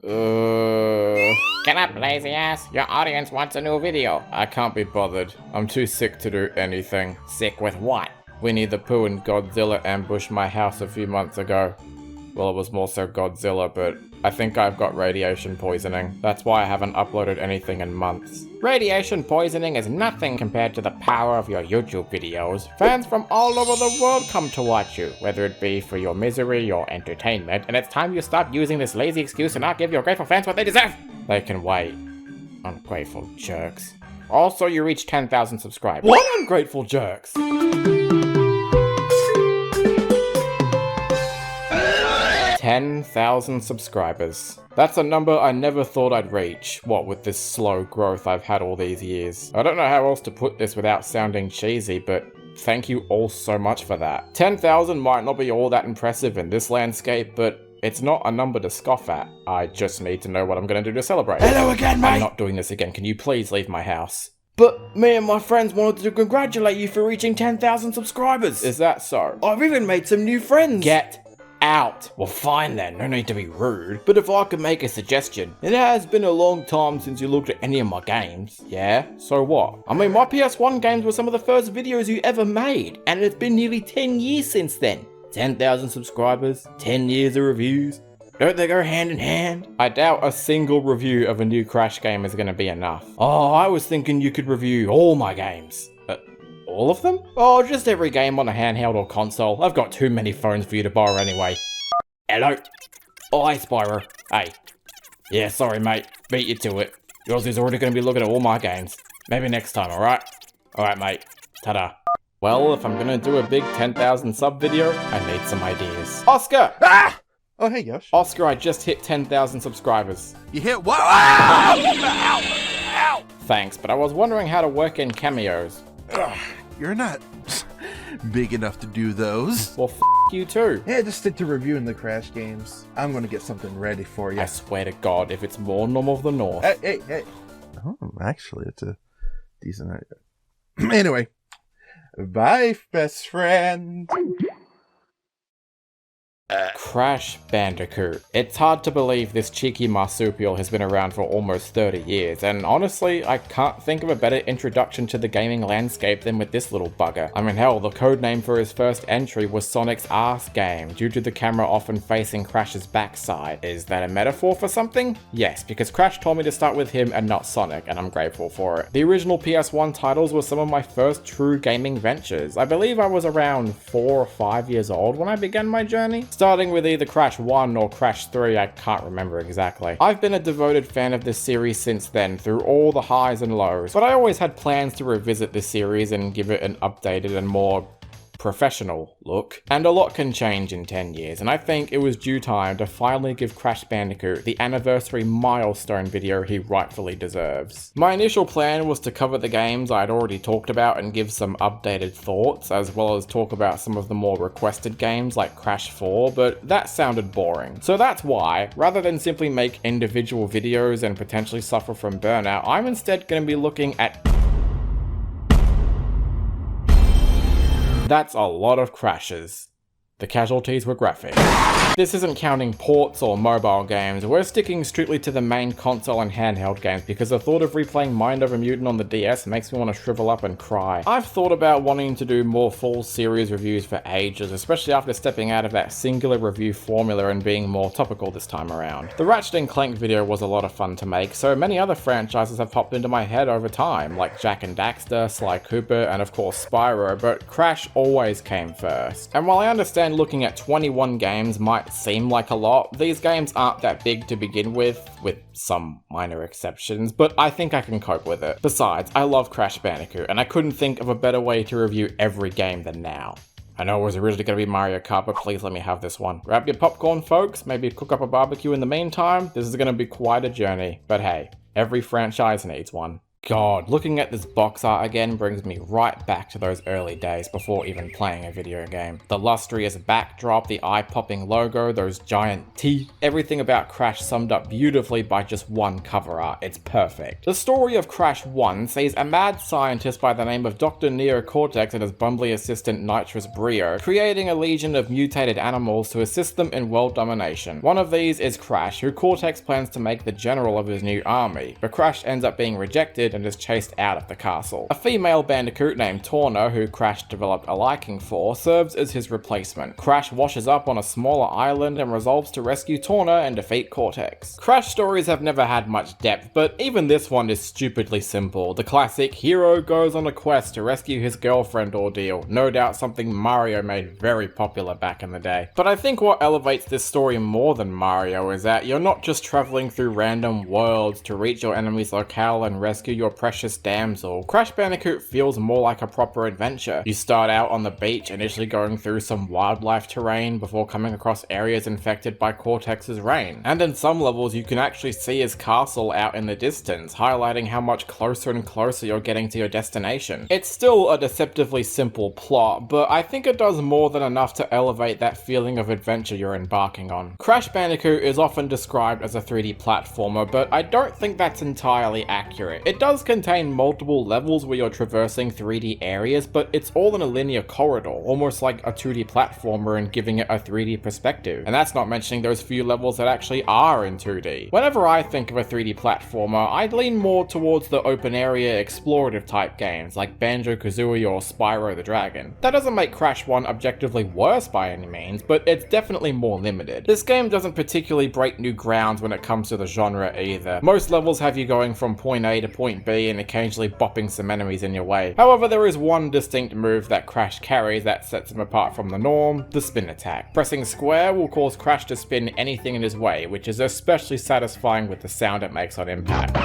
Get up, lazy ass. Your audience wants a new video. I can't be bothered. I'm too sick to do anything. Sick with what? Winnie the Pooh and Godzilla ambushed my house a few months ago. Well, it was more so Godzilla, but I think I've got radiation poisoning. That's why I haven't uploaded anything in months. Radiation poisoning is nothing compared to the power of your YouTube videos. Fans from all over the world come to watch you, whether it be for your misery or entertainment, and it's time you stop using this lazy excuse and not give your grateful fans what they deserve! They can wait. Ungrateful jerks. Also, you reached 10,000 subscribers. What ungrateful jerks? 10,000 subscribers. That's a number I never thought I'd reach, what with this slow growth I've had all these years. I don't know how else to put this without sounding cheesy, but thank you all so much for that. 10,000 might not be all that impressive in this landscape, but it's not a number to scoff at. I just need to know what I'm gonna do to celebrate. Hello again, mate! I'm not doing this again. Can you please leave my house? But me and my friends wanted to congratulate you for reaching 10,000 subscribers. Is that so? I've even made some new friends. Get out. Well, fine then, no need to be rude. But if I could make a suggestion, it has been a long time since you looked at any of my games. Yeah? So what? I mean, my PS1 games were some of the first videos you ever made, and it's been nearly 10 years since then. 10,000 subscribers, 10 years of reviews. Don't they go hand in hand? I doubt a single review of a new Crash game is gonna be enough. Oh, I was thinking you could review all my games. All of them? Oh, just every game on a handheld or console. I've got too many phones for you to borrow anyway. Hello? Oh, hey, Spyro. Hey. Yeah, sorry, mate. Beat you to it. Yours is already going to be looking at all my games. Maybe next time, alright? Alright, mate. Ta-da. Well, if I'm going to do a big 10,000 sub video, I need some ideas. Oscar! Ah! Oh, hey, Yosh. Oscar, I just hit 10,000 subscribers. You hit what? Ah! Ow! Ow! Thanks, but I was wondering how to work in cameos. Ugh, you're not big enough to do those. Well, you too. Yeah, just stick to reviewing the Crash games. I'm gonna get something ready for you. I swear to God, if it's more normal of the North. Hey. Oh, actually, it's a decent idea. Anyway, bye, best friend. Crash Bandicoot. It's hard to believe this cheeky marsupial has been around for almost 30 years, and honestly, I can't think of a better introduction to the gaming landscape than with this little bugger. I mean, hell, the codename for his first entry was Sonic's Ass Game, due to the camera often facing Crash's backside. Is that a metaphor for something? Yes, because Crash told me to start with him and not Sonic, and I'm grateful for it. The original PS1 titles were some of my first true gaming ventures. I believe I was around 4 or 5 years old when I began my journey. Starting with either Crash 1 or Crash 3, I can't remember exactly. I've been a devoted fan of this series since then, through all the highs and lows, but I always had plans to revisit this series and give it an updated and more professional look. And a lot can change in 10 years, and I think it was due time to finally give Crash Bandicoot the anniversary milestone video he rightfully deserves. My initial plan was to cover the games I'd already talked about and give some updated thoughts, as well as talk about some of the more requested games like Crash 4, but that sounded boring. So that's why, rather than simply make individual videos and potentially suffer from burnout, I'm instead going to be looking at That's a lot of crashes. The casualties were graphic. This isn't counting ports or mobile games, we're sticking strictly to the main console and handheld games because the thought of replaying Mind Over Mutant on the DS makes me want to shrivel up and cry. I've thought about wanting to do more full series reviews for ages, especially after stepping out of that singular review formula and being more topical this time around. The Ratchet & Clank video was a lot of fun to make, so many other franchises have popped into my head over time, like Jak and Daxter, Sly Cooper, and of course Spyro, but Crash always came first. And while I understand looking at 21 games might seem like a lot, these games aren't that big to begin with some minor exceptions, but I think I can cope with it. Besides, I love Crash Bandicoot, and I couldn't think of a better way to review every game than now. I know it was originally going to be Mario Kart, but please let me have this one. Grab your popcorn, folks, maybe cook up a barbecue in the meantime. This is going to be quite a journey, but hey, every franchise needs one. God, looking at this box art again brings me right back to those early days before even playing a video game. The lustrous backdrop, the eye-popping logo, those giant teeth, everything about Crash summed up beautifully by just one cover art. It's perfect. The story of Crash 1 sees a mad scientist by the name of Dr. Neo Cortex and his bumbly assistant Nitrous Brio creating a legion of mutated animals to assist them in world domination. One of these is Crash, who Cortex plans to make the general of his new army, but Crash ends up being rejected and is chased out of the castle. A female Bandicoot named Torna, who Crash developed a liking for, serves as his replacement. Crash washes up on a smaller island and resolves to rescue Torna and defeat Cortex. Crash stories have never had much depth, but even this one is stupidly simple. The classic hero goes on a quest to rescue his girlfriend ordeal, no doubt something Mario made very popular back in the day. But I think what elevates this story more than Mario is that you're not just traveling through random worlds to reach your enemy's locale and rescue your precious damsel. Crash Bandicoot feels more like a proper adventure. You start out on the beach, initially going through some wildlife terrain before coming across areas infected by Cortex's rain. And in some levels you can actually see his castle out in the distance, highlighting how much closer and closer you're getting to your destination. It's still a deceptively simple plot, but I think it does more than enough to elevate that feeling of adventure you're embarking on. Crash Bandicoot is often described as a 3D platformer, but I don't think that's entirely accurate. It does contain multiple levels where you're traversing 3D areas, but it's all in a linear corridor, almost like a 2D platformer and giving it a 3D perspective. And that's not mentioning those few levels that actually are in 2D. Whenever I think of a 3D platformer, I'd lean more towards the open area explorative type games like Banjo-Kazooie or Spyro the Dragon. That doesn't make Crash 1 objectively worse by any means, but it's definitely more limited. This game doesn't particularly break new grounds when it comes to the genre either. Most levels have you going from point A to point B and occasionally bopping some enemies in your way. However, there is one distinct move that Crash carries that sets him apart from the norm: the spin attack. Pressing square will cause Crash to spin anything in his way, which is especially satisfying with the sound it makes on impact.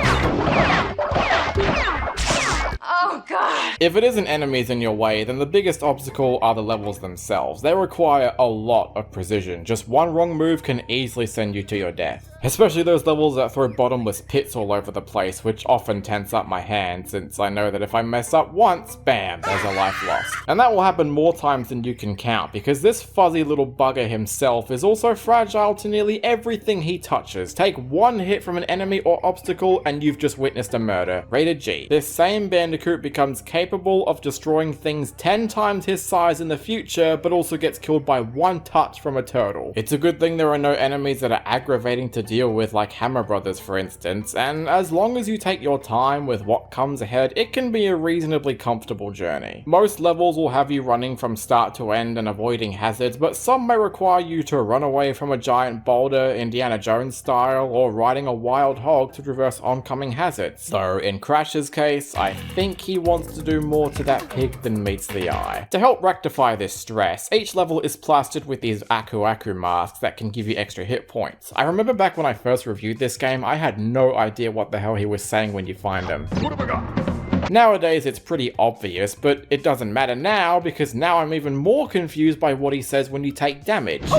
Oh god! If it isn't enemies in your way, then the biggest obstacle are the levels themselves. They require a lot of precision. Just one wrong move can easily send you to your death. Especially those levels that throw bottomless pits all over the place, which often tense up my hand, since I know that if I mess up once, bam, there's a life lost. And that will happen more times than you can count, because this fuzzy little bugger himself is also fragile to nearly everything he touches. Take one hit from an enemy or obstacle and you've just witnessed a murder. Rated G. This same Bandicoot becomes capable of destroying things 10 times his size in the future, but also gets killed by one touch from a turtle. It's a good thing there are no enemies that are aggravating to deal with, like Hammer Brothers for instance, and as long as you take your time with what comes ahead, it can be a reasonably comfortable journey. Most levels will have you running from start to end and avoiding hazards, but some may require you to run away from a giant boulder, Indiana Jones style, or riding a wild hog to traverse oncoming hazards. Though in Crash's case, I think he wants to do more to that pig than meets the eye. To help rectify this stress, each level is plastered with these Aku Aku masks that can give you extra hit points. I remember back when I first reviewed this game, I had no idea what the hell he was saying when you find him. What have I got? Nowadays it's pretty obvious, but it doesn't matter now because now I'm even more confused by what he says when you take damage.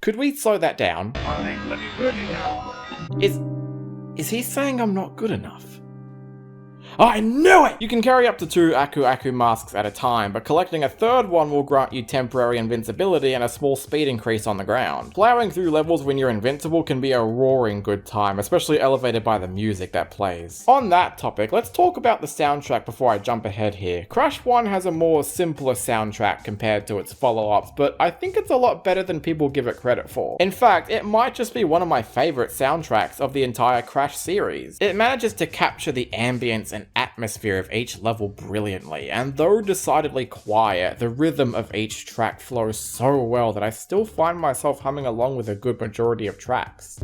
Could we slow that down? Is he saying I'm not good enough? I knew it! You can carry up to 2 Aku Aku masks at a time, but collecting a third one will grant you temporary invincibility and a small speed increase on the ground. Plowing through levels when you're invincible can be a roaring good time, especially elevated by the music that plays. On that topic, let's talk about the soundtrack before I jump ahead here. Crash 1 has a more simpler soundtrack compared to its follow-ups, but I think it's a lot better than people give it credit for. In fact, it might just be one of my favorite soundtracks of the entire Crash series. It manages to capture the ambience and atmosphere of each level brilliantly, and though decidedly quiet, the rhythm of each track flows so well that I still find myself humming along with a good majority of tracks.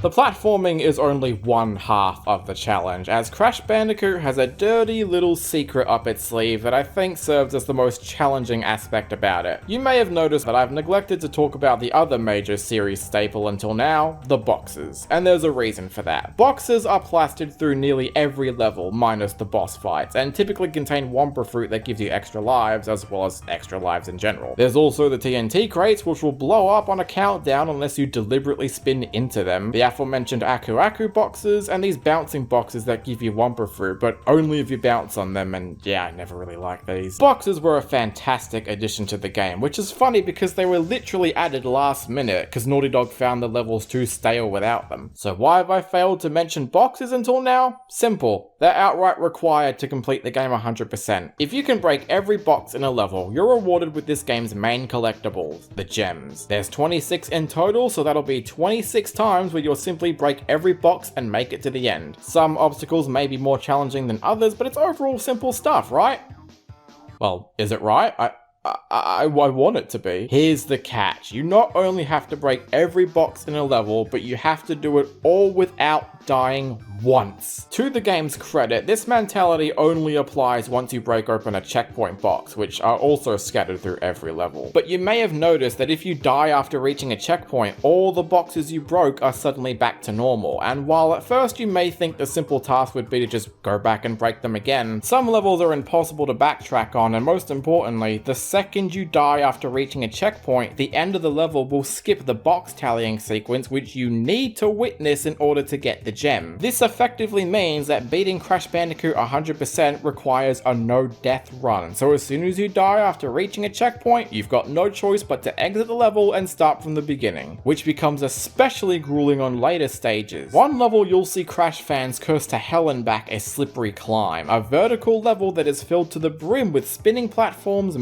The platforming is only one half of the challenge, as Crash Bandicoot has a dirty little secret up its sleeve that I think serves as the most challenging aspect about it. You may have noticed that I've neglected to talk about the other major series staple until now, the boxes, and there's a reason for that. Boxes are plastered through nearly every level, minus the boss fights, and typically contain Wumpa Fruit that gives you extra lives, as well as extra lives in general. There's also the TNT crates, which will blow up on a countdown unless you deliberately spin into them, the aforementioned Aku Aku boxes, and these bouncing boxes that give you Wumpa Fruit, but only if you bounce on them, and yeah, I never really liked these. Boxes were a fantastic addition to the game, which is funny because they were literally added last minute, because Naughty Dog found the levels too stale without them. So why have I failed to mention boxes until now? Simple. They're outright required to complete the game 100%. If you can break every box in a level, you're rewarded with this game's main collectibles, the gems. There's 26 in total, so that'll be 26 times where you'll simply break every box and make it to the end. Some obstacles may be more challenging than others, but it's overall simple stuff, right? Well, is it right? I want it to be. Here's the catch. You not only have to break every box in a level, but you have to do it all without dying once. To the game's credit, this mentality only applies once you break open a checkpoint box, which are also scattered through every level. But you may have noticed that if you die after reaching a checkpoint, all the boxes you broke are suddenly back to normal, and while at first you may think the simple task would be to just go back and break them again, some levels are impossible to backtrack on, and most importantly, the second you die after reaching a checkpoint, the end of the level will skip the box tallying sequence which you need to witness in order to get the gem. This effectively means that beating Crash Bandicoot 100% requires a no-death run, so as soon as you die after reaching a checkpoint, you've got no choice but to exit the level and start from the beginning, which becomes especially grueling on later stages. One level you'll see Crash fans curse to hell and back is Slippery Climb, a vertical level that is filled to the brim with spinning platforms,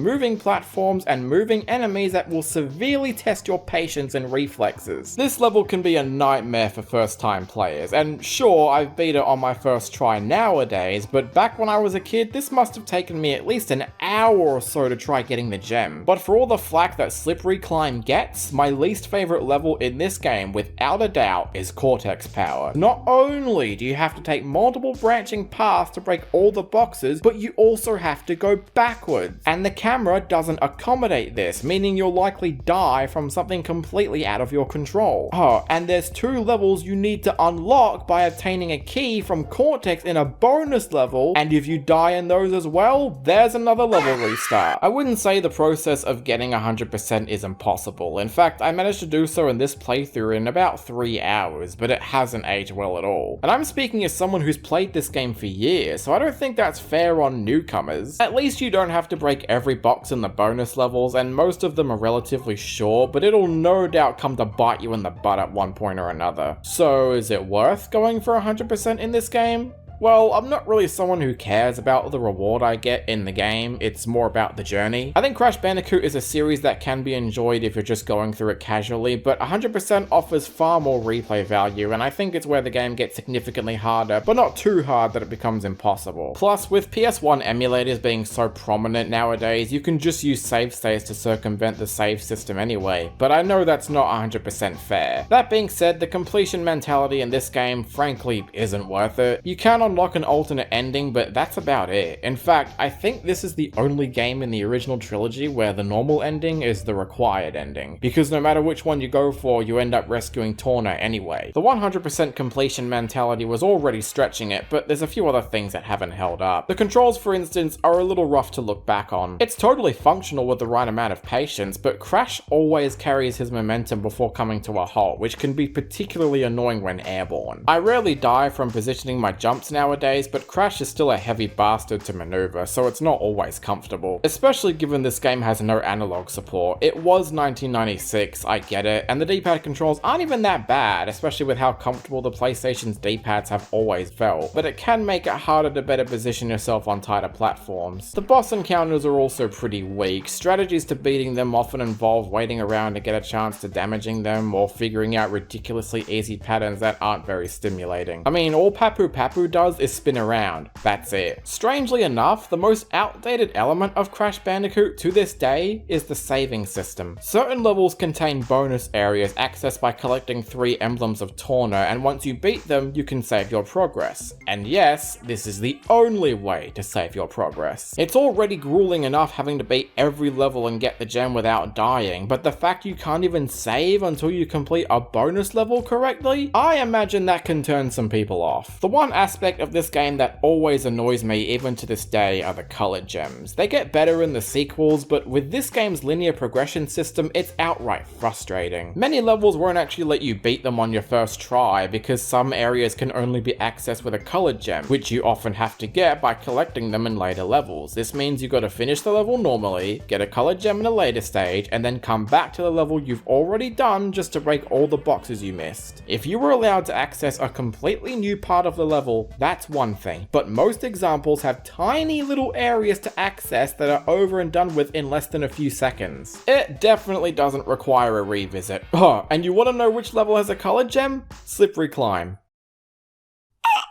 and moving enemies that will severely test your patience and reflexes. This level can be a nightmare for first-time players, and sure, I've beat it on my first try nowadays, but back when I was a kid, this must have taken me at least an hour or so to try getting the gem. But for all the flack that Slippery Climb gets, my least favorite level in this game, without a doubt, is Cortex Power. Not only do you have to take multiple branching paths to break all the boxes, but you also have to go backwards, and the camera doesn't accommodate this, meaning you'll likely die from something completely out of your control. Oh, and there's 2 levels you need to unlock by obtaining a key from Cortex in a bonus level, and if you die in those as well, there's another level restart. I wouldn't say the process of getting 100% is impossible. In fact, I managed to do so in this playthrough in about 3 hours, but it hasn't aged well at all. And I'm speaking as someone who's played this game for years, so I don't think that's fair on newcomers. At least you don't have to break every box in the bonus levels, and most of them are relatively short, but it'll no doubt come to bite you in the butt at one point or another. So is it worth going for 100% in this game? Well, I'm not really someone who cares about the reward I get in the game, it's more about the journey. I think Crash Bandicoot is a series that can be enjoyed if you're just going through it casually, but 100% offers far more replay value, and I think it's where the game gets significantly harder, but not too hard that it becomes impossible. Plus, with PS1 emulators being so prominent nowadays, you can just use save states to circumvent the save system anyway, but I know that's not 100% fair. That being said, the completion mentality in this game frankly isn't worth it. You can unlock an alternate ending, but that's about it. In fact, I think this is the only game in the original trilogy where the normal ending is the required ending, because no matter which one you go for, you end up rescuing Torna anyway. The 100% completion mentality was already stretching it, but there's a few other things that haven't held up. The controls, for instance, are a little rough to look back on. It's totally functional with the right amount of patience, but Crash always carries his momentum before coming to a halt, which can be particularly annoying when airborne. I rarely die from positioning my jumps nowadays, but Crash is still a heavy bastard to maneuver, so it's not always comfortable. Especially given this game has no analog support. It was 1996, I get it, and the D-pad controls aren't even that bad, especially with how comfortable the PlayStation's D-pads have always felt, but it can make it harder to better position yourself on tighter platforms. The boss encounters are also pretty weak. Strategies to beating them often involve waiting around to get a chance to damaging them, or figuring out ridiculously easy patterns that aren't very stimulating. I mean, all Papu Papu does does is spin around. That's it. Strangely enough, the most outdated element of Crash Bandicoot to this day is the saving system. Certain levels contain bonus areas accessed by collecting 3 emblems of Torna, and once you beat them, you can save your progress. And yes, this is the only way to save your progress. It's already grueling enough having to beat every level and get the gem without dying, but the fact you can't even save until you complete a bonus level correctly? I imagine that can turn some people off. The one aspect of this game that always annoys me even to this day are the colored gems. They get better in the sequels, but with this game's linear progression system, it's outright frustrating. Many levels won't actually let you beat them on your first try because some areas can only be accessed with a colored gem, which you often have to get by collecting them in later levels. This means you gotta finish the level normally, get a colored gem in a later stage, and then come back to the level you've already done just to break all the boxes you missed. If you were allowed to access a completely new part of the level, that's one thing, but most examples have tiny little areas to access that are over and done with in less than a few seconds. It definitely doesn't require a revisit. Oh, and you wanna know which level has a colored gem? Slippery Climb.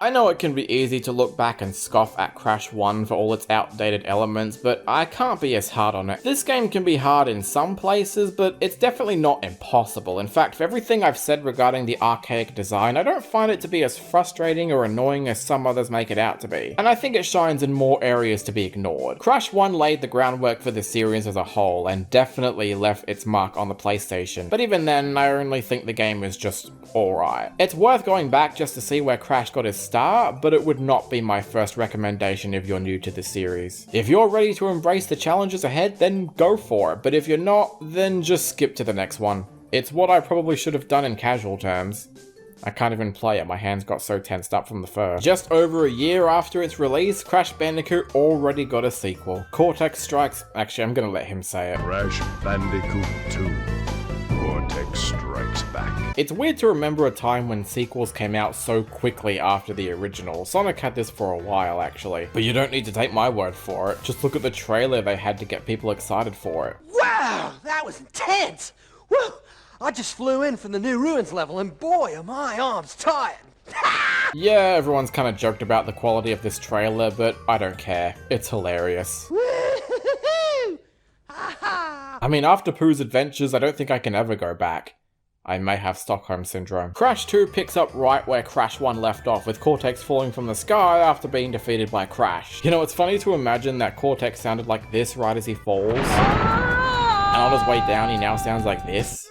I know it can be easy to look back and scoff at Crash 1 for all its outdated elements, but I can't be as hard on it. This game can be hard in some places, but it's definitely not impossible. In fact, for everything I've said regarding the archaic design, I don't find it to be as frustrating or annoying as some others make it out to be. And I think it shines in more areas to be ignored. Crash 1 laid the groundwork for the series as a whole, and definitely left its mark on the PlayStation. But even then, I only think the game is just alright. It's worth going back just to see where Crash got his start, but it would not be my first recommendation if you're new to the series. If you're ready to embrace the challenges ahead, then go for it, but if you're not, then just skip to the next one. It's what I probably should have done in casual terms. I can't even play it, my hands got so tensed up from the fur. Just over a year after its release, Crash Bandicoot already got a sequel. Cortex strikes... Actually, I'm gonna let him say it. Crash Bandicoot 2. Cortex strikes back. It's weird to remember a time when sequels came out so quickly after the original. Sonic had this for a while, actually. But you don't need to take my word for it. Just look at the trailer they had to get people excited for it. Wow, that was intense! Woo! I just flew in from the new Ruins level and boy, are my arms tired! Yeah, everyone's kind of joked about the quality of this trailer, but I don't care. It's hilarious. I mean, after Pooh's adventures, I don't think I can ever go back. I may have Stockholm Syndrome. Crash 2 picks up right where Crash 1 left off, with Cortex falling from the sky after being defeated by Crash. You know, it's funny to imagine that Cortex sounded like this right as he falls. And on his way down, he now sounds like this.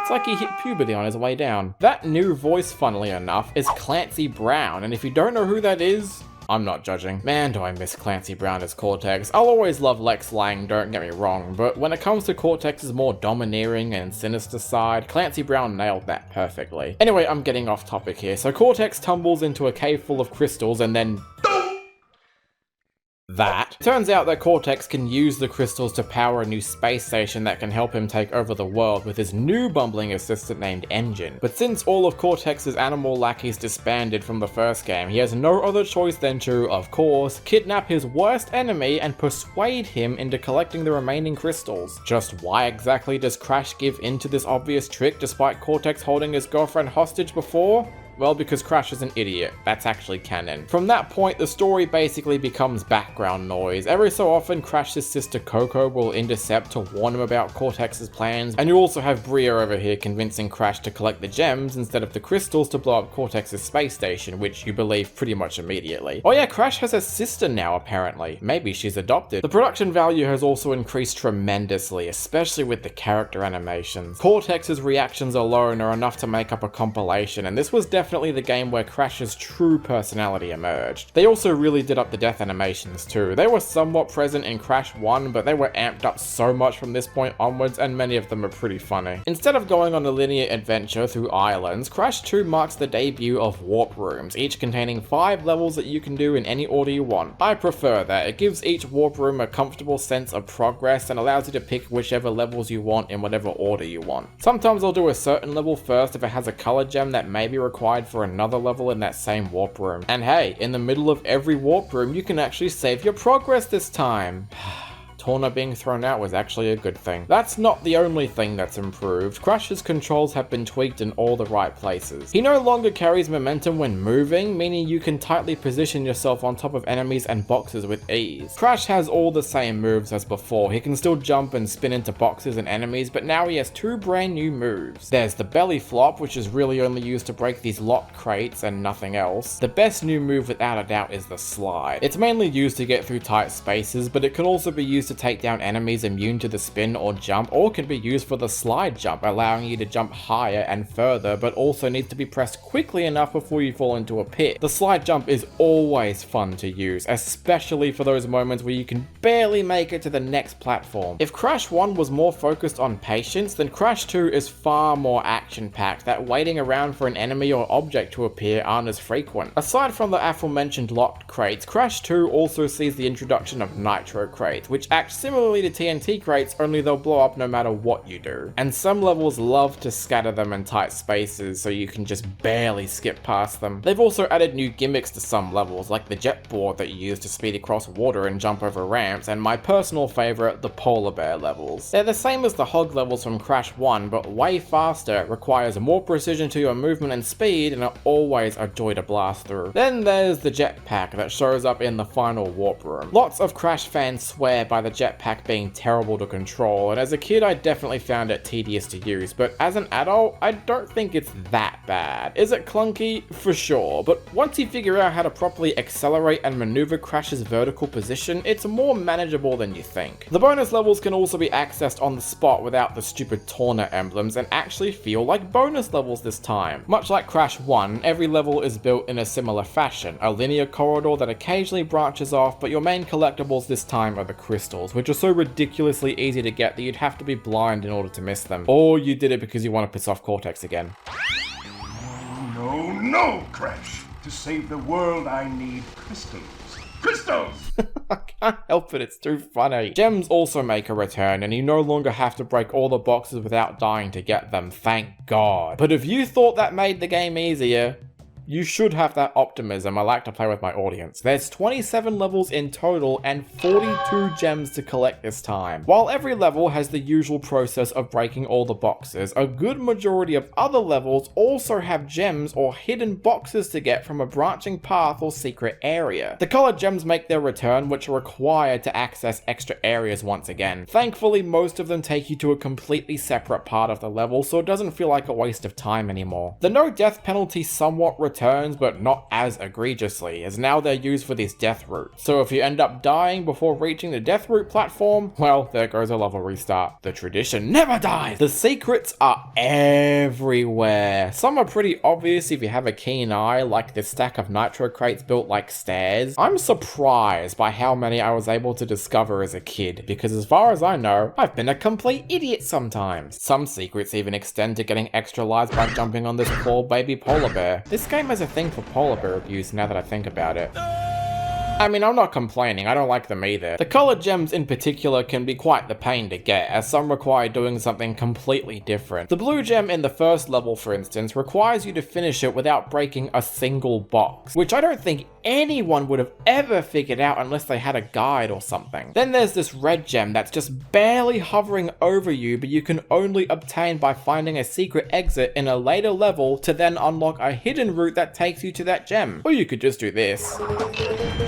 It's like he hit puberty on his way down. That new voice, funnily enough, is Clancy Brown, and if you don't know who that is, I'm not judging. Man, do I miss Clancy Brown as Cortex. I'll always love Lex Lang, don't get me wrong, but when it comes to Cortex's more domineering and sinister side, Clancy Brown nailed that perfectly. Anyway, I'm getting off topic here. So Cortex tumbles into a cave full of crystals and then... that. Turns out that Cortex can use the crystals to power a new space station that can help him take over the world with his new bumbling assistant named Engine. But since all of Cortex's animal lackeys disbanded from the first game, he has no other choice than to, of course, kidnap his worst enemy and persuade him into collecting the remaining crystals. Just why exactly does Crash give in to this obvious trick despite Cortex holding his girlfriend hostage before? Well, because Crash is an idiot. That's actually canon. From that point, the story basically becomes background noise. Every so often, Crash's sister Coco will intercept to warn him about Cortex's plans, and you also have Bria over here convincing Crash to collect the gems instead of the crystals to blow up Cortex's space station, which you believe pretty much immediately. Oh yeah, Crash has a sister now, apparently. Maybe she's adopted. The production value has also increased tremendously, especially with the character animations. Cortex's reactions alone are enough to make up a compilation, and this was definitely the game where Crash's true personality emerged. They also really did up the death animations too. They were somewhat present in Crash 1, but they were amped up so much from this point onwards, and many of them are pretty funny. Instead of going on a linear adventure through islands, Crash 2 marks the debut of warp rooms, each containing 5 levels that you can do in any order you want. I prefer that. It gives each warp room a comfortable sense of progress and allows you to pick whichever levels you want in whatever order you want. Sometimes I'll do a certain level first if it has a color gem that may be required for another level in that same warp room. And hey, in the middle of every warp room, you can actually save your progress this time. Torna being thrown out was actually a good thing. That's not the only thing that's improved. Crash's controls have been tweaked in all the right places. He no longer carries momentum when moving, meaning you can tightly position yourself on top of enemies and boxes with ease. Crash has all the same moves as before. He can still jump and spin into boxes and enemies, but now he has 2 brand new moves. There's the belly flop, which is really only used to break these locked crates and nothing else. The best new move without a doubt is the slide. It's mainly used to get through tight spaces, but it can also be used to take down enemies immune to the spin or jump, or can be used for the slide jump, allowing you to jump higher and further, but also needs to be pressed quickly enough before you fall into a pit. The slide jump is always fun to use, especially for those moments where you can barely make it to the next platform. If Crash 1 was more focused on patience, then Crash 2 is far more action-packed, that waiting around for an enemy or object to appear aren't as frequent. Aside from the aforementioned locked crates, Crash 2 also sees the introduction of Nitro crates, which act similarly to TNT crates, only they'll blow up no matter what you do. And some levels love to scatter them in tight spaces so you can just barely skip past them. They've also added new gimmicks to some levels, like the jet board that you use to speed across water and jump over ramps, and my personal favourite, the polar bear levels. They're the same as the hog levels from Crash 1, but way faster, requires more precision to your movement and speed, and are always a joy to blast through. Then there's the jetpack that shows up in the final warp room. Lots of Crash fans swear by the jetpack being terrible to control, and as a kid I definitely found it tedious to use, but as an adult, I don't think it's that bad. Is it clunky? For sure, but once you figure out how to properly accelerate and maneuver Crash's vertical position, it's more manageable than you think. The bonus levels can also be accessed on the spot without the stupid Torna emblems and actually feel like bonus levels this time. Much like Crash 1, every level is built in a similar fashion, a linear corridor that occasionally branches off, but your main collectibles this time are the crystals, which are so ridiculously easy to get that you'd have to be blind in order to miss them. Or you did it because you want to piss off Cortex again. No, no, Crash. To save the world, I need crystals. Crystals! I can't help it, it's too funny. Gems also make a return, and you no longer have to break all the boxes without dying to get them, thank God. But if you thought that made the game easier, you should have that optimism. I like to play with my audience. There's 27 levels in total and 42 gems to collect this time. While every level has the usual process of breaking all the boxes, a good majority of other levels also have gems or hidden boxes to get from a branching path or secret area. The colored gems make their return, which are required to access extra areas once again. Thankfully, most of them take you to a completely separate part of the level, so it doesn't feel like a waste of time anymore. The no death penalty somewhat returns, but not as egregiously, as now they're used for these death routes. So if you end up dying before reaching the death route platform, well, there goes a level restart. The tradition never dies! The secrets are everywhere. Some are pretty obvious if you have a keen eye, like this stack of Nitro crates built like stairs. I'm surprised by how many I was able to discover as a kid, because as far as I know, I've been a complete idiot sometimes. Some secrets even extend to getting extra lives by jumping on this poor baby polar bear. This game has a thing for polar bear abuse now that I think about it. I mean, I'm not complaining, I don't like them either. The colored gems in particular can be quite the pain to get, as some require doing something completely different. The blue gem in the first level, for instance, requires you to finish it without breaking a single box, which I don't think anyone would have ever figured out unless they had a guide or something. Then there's this red gem that's just barely hovering over you, but you can only obtain by finding a secret exit in a later level to then unlock a hidden route that takes you to that gem. Or you could just do this.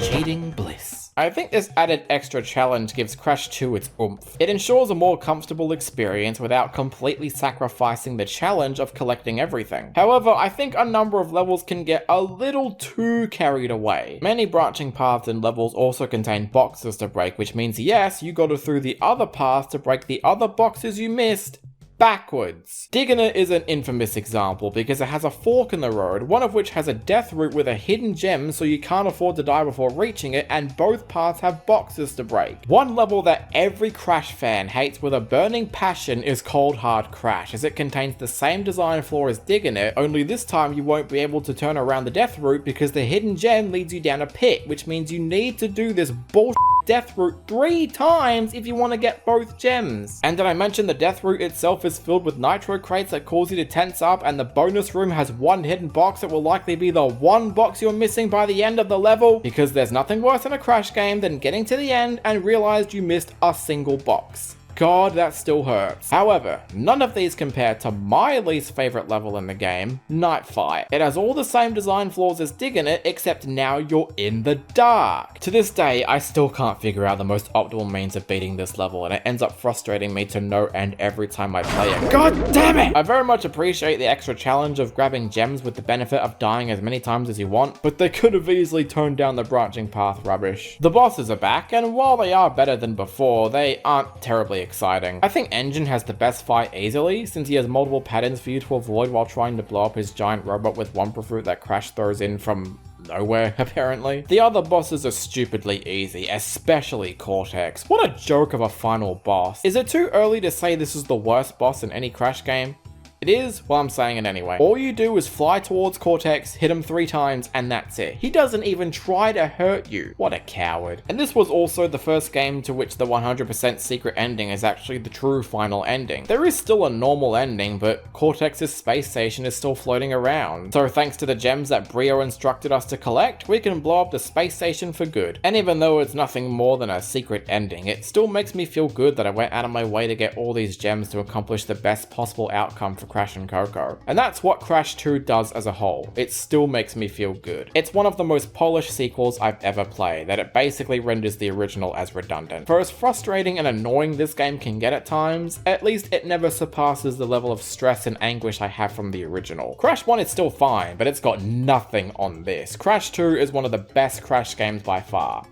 Cheating bliss. I think this added extra challenge gives Crash 2 its oomph. It ensures a more comfortable experience without completely sacrificing the challenge of collecting everything. However, I think a number of levels can get a little too carried away. Many branching paths and levels also contain boxes to break, which means yes, you gotta through the other paths to break the other boxes you missed backwards. Digging It is an infamous example because it has a fork in the road, one of which has a death route with a hidden gem so you can't afford to die before reaching it, and both paths have boxes to break. One level that every Crash fan hates with a burning passion is Cold Hard Crash, as it contains the same design flaw as Digging It, only this time you won't be able to turn around the death route because the hidden gem leads you down a pit, which means you need to do this bullshit death route 3 times if you want to get both gems. And did I mention the death route itself is filled with nitro crates that cause you to tense up, and the bonus room has one hidden box that will likely be the one box you're missing by the end of the level, because there's nothing worse in a crash game than getting to the end and realized you missed a single box. God, that still hurts. However, none of these compare to my least favorite level in the game, Night Fight. It has all the same design flaws as Diggin' It, except now you're in the dark. To this day, I still can't figure out the most optimal means of beating this level, and it ends up frustrating me to no end every time I play it. God damn it! I very much appreciate the extra challenge of grabbing gems with the benefit of dying as many times as you want, but they could have easily toned down the branching path rubbish. The bosses are back, and while they are better than before, they aren't terribly exciting. I think Engine has the best fight easily, since he has multiple patterns for you to avoid while trying to blow up his giant robot with Wumpa Fruit that Crash throws in from nowhere, apparently. The other bosses are stupidly easy, especially Cortex. What a joke of a final boss. Is it too early to say this is the worst boss in any Crash game? It is? Well, I'm saying it anyway. All you do is fly towards Cortex, hit him 3 times, and that's it. He doesn't even try to hurt you. What a coward. And this was also the first game to which the 100% secret ending is actually the true final ending. There is still a normal ending, but Cortex's space station is still floating around. So thanks to the gems that Brio instructed us to collect, we can blow up the space station for good. And even though it's nothing more than a secret ending, it still makes me feel good that I went out of my way to get all these gems to accomplish the best possible outcome for Crash and Coco. And that's what Crash 2 does as a whole. It still makes me feel good. It's one of the most polished sequels I've ever played, that it basically renders the original as redundant. For as frustrating and annoying this game can get at times, at least it never surpasses the level of stress and anguish I have from the original. Crash 1 is still fine, but it's got nothing on this. Crash 2 is one of the best Crash games by far.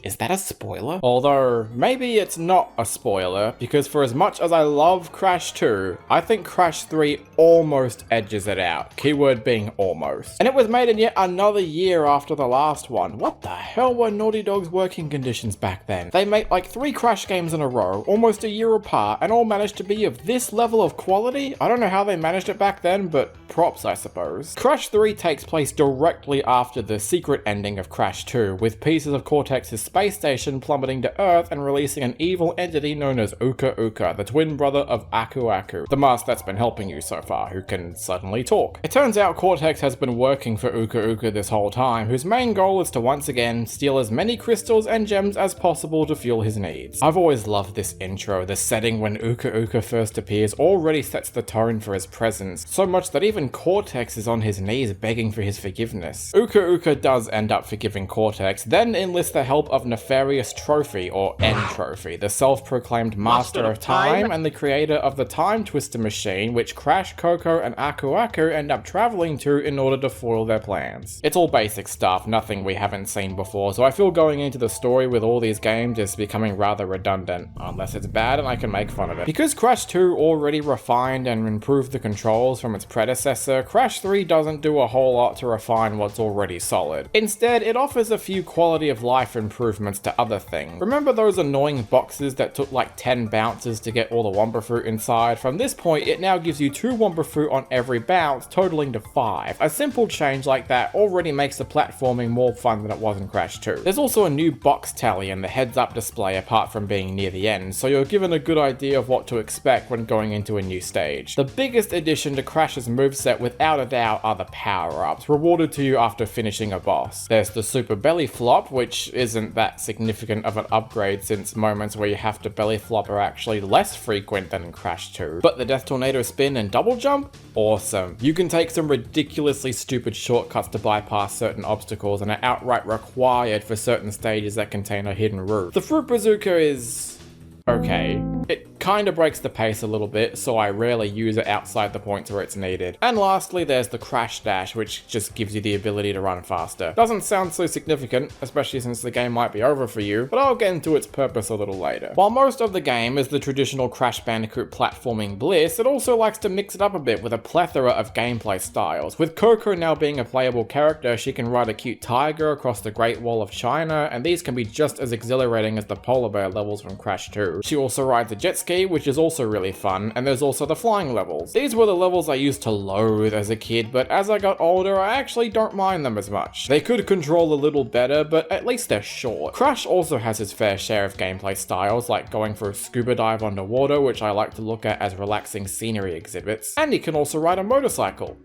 Is that a spoiler? Although, maybe it's not a spoiler, because for as much as I love Crash 2, I think Crash 3 almost edges it out. Keyword being almost. And it was made in yet another year after the last one. What the hell were Naughty Dog's working conditions back then? They made like 3 Crash games in a row, almost a year apart, and all managed to be of this level of quality? I don't know how they managed it back then, but props, I suppose. Crash 3 takes place directly after the secret ending of Crash 2, with pieces of Cortex's space station plummeting to Earth and releasing an evil entity known as Uka Uka, the twin brother of Aku Aku, the mask that's been helping you so far, who can suddenly talk. It turns out Cortex has been working for Uka Uka this whole time, whose main goal is to once again steal as many crystals and gems as possible to fuel his needs. I've always loved this intro. The setting when Uka Uka first appears already sets the tone for his presence, so much that even Cortex is on his knees begging for his forgiveness. Uka Uka does end up forgiving Cortex, then enlists the help of Nefarious Trophy, or N-Trophy, the self-proclaimed master of time and the creator of the Time Twister machine, which Crash, Coco, and Aku Aku end up traveling to in order to foil their plans. It's all basic stuff, nothing we haven't seen before, so I feel going into the story with all these games is becoming rather redundant, unless it's bad and I can make fun of it. Because Crash 2 already refined and improved the controls from its predecessor, Crash 3 doesn't do a whole lot to refine what's already solid. Instead, it offers a few quality of life improvements to other things. Remember those annoying boxes that took like 10 bounces to get all the Wumpa Fruit inside? From this point, it now gives you 2 Wumpa Fruit on every bounce, totaling to 5. A simple change like that already makes the platforming more fun than it was in Crash 2. There's also a new box tally and the heads-up display apart from being near the end, so you're given a good idea of what to expect when going into a new stage. The biggest addition to Crash's moveset without a doubt are the power-ups, rewarded to you after finishing a boss. There's the Super Belly Flop, which isn't that significant of an upgrade since moments where you have to belly flop are actually less frequent than in Crash 2. But the Death Tornado Spin and Double Jump? Awesome. You can take some ridiculously stupid shortcuts to bypass certain obstacles and are outright required for certain stages that contain a hidden route. The Fruit Bazooka is okay. It kinda breaks the pace a little bit, so I rarely use it outside the points where it's needed. And lastly, there's the Crash Dash, which just gives you the ability to run faster. Doesn't sound so significant, especially since the game might be over for you, but I'll get into its purpose a little later. While most of the game is the traditional Crash Bandicoot platforming bliss, it also likes to mix it up a bit with a plethora of gameplay styles. With Coco now being a playable character, she can ride a cute tiger across the Great Wall of China, and these can be just as exhilarating as the polar bear levels from Crash 2. She also rides a jet ski Key, which is also really fun, and there's also the flying levels. These were the levels I used to loathe as a kid, but as I got older, I actually don't mind them as much. They could control a little better, but at least they're short. Crash also has his fair share of gameplay styles, like going for a scuba dive underwater, which I like to look at as relaxing scenery exhibits, and he can also ride a motorcycle.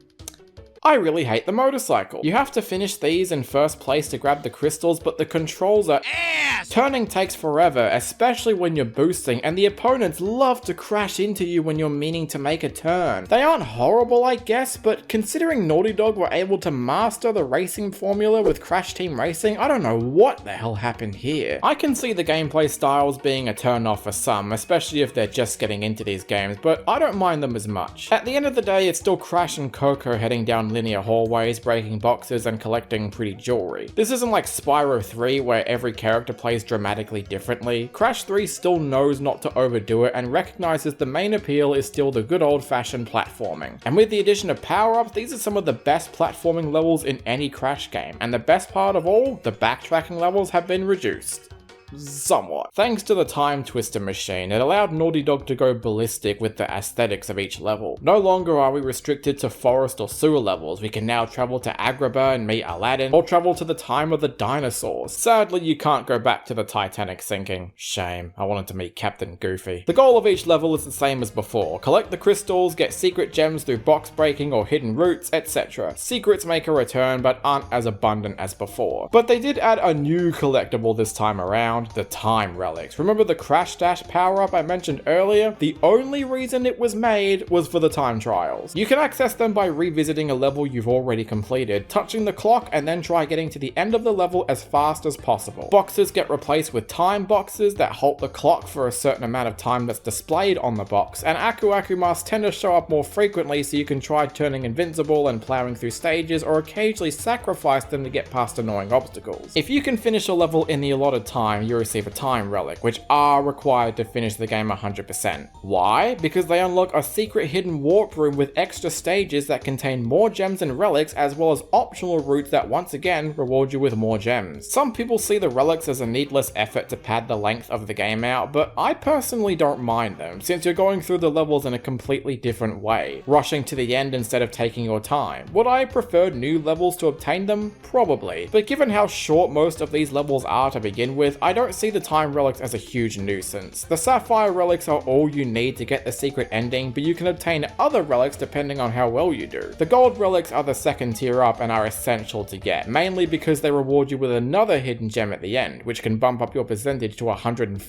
I really hate the motorcycle. You have to finish these in first place to grab the crystals, but the controls are ass! Turning takes forever, especially when you're boosting, and the opponents love to crash into you when you're meaning to make a turn. They aren't horrible, I guess, but considering Naughty Dog were able to master the racing formula with Crash Team Racing, I don't know what the hell happened here. I can see the gameplay styles being a turn off for some, especially if they're just getting into these games, but I don't mind them as much. At the end of the day, it's still Crash and Coco heading down linear hallways, breaking boxes, and collecting pretty jewelry. This isn't like Spyro 3 where every character plays dramatically differently. Crash 3 still knows not to overdo it and recognizes the main appeal is still the good old-fashioned platforming. And with the addition of power-ups, these are some of the best platforming levels in any Crash game, and the best part of all, the backtracking levels have been reduced. Somewhat. Thanks to the Time Twister machine, it allowed Naughty Dog to go ballistic with the aesthetics of each level. No longer are we restricted to forest or sewer levels, we can now travel to Agrabah and meet Aladdin, or travel to the time of the dinosaurs. Sadly, you can't go back to the Titanic sinking. Shame, I wanted to meet Captain Goofy. The goal of each level is the same as before. Collect the crystals, get secret gems through box breaking or hidden routes, etc. Secrets make a return, but aren't as abundant as before. But they did add a new collectible this time around, the Time Relics. Remember the Crash Dash power-up I mentioned earlier? The only reason it was made was for the time trials. You can access them by revisiting a level you've already completed, touching the clock, and then try getting to the end of the level as fast as possible. Boxes get replaced with time boxes that halt the clock for a certain amount of time that's displayed on the box, and Aku Aku masks tend to show up more frequently so you can try turning invincible and plowing through stages, or occasionally sacrifice them to get past annoying obstacles. If you can finish a level in the allotted time, you receive a time relic, which are required to finish the game 100%. Why? Because they unlock a secret hidden warp room with extra stages that contain more gems and relics, as well as optional routes that once again reward you with more gems. Some people see the relics as a needless effort to pad the length of the game out, but I personally don't mind them, since you're going through the levels in a completely different way, rushing to the end instead of taking your time. Would I prefer new levels to obtain them? Probably, but given how short most of these levels are to begin with, I don't see the time relics as a huge nuisance. The sapphire relics are all you need to get the secret ending, but you can obtain other relics depending on how well you do. The gold relics are the second tier up and are essential to get, mainly because they reward you with another hidden gem at the end, which can bump up your percentage to 105%.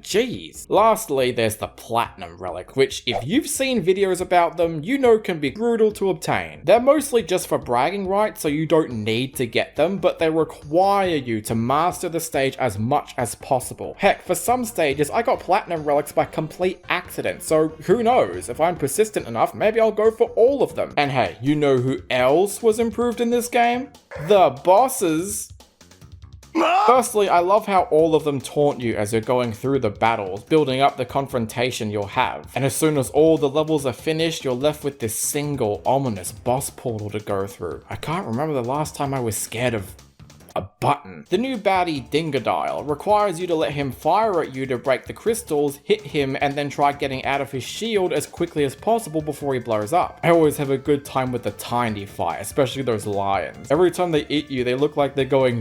Jeez. Lastly, there's the platinum relic, which if you've seen videos about them, you know can be brutal to obtain. They're mostly just for bragging rights, so you don't need to get them, but they require you to master the stage as much as possible. Heck, for some stages, I got platinum relics by complete accident, so who knows? If I'm persistent enough, maybe I'll go for all of them. And hey, you know who else was improved in this game? The bosses! Firstly, I love how all of them taunt you as you're going through the battles, building up the confrontation you'll have. And as soon as all the levels are finished, you're left with this single ominous boss portal to go through. I can't remember the last time I was scared of a button. The new baddie Dingodile requires you to let him fire at you to break the crystals, hit him, and then try getting out of his shield as quickly as possible before he blows up. I always have a good time with the tiny fight, especially those lions. Every time they eat you, they look like they're going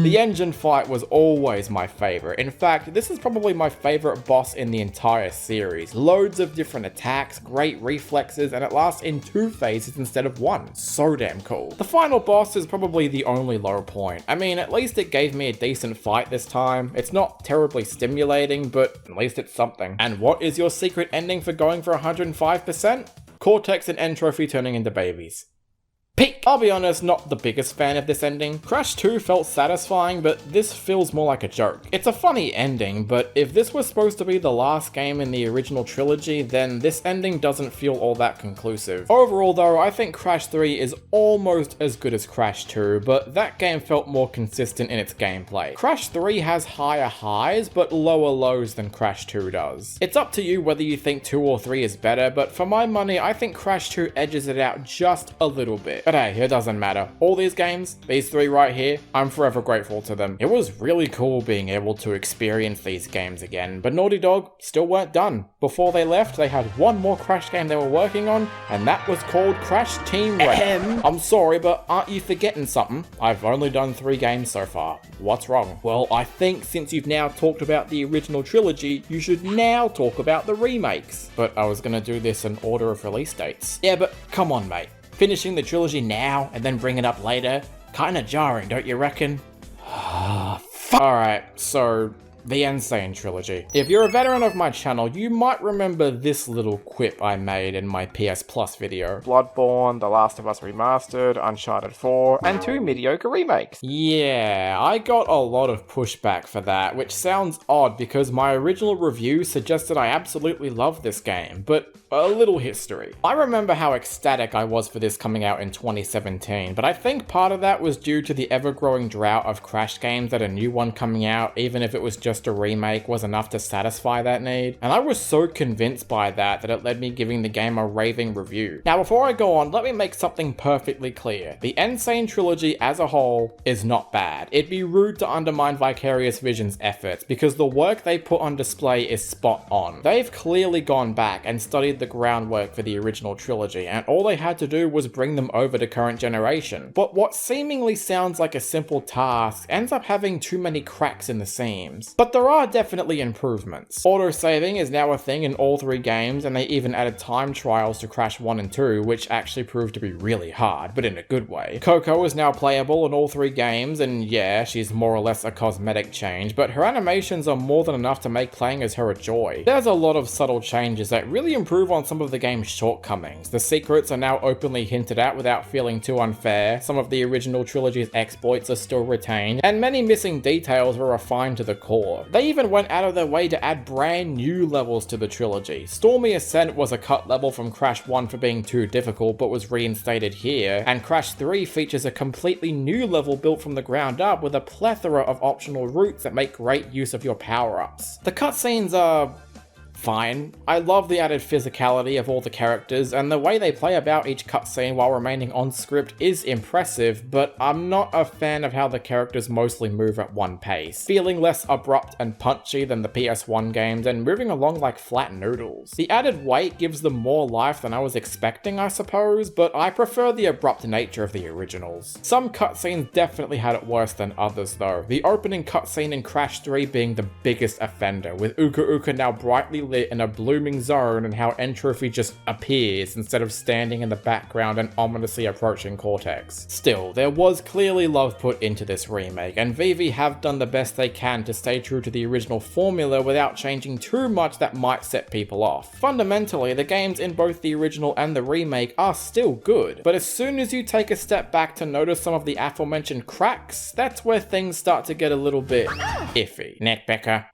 The engine fight was always my favorite. In fact, this is probably my favorite boss in the entire series. Loads of different attacks, great reflexes, and it lasts in 2 phases instead of 1. So damn cool. The final boss is probably the only low point. I mean, at least it gave me a decent fight this time. It's not terribly stimulating, but at least it's something. And what is your secret ending for going for 105%? Cortex and N-Trophy turning into babies. Peak! I'll be honest, not the biggest fan of this ending. Crash 2 felt satisfying, but this feels more like a joke. It's a funny ending, but if this was supposed to be the last game in the original trilogy, then this ending doesn't feel all that conclusive. Overall though, I think Crash 3 is almost as good as Crash 2, but that game felt more consistent in its gameplay. Crash 3 has higher highs, but lower lows than Crash 2 does. It's up to you whether you think 2 or 3 is better, but for my money, I think Crash 2 edges it out just a little bit. But hey, Hey, it doesn't matter. All these games, these three right here, I'm forever grateful to them. It was really cool being able to experience these games again, but Naughty Dog still weren't done. Before they left, they had one more Crash game they were working on, and that was called Crash Team Racing. I'm sorry, but aren't you forgetting something? I've only done 3 games so far. What's wrong? Well, I think since you've now talked about the original trilogy, you should now talk about the remakes. But I was gonna do this in order of release dates. Yeah, but come on, mate. Finishing the trilogy now and then bring it up later? Kinda jarring, don't you reckon? Alright, so the Insane Trilogy. If you're a veteran of my channel, you might remember this little quip I made in my PS Plus video. Bloodborne, The Last of Us Remastered, Uncharted 4, and 2 mediocre remakes. Yeah, I got a lot of pushback for that, which sounds odd because my original review suggested I absolutely love this game, but a little history. I remember how ecstatic I was for this coming out in 2017, but I think part of that was due to the ever-growing drought of Crash games that a new one coming out, even if it was just a remake, was enough to satisfy that need. And I was so convinced by that it led me giving the game a raving review. Now before I go on, let me make something perfectly clear. The Insane Trilogy as a whole is not bad. It'd be rude to undermine Vicarious Vision's efforts because the work they put on display is spot on. They've clearly gone back and studied the groundwork for the original trilogy, and all they had to do was bring them over to current generation. But what seemingly sounds like a simple task ends up having too many cracks in the seams. But there are definitely improvements. Auto-saving is now a thing in all 3 games, and they even added time trials to Crash 1 and 2, which actually proved to be really hard, but in a good way. Coco is now playable in all 3 games, and yeah, she's more or less a cosmetic change, but her animations are more than enough to make playing as her a joy. There's a lot of subtle changes that really improve on some of the game's shortcomings. The secrets are now openly hinted at without feeling too unfair, some of the original trilogy's exploits are still retained, and many missing details were refined to the core. They even went out of their way to add brand new levels to the trilogy. Stormy Ascent was a cut level from Crash 1 for being too difficult but was reinstated here, and Crash 3 features a completely new level built from the ground up with a plethora of optional routes that make great use of your power-ups. The cutscenes are fine. I love the added physicality of all the characters, and the way they play about each cutscene while remaining on script is impressive, but I'm not a fan of how the characters mostly move at one pace, feeling less abrupt and punchy than the PS1 games and moving along like flat noodles. The added weight gives them more life than I was expecting, I suppose, but I prefer the abrupt nature of the originals. Some cutscenes definitely had it worse than others though, the opening cutscene in Crash 3 being the biggest offender, with Uka Uka now brightly lit in a blooming zone and how N-Trophy just appears instead of standing in the background and ominously approaching Cortex. Still, there was clearly love put into this remake, and VV have done the best they can to stay true to the original formula without changing too much that might set people off. Fundamentally, the games in both the original and the remake are still good, but as soon as you take a step back to notice some of the aforementioned cracks, that's where things start to get a little bit iffy. Neckbecker.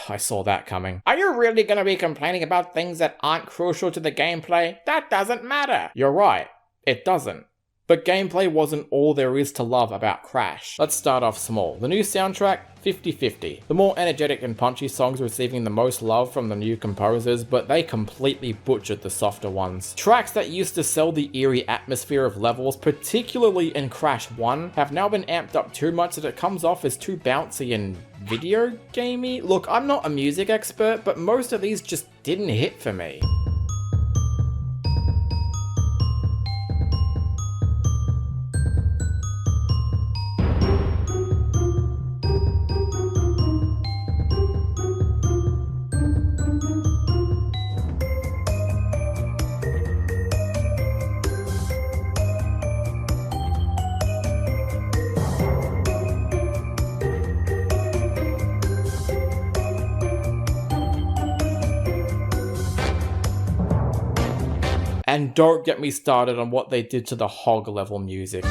I saw that coming. Are you really gonna be complaining about things that aren't crucial to the gameplay? That doesn't matter. You're right, it doesn't. But gameplay wasn't all there is to love about Crash. Let's start off small. The new soundtrack, 50-50. The more energetic and punchy songs receiving the most love from the new composers, but they completely butchered the softer ones. Tracks that used to sell the eerie atmosphere of levels, particularly in Crash 1, have now been amped up too much that it comes off as too bouncy and video gamey. Look, I'm not a music expert, but most of these just didn't hit for me. And don't get me started on what they did to the hog level music.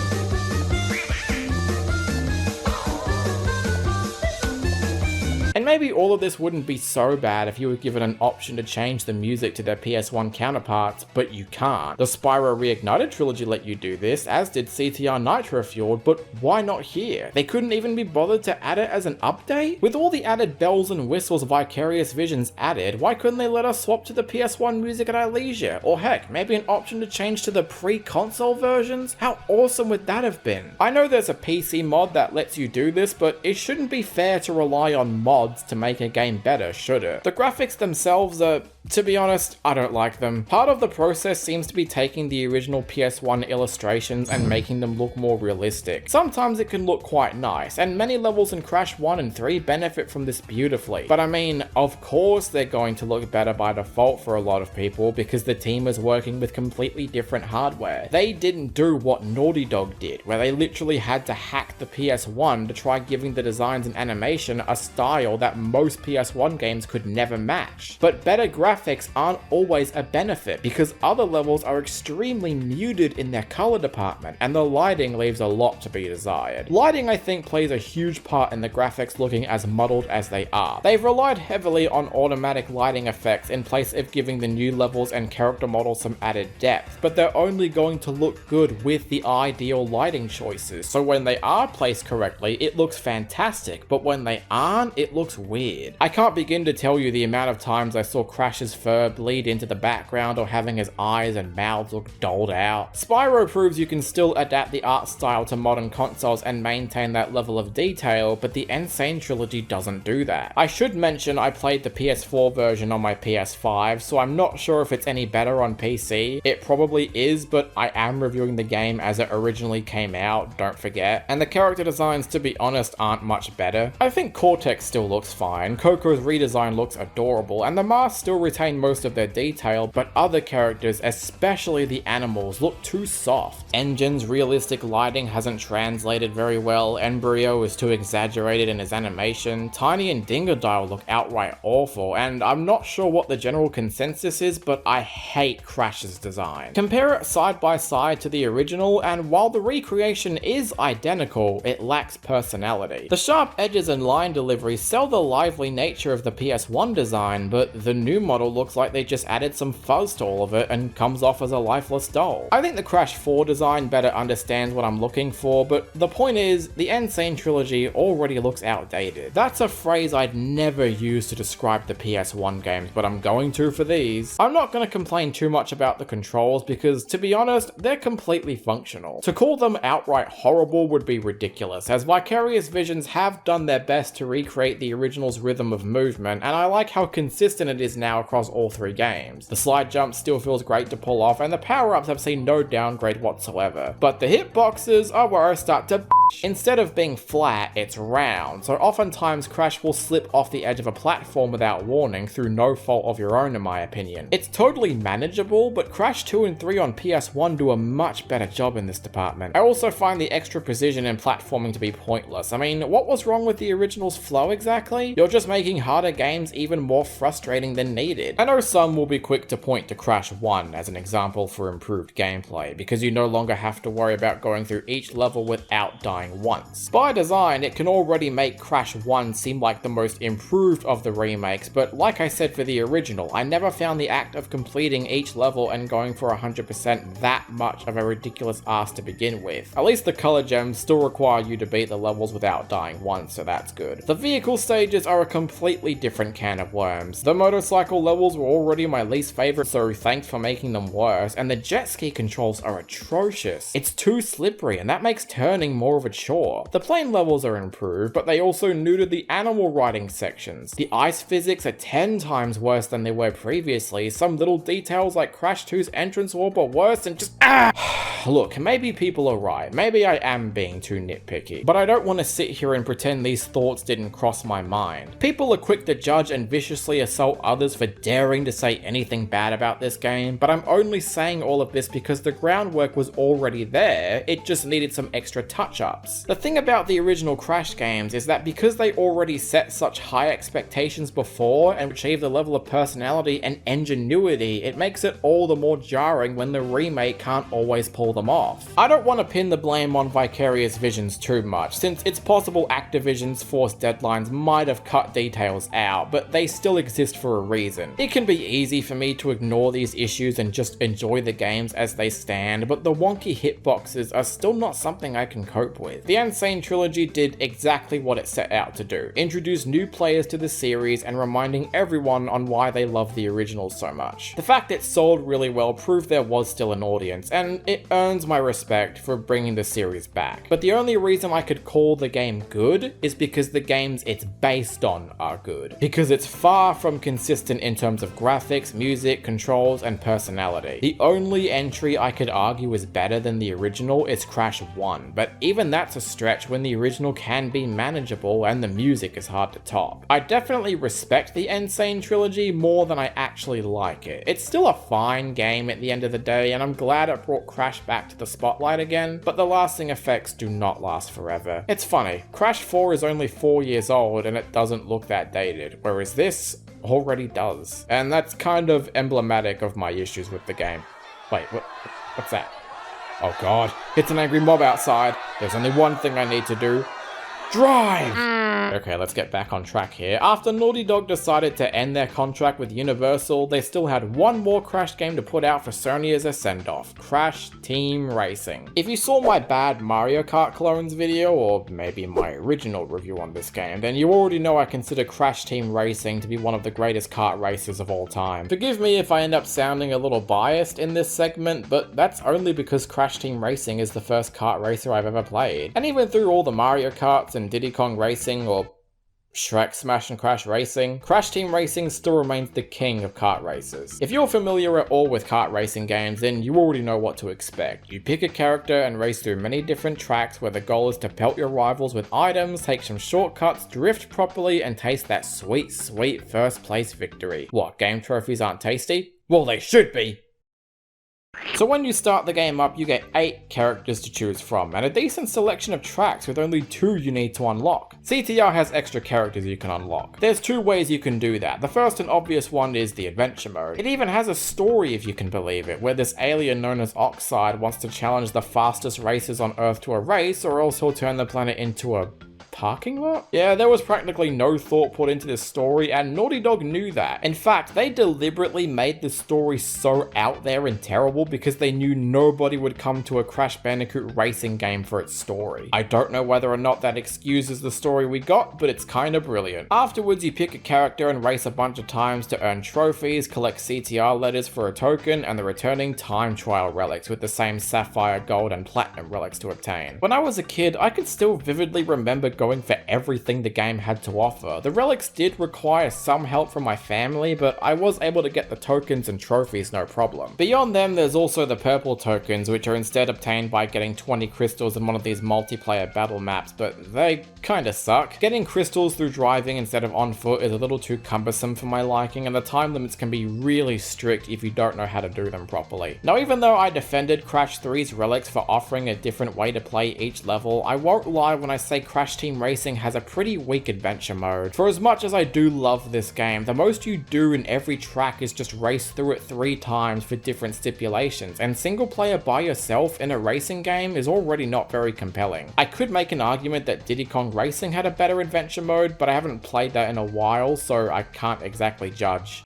And maybe all of this wouldn't be so bad if you were given an option to change the music to their PS1 counterparts, but you can't. The Spyro Reignited trilogy let you do this, as did CTR Nitro Fueled, but why not here? They couldn't even be bothered to add it as an update? With all the added bells and whistles Vicarious Visions added, why couldn't they let us swap to the PS1 music at our leisure? Or heck, maybe an option to change to the pre-console versions? How awesome would that have been? I know there's a PC mod that lets you do this, but it shouldn't be fair to rely on mods to make a game better, should it? The graphics themselves are, to be honest, I don't like them. Part of the process seems to be taking the original PS1 illustrations and making them look more realistic. Sometimes it can look quite nice, and many levels in Crash 1 and 3 benefit from this beautifully. But I mean, of course they're going to look better by default for a lot of people because the team is working with completely different hardware. They didn't do what Naughty Dog did, where they literally had to hack the PS1 to try giving the designs and animation a style that most PS1 games could never match. But better graphics aren't always a benefit because other levels are extremely muted in their color department and the lighting leaves a lot to be desired. Lighting, I think, plays a huge part in the graphics looking as muddled as they are. They've relied heavily on automatic lighting effects in place of giving the new levels and character models some added depth, but they're only going to look good with the ideal lighting choices. So when they are placed correctly, it looks fantastic, but when they aren't, it looks weird. I can't begin to tell you the amount of times I saw Crash's fur bleed into the background or having his eyes and mouths look dulled out. Spyro proves you can still adapt the art style to modern consoles and maintain that level of detail, but the N-Tranced trilogy doesn't do that. I should mention I played the PS4 version on my PS5, so I'm not sure if it's any better on PC. It probably is, but I am reviewing the game as it originally came out, don't forget. And the character designs, to be honest, aren't much better. I think Cortex still looks fine, Coco's redesign looks adorable, and the masks still retain most of their detail, but other characters, especially the animals, look too soft. Engine's realistic lighting hasn't translated very well, Embryo is too exaggerated in his animation, Tiny and Dingodile look outright awful, and I'm not sure what the general consensus is, but I hate Crash's design. Compare it side by side to the original, and while the recreation is identical, it lacks personality. The sharp edges and line delivery sell the lively nature of the PS1 design, but the new model looks like they just added some fuzz to all of it and comes off as a lifeless doll. I think the Crash 4 design better understands what I'm looking for, but the point is, the N-Tranced trilogy already looks outdated. That's a phrase I'd never use to describe the PS1 games, but I'm going to for these. I'm not going to complain too much about the controls because, to be honest, they're completely functional. To call them outright horrible would be ridiculous, as Vicarious Visions have done their best to recreate the original's rhythm of movement, and I like how consistent it is now across all three games. The slide jump still feels great to pull off, and the power-ups have seen no downgrade whatsoever. But the hitboxes are where I start to instead of being flat, it's round, so oftentimes Crash will slip off the edge of a platform without warning through no fault of your own in my opinion. It's totally manageable, but Crash 2 and 3 on PS1 do a much better job in this department. I also find the extra precision in platforming to be pointless. I mean, what was wrong with the original's flow exactly? You're just making harder games even more frustrating than needed. I know some will be quick to point to Crash 1 as an example for improved gameplay, because you no longer have to worry about going through each level without dying once. By design, it can already make Crash 1 seem like the most improved of the remakes, but like I said for the original, I never found the act of completing each level and going for 100% that much of a ridiculous ask to begin with. At least the color gems still require you to beat the levels without dying once, so that's good. The vehicle stages are a completely different can of worms. The motorcycle levels were already my least favorite, so thanks for making them worse, and the jet ski controls are atrocious. It's too slippery, and that makes turning more of a chore. The plane levels are improved, but they also neutered the animal riding sections. The ice physics are 10 times worse than they were previously. Some little details like Crash 2's entrance warp are worse and just Look, maybe people are right. Maybe I am being too nitpicky, but I don't want to sit here and pretend these thoughts didn't cross my mind. People are quick to judge and viciously assault others for daring to say anything bad about this game, but I'm only saying all of this because the groundwork was already there, it just needed some extra touch-ups. The thing about the original Crash games is that because they already set such high expectations before and achieved a level of personality and ingenuity, it makes it all the more jarring when the remake can't always pull pull them off. I don't want to pin the blame on Vicarious Visions too much, since it's possible Activision's forced deadlines might have cut details out, but they still exist for a reason. It can be easy for me to ignore these issues and just enjoy the games as they stand, but the wonky hitboxes are still not something I can cope with. The Insane Trilogy did exactly what it set out to do, introduce new players to the series and reminding everyone on why they love the original so much. The fact it sold really well proved there was still an audience, and it earns my respect for bringing the series back. But the only reason I could call the game good is because the games it's based on are good. Because it's far from consistent in terms of graphics, music, controls, and personality. The only entry I could argue is better than the original is Crash 1, but even that's a stretch when the original can be manageable and the music is hard to top. I definitely respect the Insane Trilogy more than I actually like it. It's still a fine game at the end of the day, and I'm glad it brought Crash back to the spotlight again, but the lasting effects do not last forever. It's funny, Crash 4 is only 4 years old and it doesn't look that dated, whereas this already does. And that's kind of emblematic of my issues with the game. Wait, what's that? Oh god, it's an angry mob outside. There's only one thing I need to do. Drive! Okay, let's get back on track here. After Naughty Dog decided to end their contract with Universal, they still had one more Crash game to put out for Sony as a send-off, Crash Team Racing. If you saw my bad Mario Kart clones video, or maybe my original review on this game, then you already know I consider Crash Team Racing to be one of the greatest kart races of all time. Forgive me if I end up sounding a little biased in this segment, but that's only because Crash Team Racing is the first kart racer I've ever played. And even through all the Mario Karts and Diddy Kong Racing, or Shrek Smash and Crash Racing, Crash Team Racing still remains the king of kart races. If you're familiar at all with kart racing games, then you already know what to expect. You pick a character and race through many different tracks where the goal is to pelt your rivals with items, take some shortcuts, drift properly, and taste that sweet, sweet first place victory. What, game trophies aren't tasty? Well, they should be! So when you start the game up, you get 8 characters to choose from, and a decent selection of tracks with only 2 you need to unlock. CTR has extra characters you can unlock. There's 2 ways you can do that. The first and obvious one is the adventure mode. It even has a story, if you can believe it, where this alien known as Oxide wants to challenge the fastest racers on Earth to a race, or else he'll turn the planet into a parking lot? Yeah, there was practically no thought put into this story, and Naughty Dog knew that. In fact, they deliberately made the story so out there and terrible because they knew nobody would come to a Crash Bandicoot racing game for its story. I don't know whether or not that excuses the story we got, but it's kinda brilliant. Afterwards, you pick a character and race a bunch of times to earn trophies, collect CTR letters for a token, and the returning time trial relics with the same sapphire, gold, and platinum relics to obtain. When I was a kid, I could still vividly remember going for everything the game had to offer. The relics did require some help from my family, but I was able to get the tokens and trophies no problem. Beyond them, there's also the purple tokens, which are instead obtained by getting 20 crystals in one of these multiplayer battle maps, but they kinda suck. Getting crystals through driving instead of on foot is a little too cumbersome for my liking, and the time limits can be really strict if you don't know how to do them properly. Now, even though I defended Crash 3's relics for offering a different way to play each level, I won't lie when I say Crash Team Racing has a pretty weak adventure mode. For as much as I do love this game, the most you do in every track is just race through it 3 times for different stipulations, and single player by yourself in a racing game is already not very compelling. I could make an argument that Diddy Kong Racing had a better adventure mode, but I haven't played that in a while, so I can't exactly judge.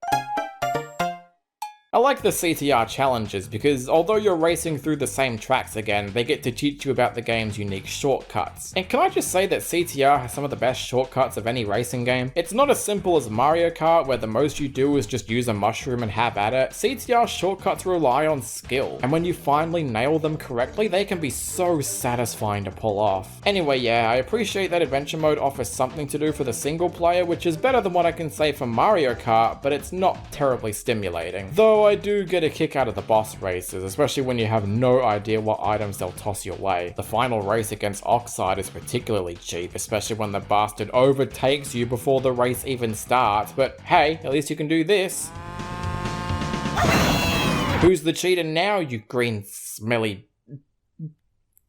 I like the CTR challenges because although you're racing through the same tracks again, they get to teach you about the game's unique shortcuts. And can I just say that CTR has some of the best shortcuts of any racing game? It's not as simple as Mario Kart, where the most you do is just use a mushroom and have at it. CTR shortcuts rely on skill, and when you finally nail them correctly, they can be so satisfying to pull off. Anyway, yeah, I appreciate that adventure mode offers something to do for the single player, which is better than what I can say for Mario Kart, but it's not terribly stimulating. Though I do get a kick out of the boss races, especially when you have no idea what items they'll toss your way. The final race against Oxide is particularly cheap, especially when the bastard overtakes you before the race even starts, but hey, at least you can do this. Who's the cheater now, you green smelly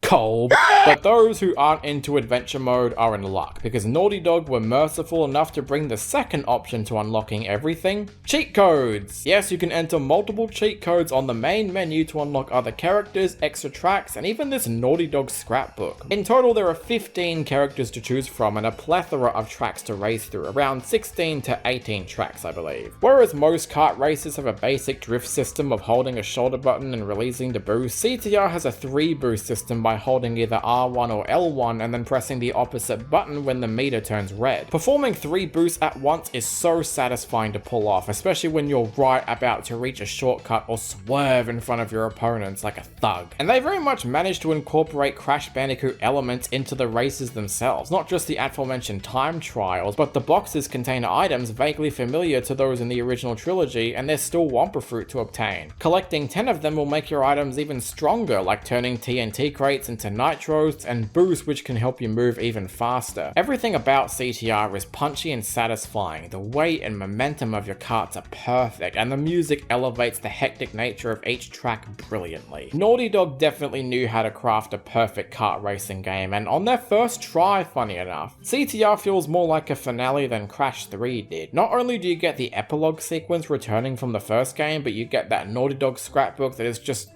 Cold. But those who aren't into adventure mode are in luck, because Naughty Dog were merciful enough to bring the second option to unlocking everything: cheat codes. Yes, you can enter multiple cheat codes on the main menu to unlock other characters, extra tracks, and even this Naughty Dog scrapbook. In total, there are 15 characters to choose from and a plethora of tracks to race through, around 16 to 18 tracks I believe. Whereas most kart races have a basic drift system of holding a shoulder button and releasing the boost, CTR has a 3 boost system by holding either R1 or L1 and then pressing the opposite button when the meter turns red. Performing 3 boosts at once is so satisfying to pull off, especially when you're right about to reach a shortcut or swerve in front of your opponents like a thug. And they very much managed to incorporate Crash Bandicoot elements into the races themselves, not just the aforementioned time trials, but the boxes contain items vaguely familiar to those in the original trilogy, and there's still Wumpa Fruit to obtain. Collecting 10 of them will make your items even stronger, like turning TNT crates into nitros, and boosts which can help you move even faster. Everything about CTR is punchy and satisfying. The weight and momentum of your karts are perfect, and the music elevates the hectic nature of each track brilliantly. Naughty Dog definitely knew how to craft a perfect kart racing game, and on their first try, funny enough, CTR feels more like a finale than Crash 3 did. Not only do you get the epilogue sequence returning from the first game, but you get that Naughty Dog scrapbook that is just...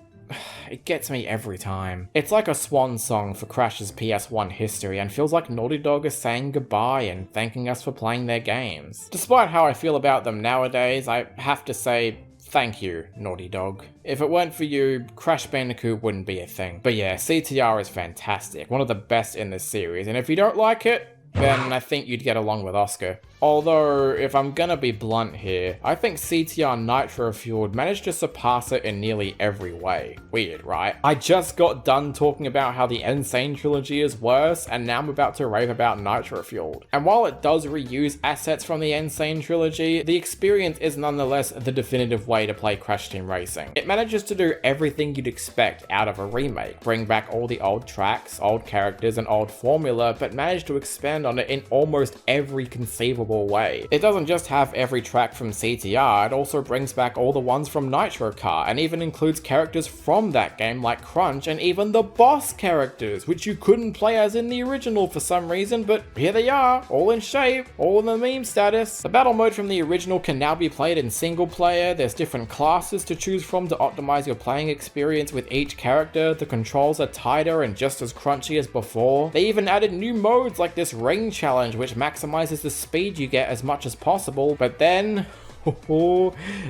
it gets me every time. It's like a swan song for Crash's PS1 history and feels like Naughty Dog is saying goodbye and thanking us for playing their games. Despite how I feel about them nowadays, I have to say, thank you, Naughty Dog. If it weren't for you, Crash Bandicoot wouldn't be a thing. But yeah, CTR is fantastic, one of the best in this series, and if you don't like it, then I think you'd get along with Oscar. Although, if I'm gonna be blunt here, I think CTR Nitro Fueled managed to surpass it in nearly every way. Weird, right? I just got done talking about how the Sane Trilogy is worse, and now I'm about to rave about Nitro Fueled. And while it does reuse assets from the Sane Trilogy, the experience is nonetheless the definitive way to play Crash Team Racing. It manages to do everything you'd expect out of a remake, bring back all the old tracks, old characters, and old formula, but manage to expand on it in almost every conceivable way. It doesn't just have every track from CTR, it also brings back all the ones from Nitro Kart, and even includes characters from that game like Crunch, and even the boss characters, which you couldn't play as in the original for some reason, but here they are, all in shape, all in the meme status. The battle mode from the original can now be played in single player, there's different classes to choose from to optimize your playing experience with each character, the controls are tighter and just as crunchy as before. They even added new modes like this ring challenge, which maximizes the speed you get as much as possible, but then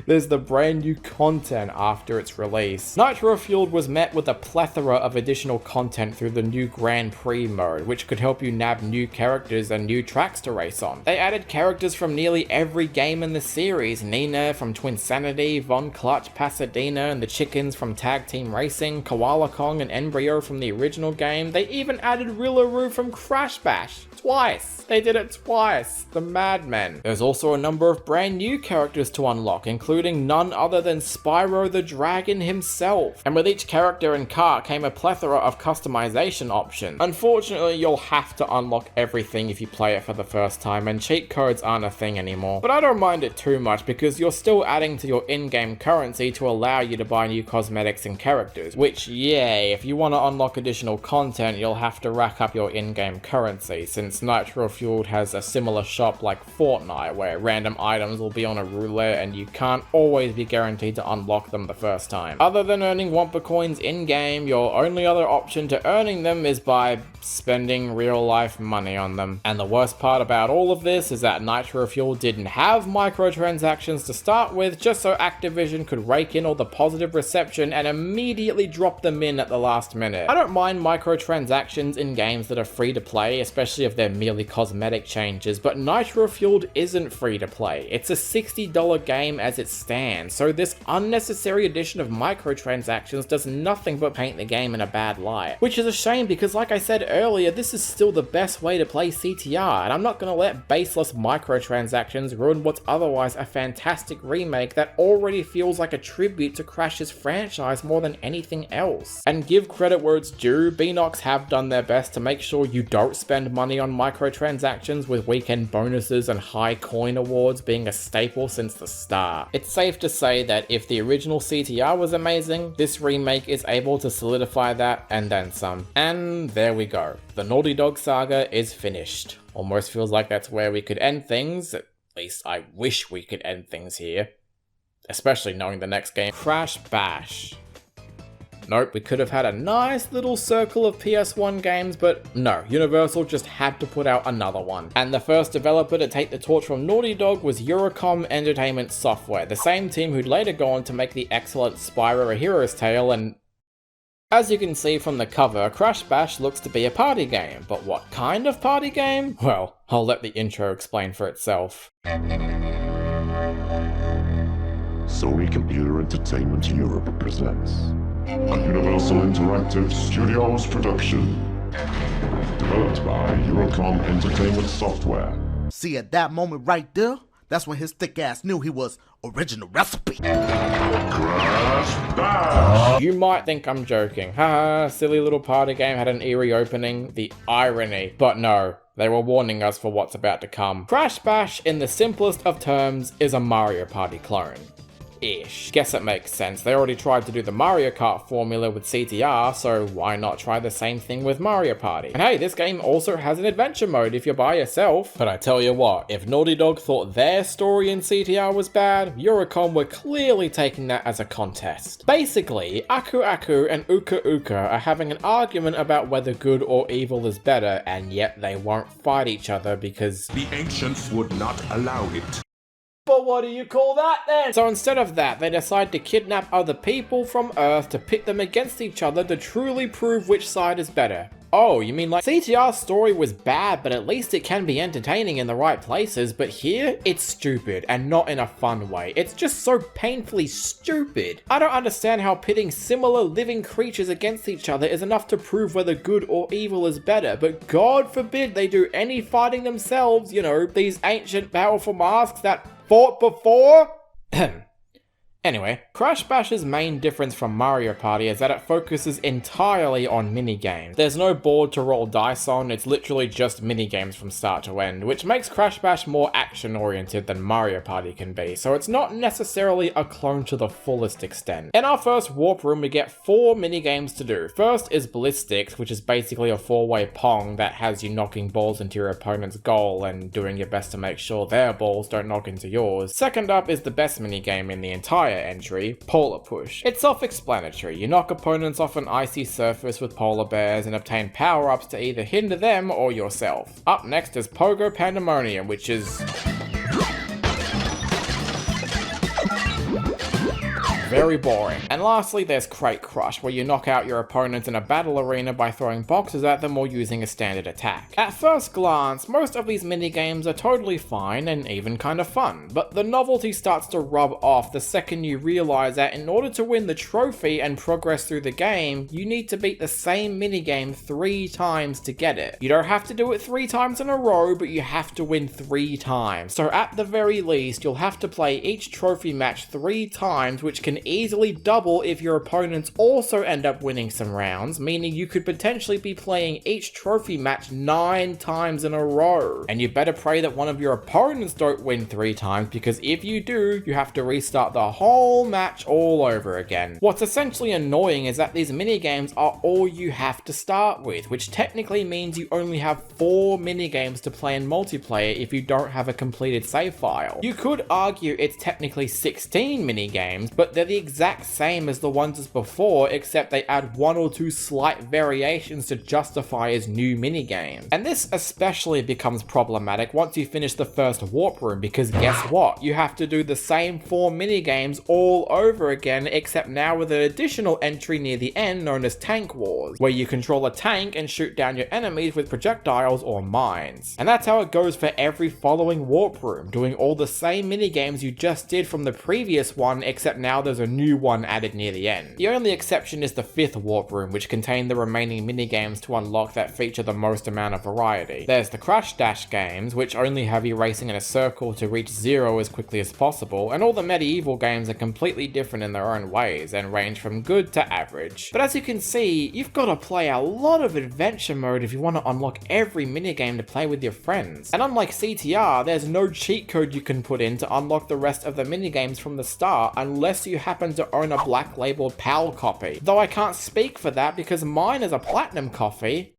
there's the brand new content after its release. Nitro Fueled was met with a plethora of additional content through the new Grand Prix mode, which could help you nab new characters and new tracks to race on. They added characters from nearly every game in the series: Nina from Twinsanity, Von Clutch, Pasadena, and the Chickens from Tag Team Racing, Koala Kong and Embryo from the original game. They even added Rillaroo from Crash Bash. Twice! They did it twice! The Madmen. There's also a number of brand new characters to unlock, including none other than Spyro the Dragon himself. And with each character and car came a plethora of customization options. Unfortunately, you'll have to unlock everything if you play it for the first time, and cheat codes aren't a thing anymore. But I don't mind it too much, because you're still adding to your in-game currency to allow you to buy new cosmetics and characters, which, yeah, if you want to unlock additional content, you'll have to rack up your in-game currency, since Nitro Fueled has a similar shop like Fortnite, where random items will be on a roulette and you can't always be guaranteed to unlock them the first time. Other than earning Wumpa coins in-game, your only other option to earning them is by spending real-life money on them. And the worst part about all of this is that Nitro Fueled didn't have microtransactions to start with, just so Activision could rake in all the positive reception and immediately drop them in at the last minute. I don't mind microtransactions in games that are free to play, especially if they're merely cosmetic changes, but Nitro Fueled isn't free to play. It's a $60 game as it stands, so this unnecessary addition of microtransactions does nothing but paint the game in a bad light. Which is a shame, because like I said earlier, this is still the best way to play CTR, and I'm not gonna let baseless microtransactions ruin what's otherwise a fantastic remake that already feels like a tribute to Crash's franchise more than anything else. And give credit where it's due, Beenox have done their best to make sure you don't spend money on microtransactions, with weekend bonuses and high coin awards being a staple since the start. It's safe to say that if the original CTR was amazing, this remake is able to solidify that and then some. And there we go. The Naughty Dog saga is finished. Almost feels like that's where we could end things. At least I wish we could end things here. Especially knowing the next game, Crash Bash. Nope, we could have had a nice little circle of PS1 games, but no, Universal just had to put out another one. And the first developer to take the torch from Naughty Dog was Eurocom Entertainment Software, the same team who'd later go on to make the excellent Spyro: A Hero's Tale, and as you can see from the cover, Crash Bash looks to be a party game, but what kind of party game? Well, I'll let the intro explain for itself. Sony Computer Entertainment Europe presents a Universal Interactive Studios production, developed by Eurocom Entertainment Software. See, at that moment right there, that's when his thick ass knew he was original recipe. Crash Bash! You might think I'm joking. Haha, silly little party game had an eerie opening. The irony. But no, they were warning us for what's about to come. Crash Bash, in the simplest of terms, is a Mario Party clone. Ish. Guess it makes sense. They already tried to do the Mario Kart formula with CTR, so why not try the same thing with Mario Party? And hey, this game also has an adventure mode if you're by yourself. But I tell you what, if Naughty Dog thought their story in CTR was bad, Eurocom were clearly taking that as a contest. Basically, Aku Aku and Uka Uka are having an argument about whether good or evil is better, and yet they won't fight each other because the ancients would not allow it. But what do you call that then? So instead of that, they decide to kidnap other people from Earth to pit them against each other to truly prove which side is better. Oh, you mean like CTR's story was bad, but at least it can be entertaining in the right places, but here, it's stupid, and not in a fun way. It's just so painfully stupid. I don't understand how pitting similar living creatures against each other is enough to prove whether good or evil is better, but God forbid they do any fighting themselves, you know, these ancient powerful masks that fought before? Anyway, Crash Bash's main difference from Mario Party is that it focuses entirely on minigames. There's no board to roll dice on, it's literally just minigames from start to end, which makes Crash Bash more action-oriented than Mario Party can be, so it's not necessarily a clone to the fullest extent. In our first warp room, we get 4 minigames to do. First is Ballistics, which is basically a 4-way Pong that has you knocking balls into your opponent's goal and doing your best to make sure their balls don't knock into yours. Second up is the best minigame in the entire entry, Polar Push. It's self-explanatory. You knock opponents off an icy surface with polar bears and obtain power-ups to either hinder them or yourself. Up next is Pogo Pandemonium, which is very boring. And lastly, there's Crate Crush, where you knock out your opponents in a battle arena by throwing boxes at them or using a standard attack. At first glance, most of these minigames are totally fine and even kind of fun, but the novelty starts to rub off the second you realize that in order to win the trophy and progress through the game, you need to beat the same minigame 3 times to get it. You don't have to do it 3 times in a row, but you have to win 3 times. So at the very least, you'll have to play each trophy match 3 times, which can easily double if your opponents also end up winning some rounds, meaning you could potentially be playing each trophy match 9 times in a row. And you better pray that one of your opponents don't win 3 times, because if you do, you have to restart the whole match all over again. What's essentially annoying is that these minigames are all you have to start with, which technically means you only have 4 minigames to play in multiplayer if you don't have a completed save file. You could argue it's technically 16 minigames, but they're the exact same as the ones as before, except they add 1 or 2 slight variations to justify as new minigames. And this especially becomes problematic once you finish the first warp room, because guess what? You have to do the same 4 minigames all over again, except now with an additional entry near the end known as Tank Wars, where you control a tank and shoot down your enemies with projectiles or mines. And that's how it goes for every following warp room, doing all the same minigames you just did from the previous one, except now there's was a new one added near the end. The only exception is the 5th warp room, which contained the remaining minigames to unlock that feature the most amount of variety. There's the Crash Dash games, which only have you racing in a circle to reach 0 as quickly as possible, and all the medieval games are completely different in their own ways, and range from good to average. But as you can see, you've got to play a lot of adventure mode if you want to unlock every minigame to play with your friends. And unlike CTR, there's no cheat code you can put in to unlock the rest of the minigames from the start unless you happen to own a black labeled PAL copy. Though I can't speak for that because mine is a platinum copy.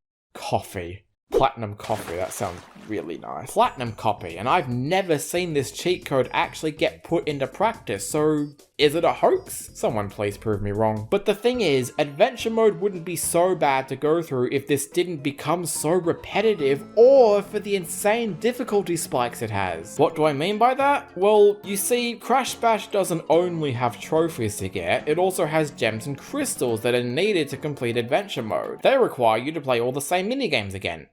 Platinum coffee, that sounds really nice. Platinum copy, and I've never seen this cheat code actually get put into practice, so is it a hoax? Someone please prove me wrong. But the thing is, adventure mode wouldn't be so bad to go through if this didn't become so repetitive or for the insane difficulty spikes it has. What do I mean by that? Well, you see, Crash Bash doesn't only have trophies to get, it also has gems and crystals that are needed to complete adventure mode. They require you to play all the same minigames again.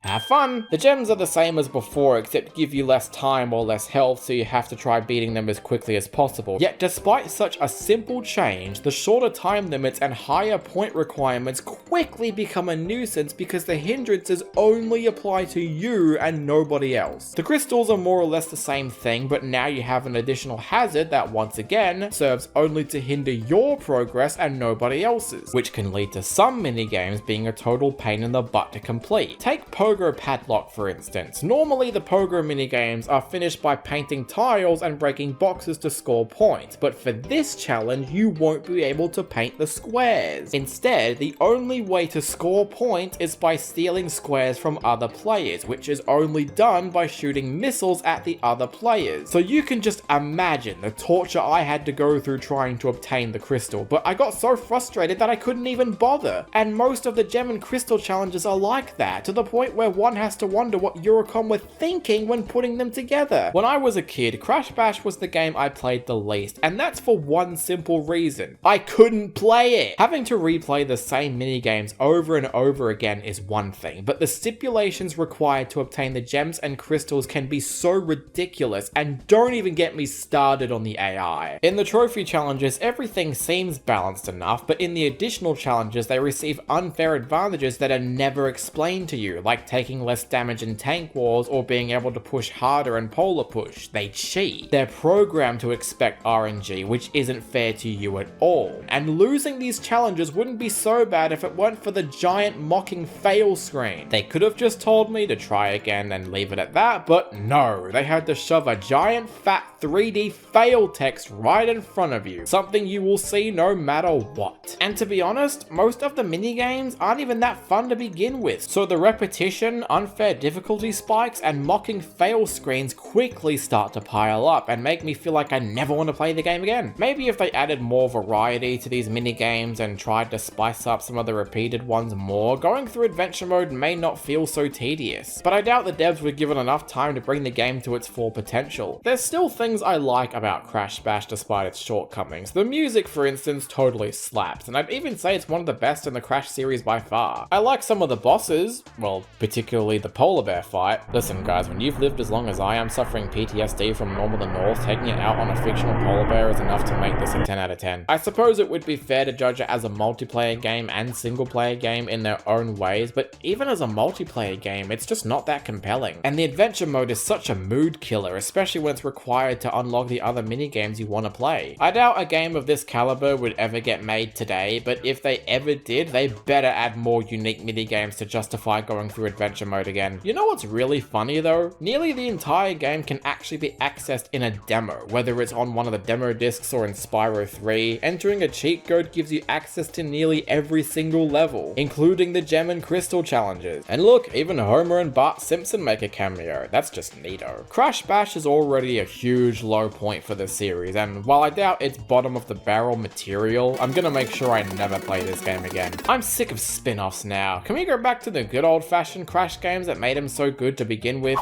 Have fun! The gems are the same as before, except give you less time or less health, so you have to try beating them as quickly as possible. Yet despite such a simple change, the shorter time limits and higher point requirements quickly become a nuisance because the hindrances only apply to you and nobody else. The crystals are more or less the same thing, but now you have an additional hazard that once again serves only to hinder your progress and nobody else's, which can lead to some minigames being a total pain in the butt to complete. Take Pogo Padlock for instance. Normally the Pogo minigames are finished by painting tiles and breaking boxes to score points, but for this challenge you won't be able to paint the squares. Instead, the only way to score points is by stealing squares from other players, which is only done by shooting missiles at the other players. So you can just imagine the torture I had to go through trying to obtain the crystal, but I got so frustrated that I couldn't even bother. And most of the gem and crystal challenges are like that, to the point where one has to wonder what Eurocom were thinking when putting them together. When I was a kid, Crash Bash was the game I played the least, and that's for one simple reason. I couldn't play it! Having to replay the same minigames over and over again is one thing, but the stipulations required to obtain the gems and crystals can be so ridiculous, and don't even get me started on the AI. In the trophy challenges, everything seems balanced enough, but in the additional challenges, they receive unfair advantages that are never explained to you, like taking less damage in tank wars or being able to push harder in polar push. They cheat. They're programmed to expect RNG, which isn't fair to you at all. And losing these challenges wouldn't be so bad if it weren't for the giant mocking fail screen. They could have just told me to try again and leave it at that, but no, they had to shove a giant fat 3D fail text right in front of you, something you will see no matter what. And to be honest, most of the minigames aren't even that fun to begin with, so the repetition, unfair difficulty spikes, and mocking fail screens quickly start to pile up and make me feel like I never want to play the game again. Maybe if they added more variety to these minigames and tried to spice up some of the repeated ones more, going through adventure mode may not feel so tedious. But I doubt the devs were given enough time to bring the game to its full potential. There's still things I like about Crash Bash despite its shortcomings. The music, for instance, totally slaps, and I'd even say it's one of the best in the Crash series by far. I like some of the bosses, well, particularly the polar bear fight. Listen guys, when you've lived as long as I am suffering PTSD from Normal the North, taking it out on a fictional polar bear is enough to make this a 10 out of 10. I suppose it would be fair to judge it as a multiplayer game and single player game in their own ways, but even as a multiplayer game, it's just not that compelling. And the adventure mode is such a mood killer, especially when it's required to unlock the other minigames you want to play. I doubt a game of this caliber would ever get made today, but if they ever did, they better add more unique minigames to justify going through adventure mode again. You know what's really funny though? Nearly the entire game can actually be accessed in a demo, whether it's on one of the demo discs or in Spyro 3. Entering a cheat code gives you access to nearly every single level, including the gem and crystal challenges. And look, even Homer and Bart Simpson make a cameo. That's just neato. Crash Bash is already a huge low point for the series, and while I doubt it's bottom of the barrel material, I'm gonna make sure I never play this game again. I'm sick of spin-offs now. Can we go back to the good old-fashioned Crash games that made them so good to begin with?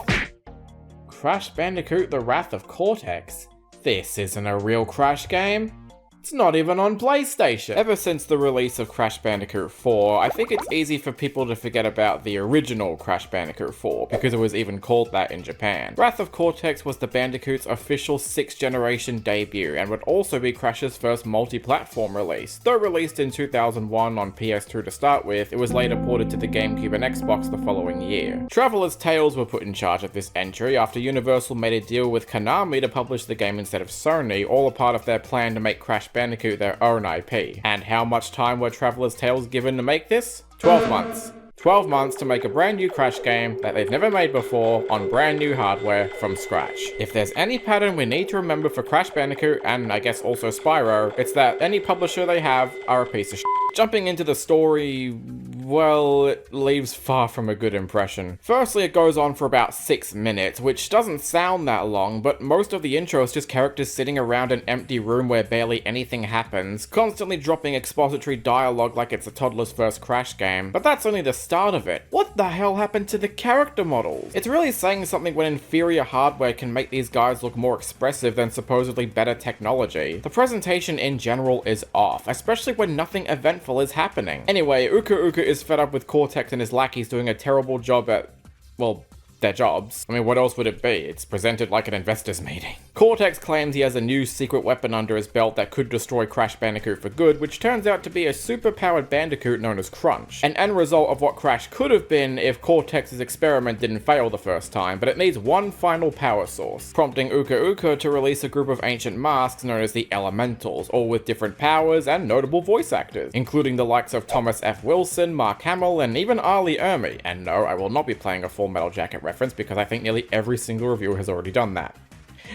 Crash Bandicoot: The Wrath of Cortex? This isn't a real Crash game. It's not even on PlayStation. Ever since the release of Crash Bandicoot 4, I think it's easy for people to forget about the original Crash Bandicoot 4, because it was even called that in Japan. Wrath of Cortex was the Bandicoot's official 6th generation debut, and would also be Crash's first multi-platform release. Though released in 2001 on PS2 to start with, it was later ported to the GameCube and Xbox the following year. Traveler's Tales were put in charge of this entry after Universal made a deal with Konami to publish the game instead of Sony, all a part of their plan to make Crash Bandicoot their own IP. And how much time were Traveler's Tales given to make this? 12 months. 12 months to make a brand new Crash game that they've never made before on brand new hardware from scratch. If there's any pattern we need to remember for Crash Bandicoot, and I guess also Spyro, it's that any publisher they have are a piece of shit. Jumping into the story, well, it leaves far from a good impression. Firstly, it goes on for about 6 minutes, which doesn't sound that long, but most of the intro is just characters sitting around an empty room where barely anything happens, constantly dropping expository dialogue like it's a toddler's first Crash game. But that's only the start of it. What the hell happened to the character models? It's really saying something when inferior hardware can make these guys look more expressive than supposedly better technology. The presentation in general is off, especially when nothing eventful is happening. Anyway, Uka Uka is fed up with Cortex and his lackeys doing a terrible job at, well, their jobs. I mean, what else would it be? It's presented like an investors meeting. Cortex claims he has a new secret weapon under his belt that could destroy Crash Bandicoot for good, which turns out to be a super-powered Bandicoot known as Crunch. An end result of what Crash could have been if Cortex's experiment didn't fail the first time, but it needs one final power source, prompting Uka Uka to release a group of ancient masks known as the Elementals, all with different powers and notable voice actors, including the likes of Thomas F. Wilson, Mark Hamill, and even Arlie Ermy. And no, I will not be playing a Full Metal Jacket reference because I think nearly every single reviewer has already done that.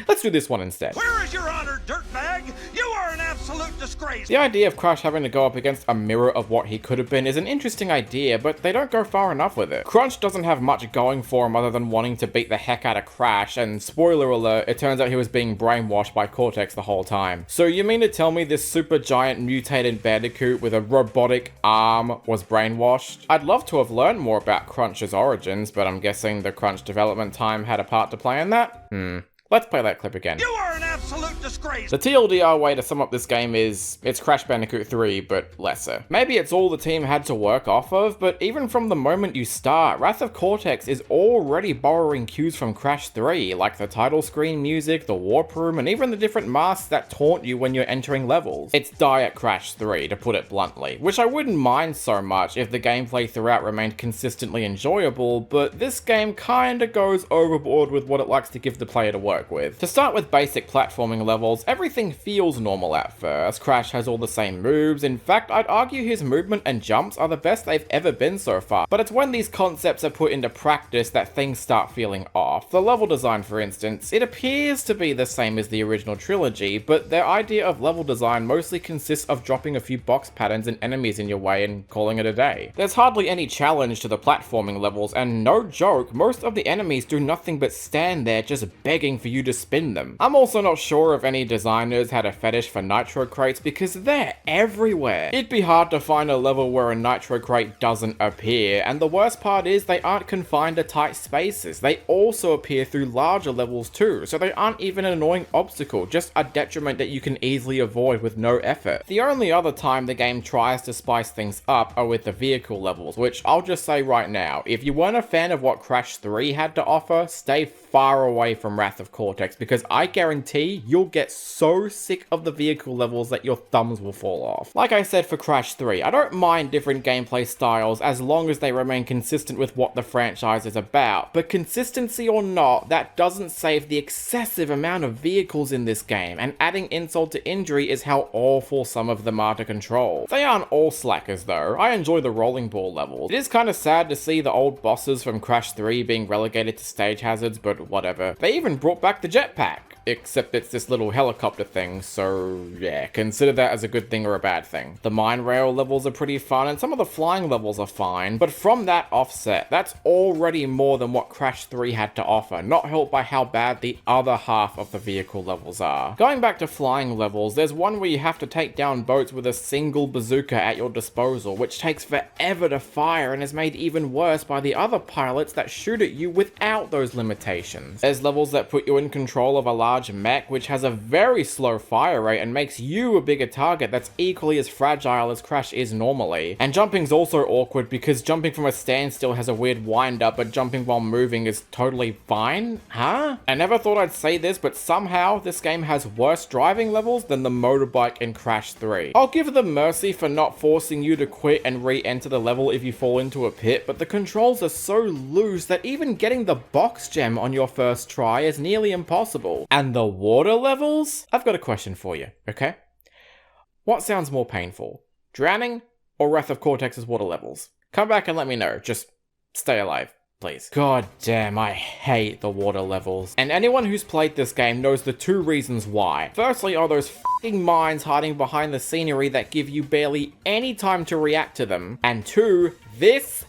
Let's do this one instead. Where is your honor, dirtbag? You are an absolute disgrace! The idea of Crash having to go up against a mirror of what he could have been is an interesting idea, but they don't go far enough with it. Crunch doesn't have much going for him other than wanting to beat the heck out of Crash, and spoiler alert, it turns out he was being brainwashed by Cortex the whole time. So you mean to tell me this super giant mutated Bandicoot with a robotic arm was brainwashed? I'd love to have learned more about Crunch's origins, but I'm guessing the Crunch development time had a part to play in that? Let's play that clip again. You are an absolute disgrace! The TLDR way to sum up this game is, it's Crash Bandicoot 3, but lesser. Maybe it's all the team had to work off of, but even from the moment you start, Wrath of Cortex is already borrowing cues from Crash 3, like the title screen music, the warp room, and even the different masks that taunt you when you're entering levels. It's Diet Crash 3, to put it bluntly, which I wouldn't mind so much if the gameplay throughout remained consistently enjoyable, but this game kinda goes overboard with what it likes to give the player to work with. To start with basic platforming levels, everything feels normal at first. Crash has all the same moves. In fact, I'd argue his movement and jumps are the best they've ever been so far. But it's when these concepts are put into practice that things start feeling off. The level design, for instance, it appears to be the same as the original trilogy, but their idea of level design mostly consists of dropping a few box patterns and enemies in your way and calling it a day. There's hardly any challenge to the platforming levels, and no joke, most of the enemies do nothing but stand there just begging for you to spin them. I'm also not sure if any designers had a fetish for Nitro crates because they're everywhere. It'd be hard to find a level where a Nitro crate doesn't appear, and the worst part is they aren't confined to tight spaces. They also appear through larger levels too, so they aren't even an annoying obstacle, just a detriment that you can easily avoid with no effort. The only other time the game tries to spice things up are with the vehicle levels, which I'll just say right now, if you weren't a fan of what Crash 3 had to offer, stay far away from Wrath of Cortex, because I guarantee you'll get so sick of the vehicle levels that your thumbs will fall off. Like I said for Crash 3, I don't mind different gameplay styles as long as they remain consistent with what the franchise is about, but consistency or not, that doesn't save the excessive amount of vehicles in this game, and adding insult to injury is how awful some of them are to control. They aren't all slackers though. I enjoy the rolling ball levels. It is kind of sad to see the old bosses from Crash 3 being relegated to stage hazards, but whatever. They even brought back the jetpack. Except it's this little helicopter thing, so yeah, consider that as a good thing or a bad thing. The mine rail levels are pretty fun, and some of the flying levels are fine, but from that offset, that's already more than what Crash 3 had to offer, not helped by how bad the other half of the vehicle levels are. Going back to flying levels, there's one where you have to take down boats with a single bazooka at your disposal, which takes forever to fire and is made even worse by the other pilots that shoot at you without those limitations. There's levels that put you in control of a large large mech which has a very slow fire rate and makes you a bigger target that's equally as fragile as Crash is normally. And jumping's also awkward because jumping from a standstill has a weird wind up, but jumping while moving is totally fine? Huh? I never thought I'd say this, but somehow this game has worse driving levels than the motorbike in Crash 3. I'll give them mercy for not forcing you to quit and re-enter the level if you fall into a pit, but the controls are so loose that even getting the box gem on your first try is nearly impossible. And the water levels? I've got a question for you, okay? What sounds more painful? Drowning or Wrath of Cortex's water levels? Come back and let me know. Just stay alive, please. God damn, I hate the water levels. And anyone who's played this game knows the two reasons why. Firstly are those f***ing mines hiding behind the scenery that give you barely any time to react to them. And two, this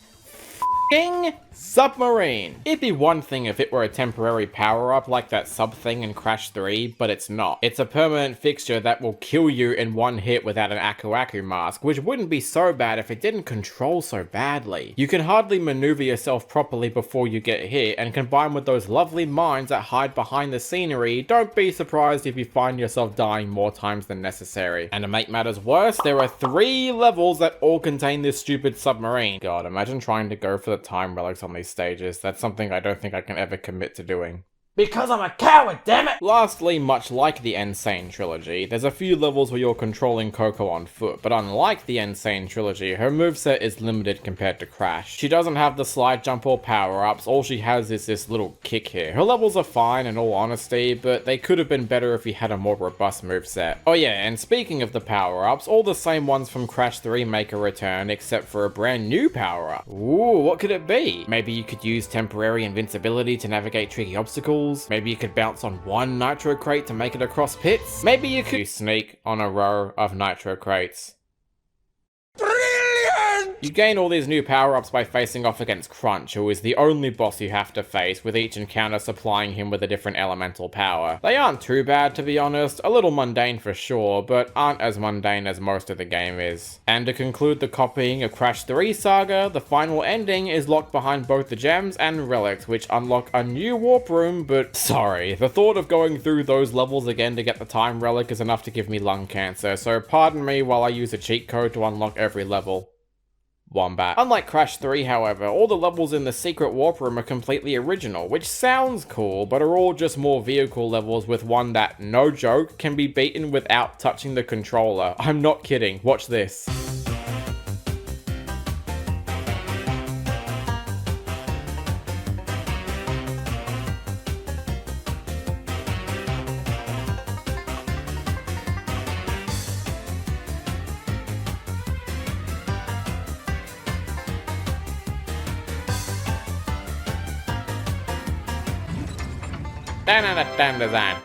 f***ing submarine. It'd be one thing if it were a temporary power-up like that sub thing in Crash 3, but it's not. It's a permanent fixture that will kill you in one hit without an Aku Aku mask, which wouldn't be so bad if it didn't control so badly. You can hardly maneuver yourself properly before you get hit, and combined with those lovely mines that hide behind the scenery, don't be surprised if you find yourself dying more times than necessary. And to make matters worse, there are 3 levels that all contain this stupid submarine. God, imagine trying to go for the time relics on these stages. That's something I don't think I can ever commit to doing. Because I'm a coward, damn it! Lastly, much like the N-Sane Trilogy, there's a few levels where you're controlling Coco on foot, but unlike the N-Sane Trilogy, her moveset is limited compared to Crash. She doesn't have the slide jump or power-ups, all she has is this little kick here. Her levels are fine in all honesty, but they could have been better if you had a more robust moveset. Oh yeah, and speaking of the power-ups, all the same ones from Crash 3 make a return, except for a brand new power-up. Ooh, what could it be? Maybe you could use temporary invincibility to navigate tricky obstacles. Maybe you could bounce on one Nitro crate to make it across pits. Maybe you could sneak on a row of Nitro crates. You gain all these new power-ups by facing off against Crunch, who is the only boss you have to face, with each encounter supplying him with a different elemental power. They aren't too bad, to be honest, a little mundane for sure, but aren't as mundane as most of the game is. And to conclude the copying of Crash 3 saga, the final ending is locked behind both the gems and relics, which unlock a new warp room, but sorry, the thought of going through those levels again to get the time relic is enough to give me lung cancer, so pardon me while I use a cheat code to unlock every level. Wombat. Unlike Crash 3, however, all the levels in the secret warp room are completely original, which sounds cool, but are all just more vehicle levels with one that, no joke, can be beaten without touching the controller. I'm not kidding, watch this.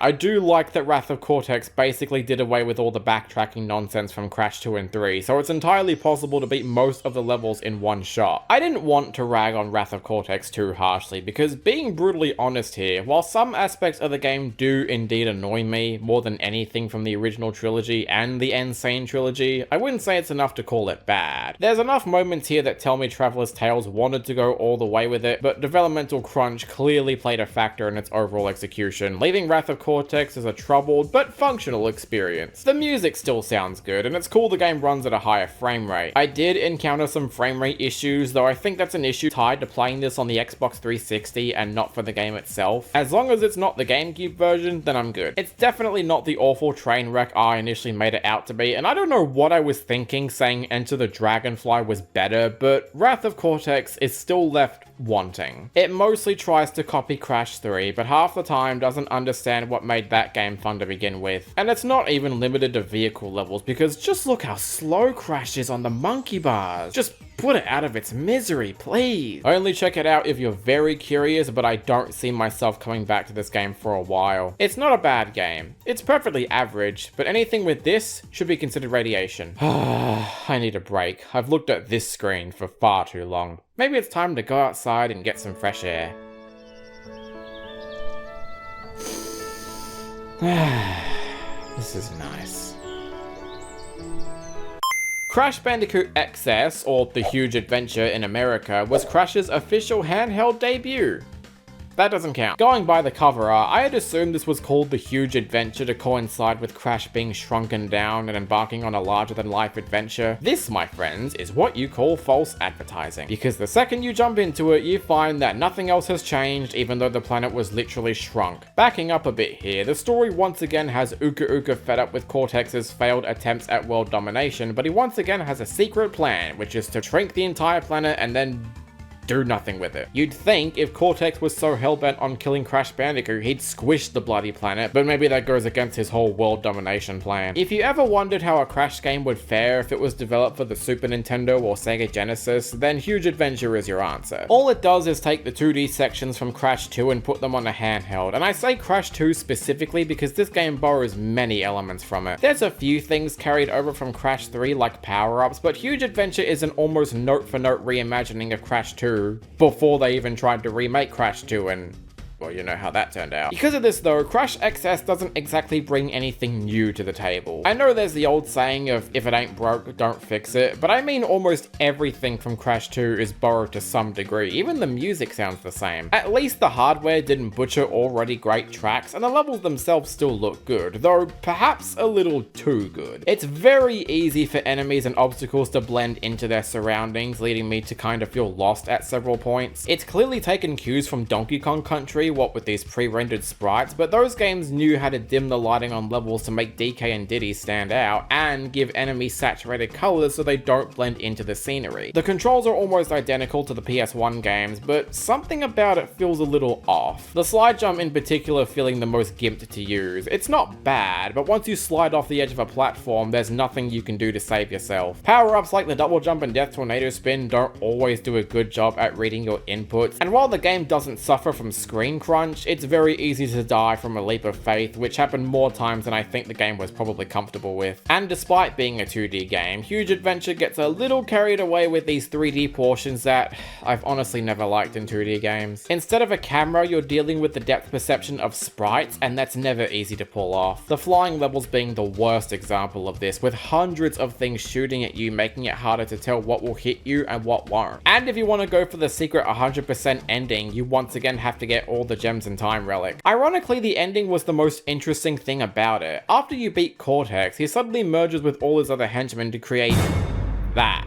I do like that Wrath of Cortex basically did away with all the backtracking nonsense from Crash 2 and 3, so it's entirely possible to beat most of the levels in one shot. I didn't want to rag on Wrath of Cortex too harshly, because being brutally honest here, while some aspects of the game do indeed annoy me more than anything from the original trilogy and the N-Sane Trilogy, I wouldn't say it's enough to call it bad. There's enough moments here that tell me Traveler's Tales wanted to go all the way with it, but developmental crunch clearly played a factor in its overall execution, leaving Wrath of Cortex as a troubled but functional experience. The music still sounds good, and it's cool the game runs at a higher frame rate. I did encounter some frame rate issues, though I think that's an issue tied to playing this on the Xbox 360 and not for the game itself. As long as it's not the GameCube version, then I'm good. It's definitely not the awful train wreck I initially made it out to be, and I don't know what I was thinking saying Enter the Dragonfly was better, but Wrath of Cortex is still left wanting. It mostly tries to copy Crash 3, but half the time doesn't understand what made that game fun to begin with. And it's not even limited to vehicle levels, because just look how slow Crash is on the monkey bars. Just put it out of its misery, please. Only check it out if you're very curious, but I don't see myself coming back to this game for a while. It's not a bad game. It's perfectly average, but anything with this should be considered radiation. I need a break. I've looked at this screen for far too long. Maybe it's time to go outside and get some fresh air. This is nice. Crash Bandicoot XS, or The Huge Adventure in America, was Crash's official handheld debut. that doesn't count. Going by the cover art, I had assumed this was called The Huge Adventure to coincide with Crash being shrunken down and embarking on a larger-than-life adventure. This, my friends, is what you call false advertising. Because the second you jump into it, you find that nothing else has changed, even though the planet was literally shrunk. Backing up a bit here, the story once again has Uka Uka fed up with Cortex's failed attempts at world domination, but he once again has a secret plan, which is to shrink the entire planet and then do nothing with it. You'd think if Cortex was so hellbent on killing Crash Bandicoot, he'd squish the bloody planet, but maybe that goes against his whole world domination plan. If you ever wondered how a Crash game would fare if it was developed for the Super Nintendo or Sega Genesis, then Huge Adventure is your answer. All it does is take the 2D sections from Crash 2 and put them on a handheld, and I say Crash 2 specifically because this game borrows many elements from it. There's a few things carried over from Crash 3 like power-ups, but Huge Adventure is an almost note-for-note reimagining of Crash 2 before they even tried to remake Crash 2, and well, you know how that turned out. Because of this though, Crash XS doesn't exactly bring anything new to the table. I know there's the old saying of if it ain't broke, don't fix it, but I mean almost everything from Crash 2 is borrowed to some degree. Even the music sounds the same. At least the hardware didn't butcher already great tracks, and the levels themselves still look good, though perhaps a little too good. It's very easy for enemies and obstacles to blend into their surroundings, leading me to kind of feel lost at several points. It's clearly taken cues from Donkey Kong Country, what with these pre-rendered sprites, but those games knew how to dim the lighting on levels to make DK and Diddy stand out, and give enemies saturated colors so they don't blend into the scenery. The controls are almost identical to the PS1 games, but something about it feels a little off. The slide jump in particular feeling the most gimped to use. It's not bad, but once you slide off the edge of a platform, there's nothing you can do to save yourself. Power-ups like the double jump and death tornado spin don't always do a good job at reading your inputs, and while the game doesn't suffer from screen crunch, it's very easy to die from a leap of faith, which happened more times than I think the game was probably comfortable with. And despite being a 2D game, Huge Adventure gets a little carried away with these 3D portions that I've honestly never liked in 2D games. Instead of a camera, you're dealing with the depth perception of sprites, and that's never easy to pull off. The flying levels being the worst example of this, with hundreds of things shooting at you, making it harder to tell what will hit you and what won't. And if you want to go for the secret 100% ending, you once again have to get all the gems and time relic. Ironically, the ending was the most interesting thing about it. After you beat Cortex, he suddenly merges with all his other henchmen to create that.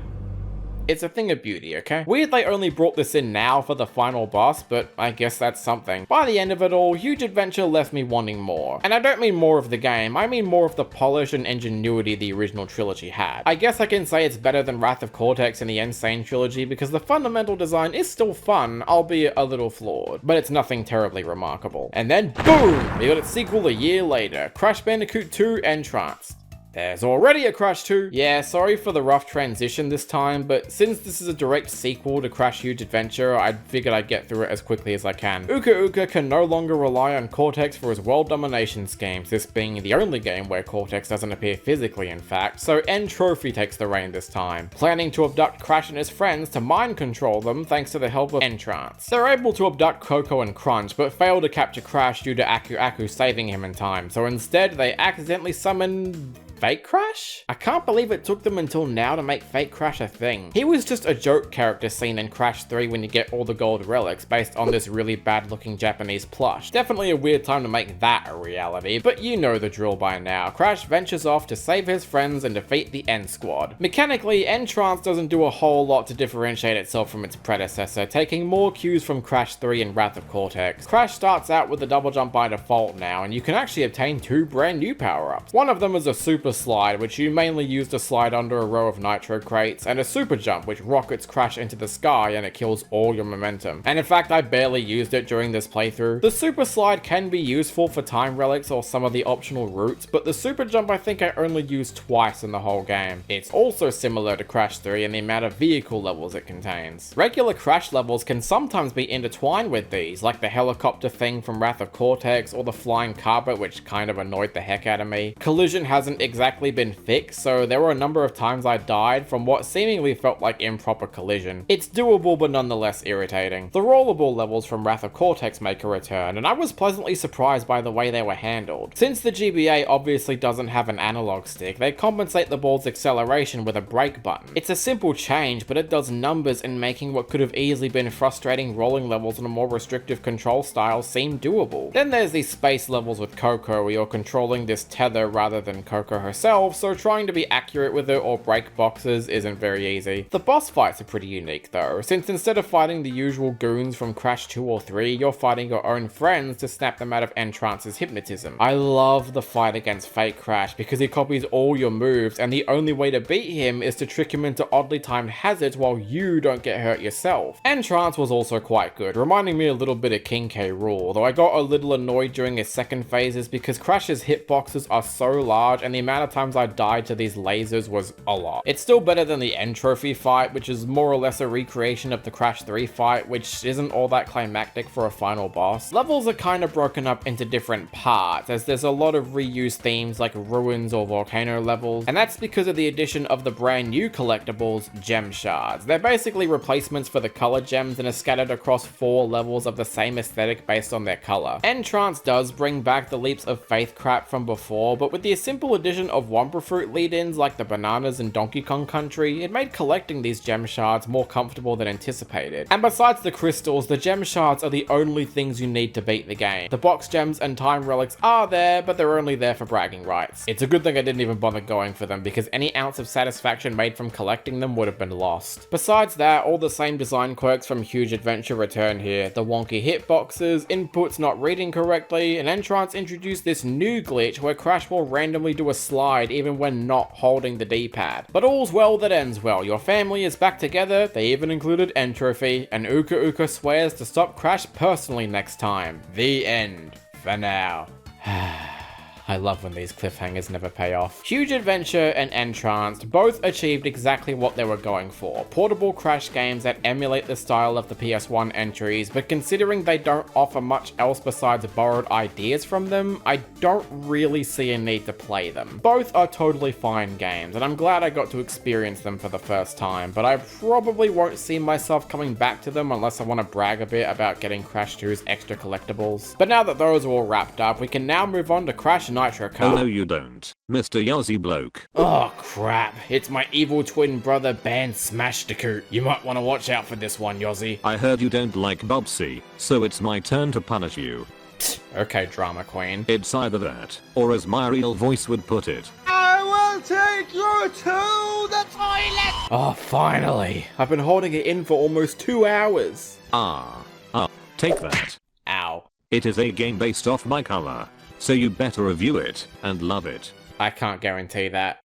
It's a thing of beauty, okay? Weird they only brought this in now for the final boss, but I guess that's something. By the end of it all, Huge Adventure left me wanting more. And I don't mean more of the game, I mean more of the polish and ingenuity the original trilogy had. I guess I can say it's better than Wrath of Cortex and the Insane trilogy because the fundamental design is still fun, albeit a little flawed, but it's nothing terribly remarkable. And then boom! We got its sequel a year later, Crash Bandicoot 2 N-Tranced. There's already a Crash 2. Yeah, sorry for the rough transition this time, but since this is a direct sequel to Crash Huge Adventure, I figured I'd get through it as quickly as I can. Uka Uka can no longer rely on Cortex for his world domination schemes, this being the only game where Cortex doesn't appear physically in fact, so N-Trophy takes the reign this time, planning to abduct Crash and his friends to mind control them thanks to the help of N-Tranced. They're able to abduct Coco and Crunch, but fail to capture Crash due to Aku Aku saving him in time, so instead they accidentally summon Fake Crash? I can't believe it took them until now to make Fake Crash a thing. He was just a joke character seen in Crash 3 when you get all the gold relics based on this really bad looking Japanese plush. Definitely a weird time to make that a reality, but you know the drill by now. Crash ventures off to save his friends and defeat the N-Squad. Mechanically, N-Tranced doesn't do a whole lot to differentiate itself from its predecessor, taking more cues from Crash 3 and Wrath of Cortex. Crash starts out with the double jump by default now, and you can actually obtain 2 brand new power-ups. One of them is a super slide, which you mainly use to slide under a row of Nitro crates, and a super jump, which rockets Crash into the sky and it kills all your momentum. And in fact, I barely used it during this playthrough. The super slide can be useful for time relics or some of the optional routes, but the super jump I think I only used twice in the whole game. It's also similar to Crash 3 in the amount of vehicle levels it contains. Regular Crash levels can sometimes be intertwined with these, like the helicopter thing from Wrath of Cortex or the flying carpet, which kind of annoyed the heck out of me. Collision hasn't exactly exactly been fixed, so there were a number of times I died from what seemingly felt like improper collision. It's doable but nonetheless irritating. The rollable levels from Wrath of Cortex make a return, and I was pleasantly surprised by the way they were handled. Since the GBA obviously doesn't have an analog stick, they compensate the ball's acceleration with a brake button. It's a simple change, but it does numbers in making what could have easily been frustrating rolling levels on a more restrictive control style seem doable. Then there's these space levels with Coco where you're controlling this tether rather than Coco herself, so trying to be accurate with it or break boxes isn't very easy. The boss fights are pretty unique though, since instead of fighting the usual goons from Crash 2 or 3, you're fighting your own friends to snap them out of N-Trance's hypnotism. I love the fight against Fake Crash because he copies all your moves, and the only way to beat him is to trick him into oddly timed hazards while you don't get hurt yourself. N-Trance was also quite good, reminding me a little bit of King K. Rool, though I got a little annoyed during his second phases because Crash's hitboxes are so large and the amount of times I died to these lasers was a lot. It's still better than the N-Trophy fight, which is more or less a recreation of the Crash 3 fight, which isn't all that climactic for a final boss. Levels are kind of broken up into different parts, as there's a lot of reused themes like ruins or volcano levels, and that's because of the addition of the brand new collectibles, Gem Shards. They're basically replacements for the color gems and are scattered across 4 levels of the same aesthetic based on their color. N-Trance does bring back the leaps of faith crap from before, but with the simple addition of Wumpa Fruit lead-ins like the bananas in Donkey Kong Country, it made collecting these gem shards more comfortable than anticipated. And besides the crystals, the gem shards are the only things you need to beat the game. The box gems and time relics are there, but they're only there for bragging rights. It's a good thing I didn't even bother going for them, because any ounce of satisfaction made from collecting them would have been lost. Besides that, all the same design quirks from Huge Adventure return here. The wonky hitboxes, inputs not reading correctly, and N-Trance introduced this new glitch where Crash will randomly do a slide even when not holding the D-pad. But all's well that ends well. Your family is back together, they even included N-Trophy, and Uka Uka swears to stop Crash personally next time. The end. For now. I love when these cliffhangers never pay off. Huge Adventure and N-Tranced both achieved exactly what they were going for. Portable Crash games that emulate the style of the PS1 entries, but considering they don't offer much else besides borrowed ideas from them, I don't really see a need to play them. Both are totally fine games, and I'm glad I got to experience them for the first time, but I probably won't see myself coming back to them unless I want to brag a bit about getting Crash 2's extra collectibles. But now that those are all wrapped up, we can now move on to Crash Nitro Kart. Oh no you don't, Mr. Yossi Bloke. Oh crap, it's my evil twin brother Bandicoot. You might want to watch out for this one, Yossi. I heard you don't like Bubsy, so it's my turn to punish you. Okay, drama queen. It's either that, or as my real voice would put it, I will take you to the toilet! Oh, finally. I've been holding it in for almost 2 hours. take that. Ow. It is a game based off my color, so you better review it and love it. I can't guarantee that.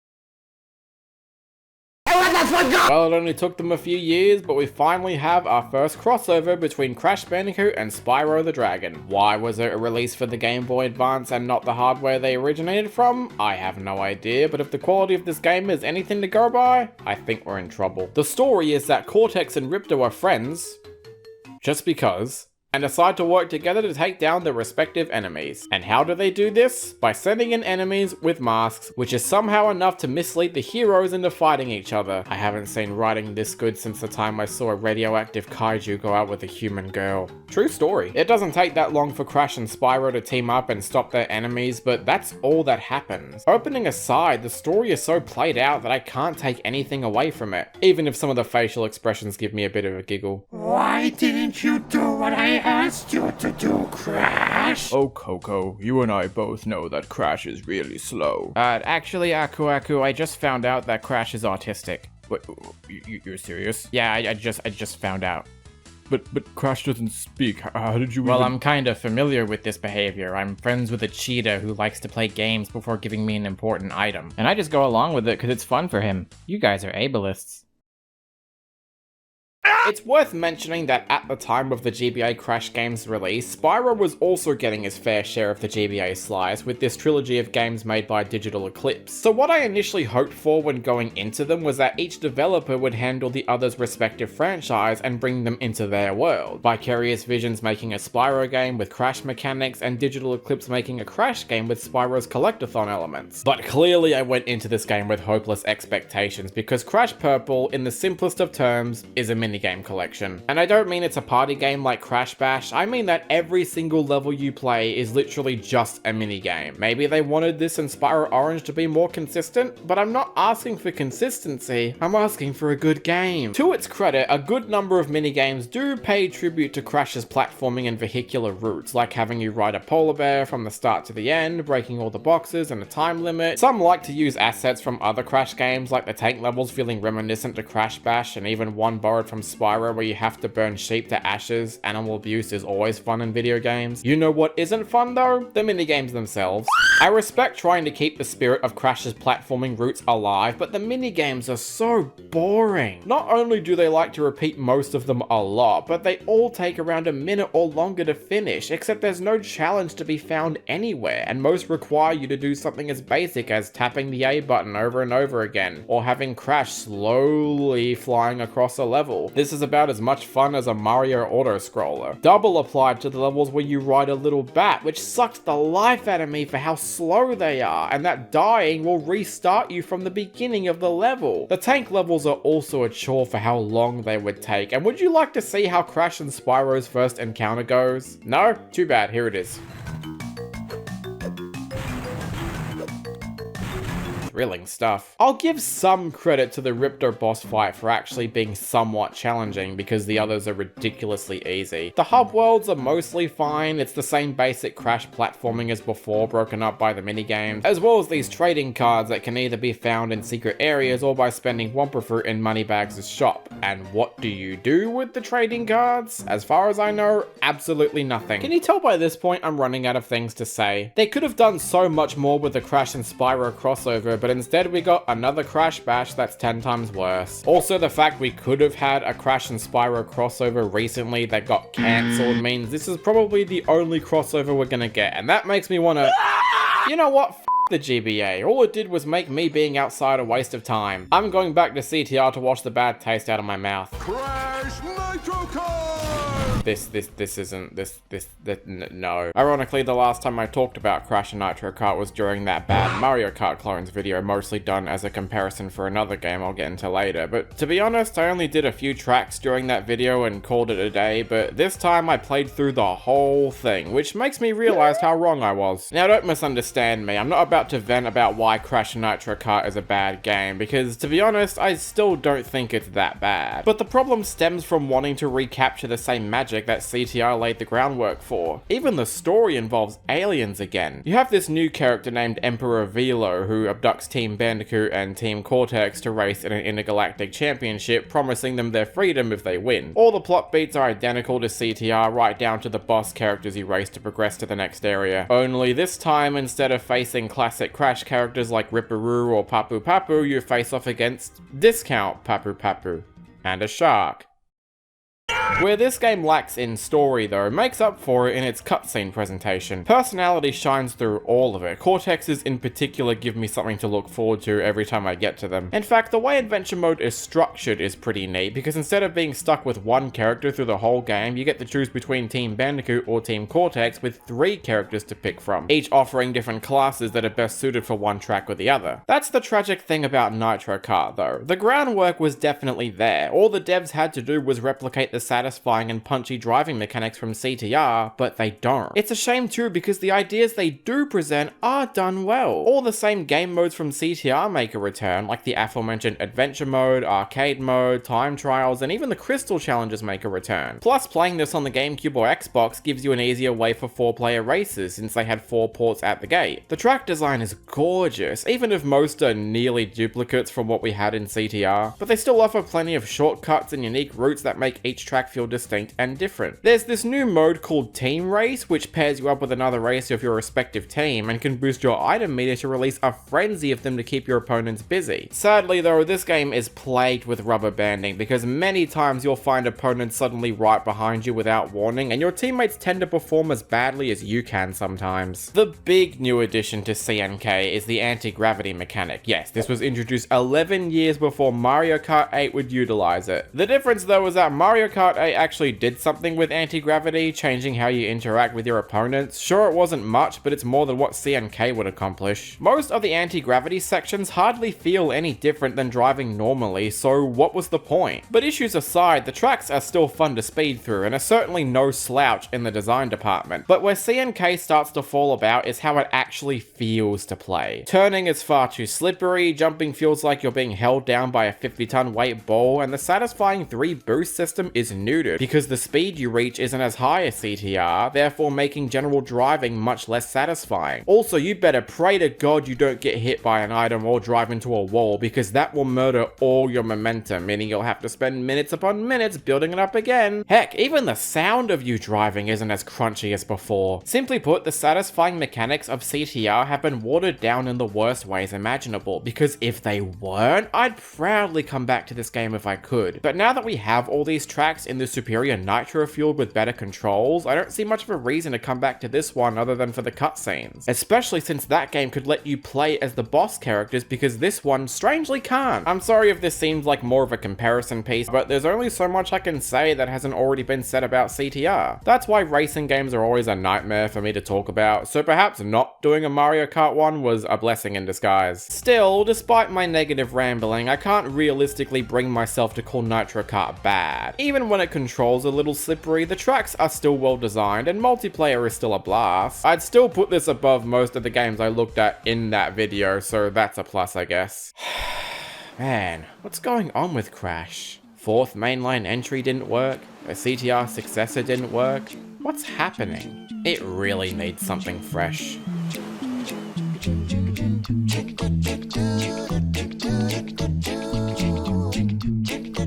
Well, it only took them a few years, but we finally have our first crossover between Crash Bandicoot and Spyro the Dragon. Why was it a release for the Game Boy Advance and not the hardware they originated from? I have no idea, but if the quality of this game is anything to go by, I think we're in trouble. The story is that Cortex and Ripto are friends, just because, and decide to work together to take down their respective enemies. And how do they do this? By sending in enemies with masks, which is somehow enough to mislead the heroes into fighting each other. I haven't seen writing this good since the time I saw a radioactive kaiju go out with a human girl. True story. It doesn't take that long for Crash and Spyro to team up and stop their enemies, but that's all that happens. Opening aside, the story is so played out that I can't take anything away from it, even if some of the facial expressions give me a bit of a giggle. Why didn't you do what I asked you to do, Crash? Oh, Coco, you and I both know that Crash is really slow. Actually, Aku, I just found out that Crash is autistic. Wait, you're serious? Yeah, I just found out. But Crash doesn't speak. How did you Well, even... I'm kind of familiar with this behavior. I'm friends with a cheetah who likes to play games before giving me an important item. And I just go along with it because it's fun for him. You guys are ableists. It's worth mentioning that at the time of the GBA Crash game's release, Spyro was also getting his fair share of the GBA slice with this trilogy of games made by Digital Eclipse. So what I initially hoped for when going into them was that each developer would handle the other's respective franchise and bring them into their world. Vicarious Visions making a Spyro game with Crash mechanics and Digital Eclipse making a Crash game with Spyro's collectathon elements. But clearly I went into this game with hopeless expectations because Crash Purple, in the simplest of terms, is a minigame collection. And I don't mean it's a party game like Crash Bash, I mean that every single level you play is literally just a minigame. Maybe they wanted this and Spyro Orange to be more consistent, but I'm not asking for consistency, I'm asking for a good game. To its credit, a good number of minigames do pay tribute to Crash's platforming and vehicular roots, like having you ride a polar bear from the start to the end, breaking all the boxes and a time limit. Some like to use assets from other Crash games, like the tank levels feeling reminiscent to Crash Bash, and even one borrowed from Spyro where you have to burn sheep to ashes. Animal abuse is always fun in video games. You know what isn't fun though? The minigames themselves. I respect trying to keep the spirit of Crash's platforming roots alive, but the minigames are so boring. Not only do they like to repeat most of them a lot, but they all take around a minute or longer to finish, except there's no challenge to be found anywhere, and most require you to do something as basic as tapping the A button over and over again, or having Crash slowly flying across a level. This is about as much fun as a Mario auto-scroller. Double applied to the levels where you ride a little bat, which sucked the life out of me for how slow they are, and that dying will restart you from the beginning of the level. The tank levels are also a chore for how long they would take, and would you like to see how Crash and Spyro's first encounter goes? No? Too bad, here it is. Thrilling stuff. I'll give some credit to the Ripto boss fight for actually being somewhat challenging because the others are ridiculously easy. The hub worlds are mostly fine, it's the same basic Crash platforming as before, broken up by the minigames, as well as these trading cards that can either be found in secret areas or by spending Wumpa Fruit in Moneybags' shop. And what do you do with the trading cards? As far as I know, absolutely nothing. Can you tell by this point I'm running out of things to say? They could have done so much more with the Crash and Spyro crossover, but instead we got another Crash Bash that's 10 times worse. Also, the fact we could have had a Crash and Spyro crossover recently that got cancelled means this is probably the only crossover we're gonna get, and that makes me wanna... You know what? F the GBA. All it did was make me being outside a waste of time. I'm going back to CTR to wash the bad taste out of my mouth. Crash Nitro Kart! No. Ironically, the last time I talked about Crash and Nitro Kart was during that bad Mario Kart clones video, mostly done as a comparison for another game I'll get into later. But to be honest, I only did a few tracks during that video and called it a day, but this time I played through the whole thing, which makes me realize how wrong I was. Now don't misunderstand me, I'm not about to vent about why Crash and Nitro Kart is a bad game, because to be honest, I still don't think it's that bad. But the problem stems from wanting to recapture the same magic that CTR laid the groundwork for. Even the story involves aliens again. You have this new character named Emperor Velo who abducts Team Bandicoot and Team Cortex to race in an intergalactic championship, promising them their freedom if they win. All the plot beats are identical to CTR, right down to the boss characters you race to progress to the next area. Only this time, instead of facing classic Crash characters like Ripperoo or Papu Papu, you face off against Discount Papu Papu and a shark. Where this game lacks in story though, makes up for it in its cutscene presentation. Personality shines through all of it. Cortexes in particular give me something to look forward to every time I get to them. In fact, the way adventure mode is structured is pretty neat, because instead of being stuck with one character through the whole game, you get to choose between Team Bandicoot or Team Cortex with 3 characters to pick from, each offering different classes that are best suited for one track or the other. That's the tragic thing about Nitro Kart though. The groundwork was definitely there. All the devs had to do was replicate the satisfying and punchy driving mechanics from CTR, but they don't. It's a shame too, because the ideas they do present are done well. All the same game modes from CTR make a return, like the aforementioned adventure mode, arcade mode, time trials, and even the crystal challenges make a return. Plus, playing this on the GameCube or Xbox gives you an easier way for 4-player races, since they had 4 ports at the gate. The track design is gorgeous, even if most are nearly duplicates from what we had in CTR, but they still offer plenty of shortcuts and unique routes that make each track track feel distinct and different. There's this new mode called Team Race, which pairs you up with another racer of your respective team and can boost your item meter to release a frenzy of them to keep your opponents busy. Sadly though, this game is plagued with rubber banding because many times you'll find opponents suddenly right behind you without warning, and your teammates tend to perform as badly as you can sometimes. The big new addition to CNK is the anti-gravity mechanic. Yes, this was introduced 11 years before Mario Kart 8 would utilize it. The difference though is that Mario Kart 8 actually did something with anti-gravity, changing how you interact with your opponents. Sure, it wasn't much, but it's more than what CNK would accomplish. Most of the anti-gravity sections hardly feel any different than driving normally, so what was the point? But issues aside, the tracks are still fun to speed through and are certainly no slouch in the design department. But where CNK starts to fall about is how it actually feels to play. Turning is far too slippery, jumping feels like you're being held down by a 50-ton weight ball, and the satisfying 3 boost system is neutered because the speed you reach isn't as high as CTR, therefore making general driving much less satisfying. Also, you better pray to God you don't get hit by an item or drive into a wall, because that will murder all your momentum, meaning you'll have to spend minutes upon minutes building it up again. Heck, even the sound of you driving isn't as crunchy as before. Simply put, the satisfying mechanics of CTR have been watered down in the worst ways imaginable, because if they weren't, I'd proudly come back to this game if I could. But now that we have all these tracks in the superior Nitro field with better controls, I don't see much of a reason to come back to this one other than for the cutscenes. Especially since that game could let you play as the boss characters, because this one strangely can't. I'm sorry if this seems like more of a comparison piece, but there's only so much I can say that hasn't already been said about CTR. That's why racing games are always a nightmare for me to talk about, so perhaps not doing a Mario Kart one was a blessing in disguise. Still, despite my negative rambling, I can't realistically bring myself to call Nitro Kart bad. Even when it controls a little slippery, the tracks are still well designed and multiplayer is still a blast. I'd still put this above most of the games I looked at in that video, so that's a plus, I guess. Man, what's going on with Crash? 4th mainline entry didn't work, a CTR successor didn't work. What's happening? It really needs something fresh.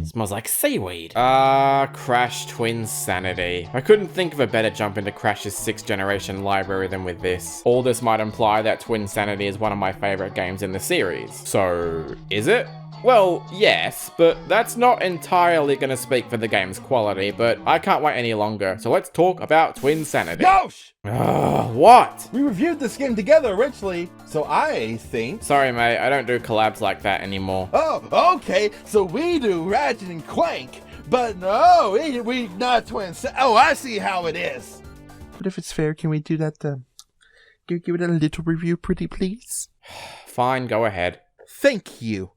Smells like seaweed. Crash Twinsanity. I couldn't think of a better jump into Crash's 6th generation library than with this. All this might imply that Twinsanity is one of my favorite games in the series. So, is it? Well, yes, but that's not entirely gonna speak for the game's quality, but I can't wait any longer, so let's talk about Twinsanity. Yosh! What? We reviewed this game together originally, so I think... Sorry mate, I don't do collabs like that anymore. Oh, okay, so we do Ratchet and Clank, but no, we not Twinsanity. Oh, I see how it is. But if it's fair, can we do that, give it a little review, pretty please? Fine, go ahead. Thank you.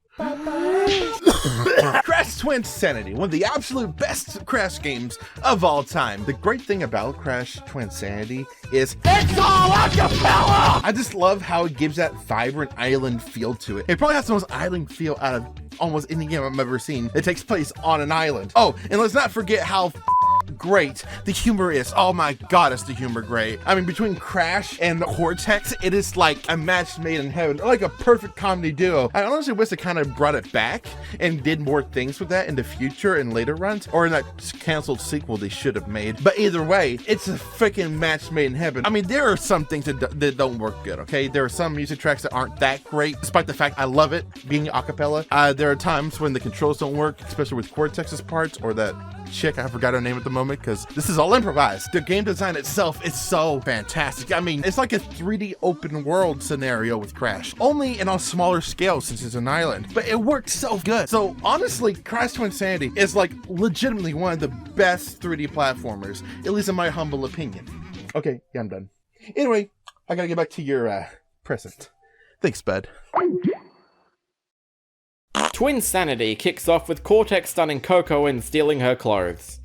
Crash Twinsanity, one of the absolute best Crash games of all time. The great thing about Crash Twinsanity is it's all acapella! I just love how it gives that vibrant island feel to it. It probably has the most island feel out of almost any game I've ever seen. It takes place on an island. Oh, and let's not forget how great the humor is. Oh my god, is the humor great. I mean, between Crash and Cortex, it is like a match made in heaven, like a perfect comedy duo. I honestly wish they kind of brought it back and did more things with that in the future and later runs, or in that canceled sequel they should have made. But either way, it's a freaking match made in heaven. I mean, there are some things that don't work good, okay? There are some music tracks that aren't that great, despite the fact I love it being a cappella. There are times when the controls don't work, especially with Cortex's parts, or that chick, I forgot her name at the moment because this is all improvised. The game design itself is so fantastic. I mean, it's like a 3D open world scenario with Crash, only in a smaller scale since it's an island, but it works so good. So honestly, Crash Twinsanity is like legitimately one of the best 3D platformers, at least in my humble opinion. Okay, yeah, I'm done. Anyway, I gotta get back to your present. Thanks, bud. Twinsanity kicks off with Cortex stunning Coco and stealing her clothes.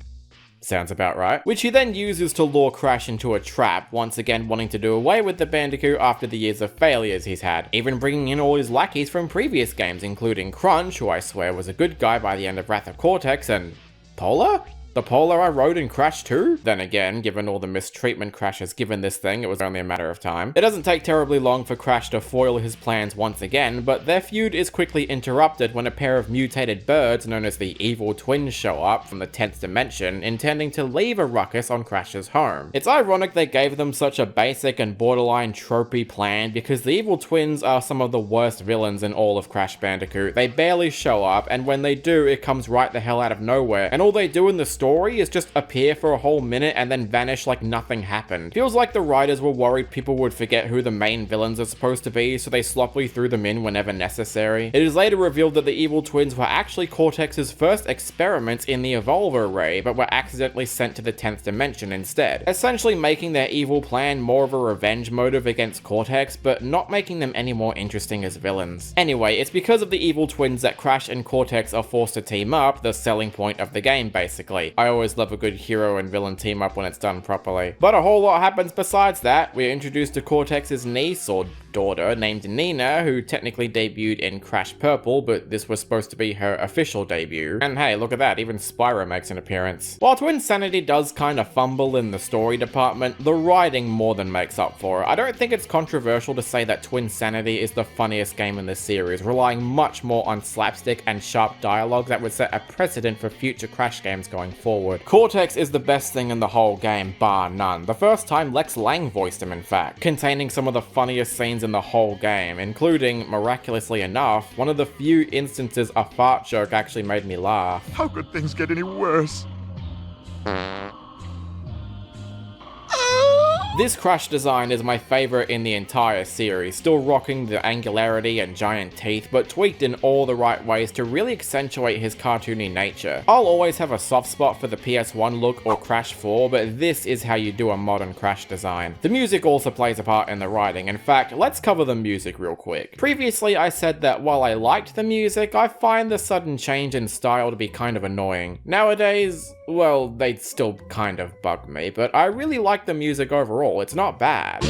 Sounds about right. Which he then uses to lure Crash into a trap, once again wanting to do away with the Bandicoot after the years of failures he's had, even bringing in all his lackeys from previous games, including Crunch, who I swear was a good guy by the end of Wrath of Cortex, and Polar? The Polar I rode in Crash 2? Then again, given all the mistreatment Crash has given this thing, it was only a matter of time. It doesn't take terribly long for Crash to foil his plans once again, but their feud is quickly interrupted when a pair of mutated birds known as the Evil Twins show up from the 10th dimension, intending to leave a ruckus on Crash's home. It's ironic they gave them such a basic and borderline tropey plan, because the Evil Twins are some of the worst villains in all of Crash Bandicoot. They barely show up, and when they do, it comes right the hell out of nowhere, and all they do in the story is just appear for a whole minute and then vanish like nothing happened. Feels like the writers were worried people would forget who the main villains are supposed to be, so they sloppily threw them in whenever necessary. It is later revealed that the Evil Twins were actually Cortex's first experiments in the Evolver Array, but were accidentally sent to the 10th dimension instead, essentially making their evil plan more of a revenge motive against Cortex, but not making them any more interesting as villains. Anyway, it's because of the Evil Twins that Crash and Cortex are forced to team up, the selling point of the game basically. I always love a good hero and villain team up when it's done properly. But a whole lot happens besides that. We're introduced to Cortex's niece, or daughter, named Nina, who technically debuted in Crash Purple, but this was supposed to be her official debut. And hey, look at that, even Spyro makes an appearance. While Twinsanity does kind of fumble in the story department, the writing more than makes up for it. I don't think it's controversial to say that Twinsanity is the funniest game in the series, relying much more on slapstick and sharp dialogue that would set a precedent for future Crash games going forward. Cortex is the best thing in the whole game, bar none. The first time Lex Lang voiced him, in fact, containing some of the funniest scenes in the whole game, including, miraculously enough, one of the few instances a fart joke actually made me laugh. How could things get any worse? This Crash design is my favorite in the entire series, still rocking the angularity and giant teeth, but tweaked in all the right ways to really accentuate his cartoony nature. I'll always have a soft spot for the PS1 look or Crash 4, but this is how you do a modern Crash design. The music also plays a part in the writing. In fact, let's cover the music real quick. Previously, I said that while I liked the music, I find the sudden change in style to be kind of annoying. Nowadays, well, they still kind of bug me, but I really like the music overall. It's not bad.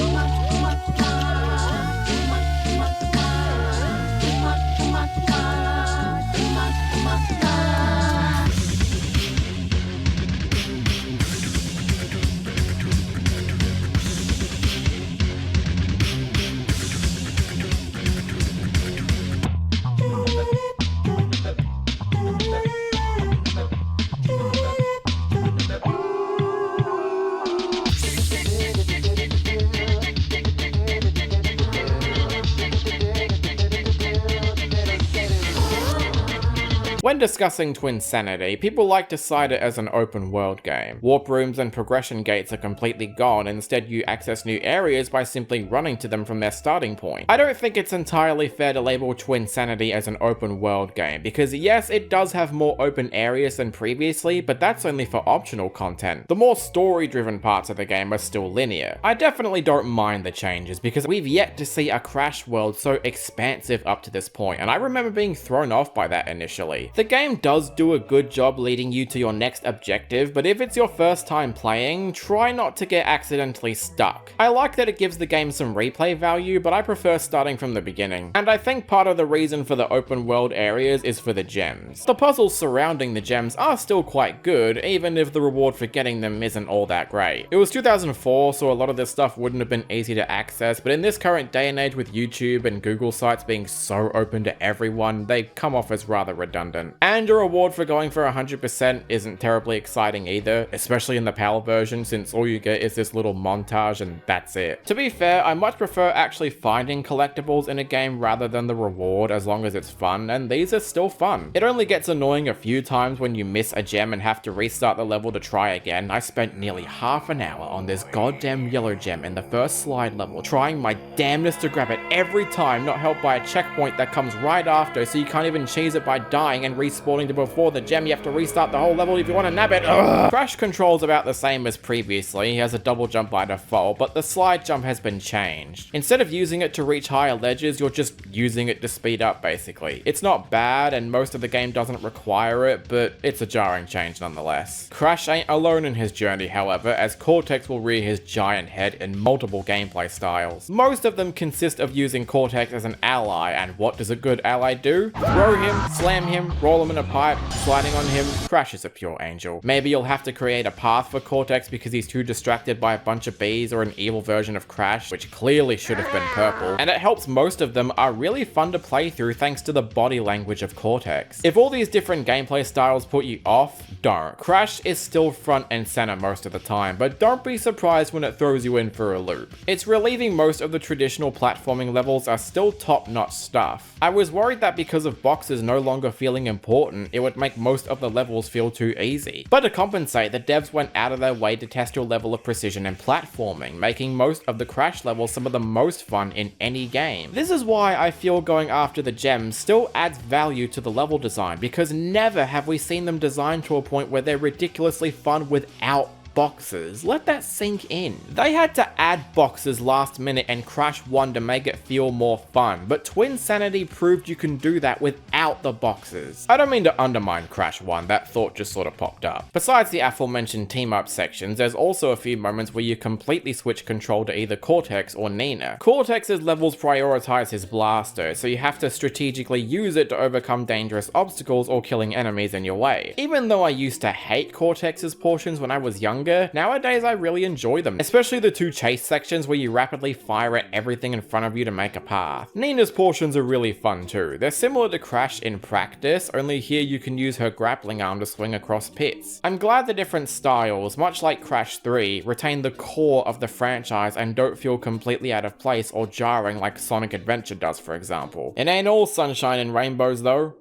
When discussing Twinsanity, people like to cite it as an open world game. Warp rooms and progression gates are completely gone, instead you access new areas by simply running to them from their starting point. I don't think it's entirely fair to label Twinsanity as an open world game, because yes, it does have more open areas than previously, but that's only for optional content. The more story-driven parts of the game are still linear. I definitely don't mind the changes, because we've yet to see a Crash world so expansive up to this point, and I remember being thrown off by that initially. The game does do a good job leading you to your next objective, but if it's your first time playing, try not to get accidentally stuck. I like that it gives the game some replay value, but I prefer starting from the beginning. And I think part of the reason for the open world areas is for the gems. The puzzles surrounding the gems are still quite good, even if the reward for getting them isn't all that great. It was 2004, so a lot of this stuff wouldn't have been easy to access, but in this current day and age with YouTube and Google sites being so open to everyone, they come off as rather redundant. And your reward for going for 100% isn't terribly exciting either, especially in the PAL version, since all you get is this little montage and that's it. To be fair, I much prefer actually finding collectibles in a game rather than the reward, as long as it's fun, and these are still fun. It only gets annoying a few times when you miss a gem and have to restart the level to try again. I spent nearly half an hour on this goddamn yellow gem in the first slide level, trying my damnedest to grab it every time, not helped by a checkpoint that comes right after, so you can't even cheese it by dying and respawning to before the gem. You have to restart the whole level if you want to nab it. Ugh. Crash controls about the same as previously. He has a double jump by default, but the slide jump has been changed. Instead of using it to reach higher ledges, you're just using it to speed up basically. It's not bad, and most of the game doesn't require it, but it's a jarring change nonetheless. Crash ain't alone in his journey, however, as Cortex will rear his giant head in multiple gameplay styles. Most of them consist of using Cortex as an ally, and what does a good ally do? Throw him, slam him, roll crawl him in a pipe, sliding on him, Crash is a pure angel. Maybe you'll have to create a path for Cortex because he's too distracted by a bunch of bees or an evil version of Crash, which clearly should have been purple. And it helps most of them are really fun to play through thanks to the body language of Cortex. If all these different gameplay styles put you off, don't. Crash is still front and center most of the time, but don't be surprised when it throws you in for a loop. It's relieving most of the traditional platforming levels are still top-notch stuff. I was worried that because of boxes no longer feeling important, it would make most of the levels feel too easy. But to compensate, the devs went out of their way to test your level of precision and platforming, making most of the Crash levels some of the most fun in any game. This is why I feel going after the gems still adds value to the level design, because never have we seen them designed to a point where they're ridiculously fun without boxes. Let that sink in. They had to add boxes last minute and Crash 1 to make it feel more fun, but Twinsanity proved you can do that without the boxes. I don't mean to undermine Crash 1, that thought just sort of popped up. Besides the aforementioned team-up sections, there's also a few moments where you completely switch control to either Cortex or Nina. Cortex's levels prioritize his blaster, so you have to strategically use it to overcome dangerous obstacles or killing enemies in your way. Even though I used to hate Cortex's portions when I was younger, nowadays I really enjoy them, especially the two chase sections where you rapidly fire at everything in front of you to make a path. Nina's portions are really fun too. They're similar to Crash in practice, only here you can use her grappling arm to swing across pits. I'm glad the different styles, much like Crash 3, retain the core of the franchise and don't feel completely out of place or jarring like Sonic Adventure does, for example. It ain't all sunshine and rainbows though.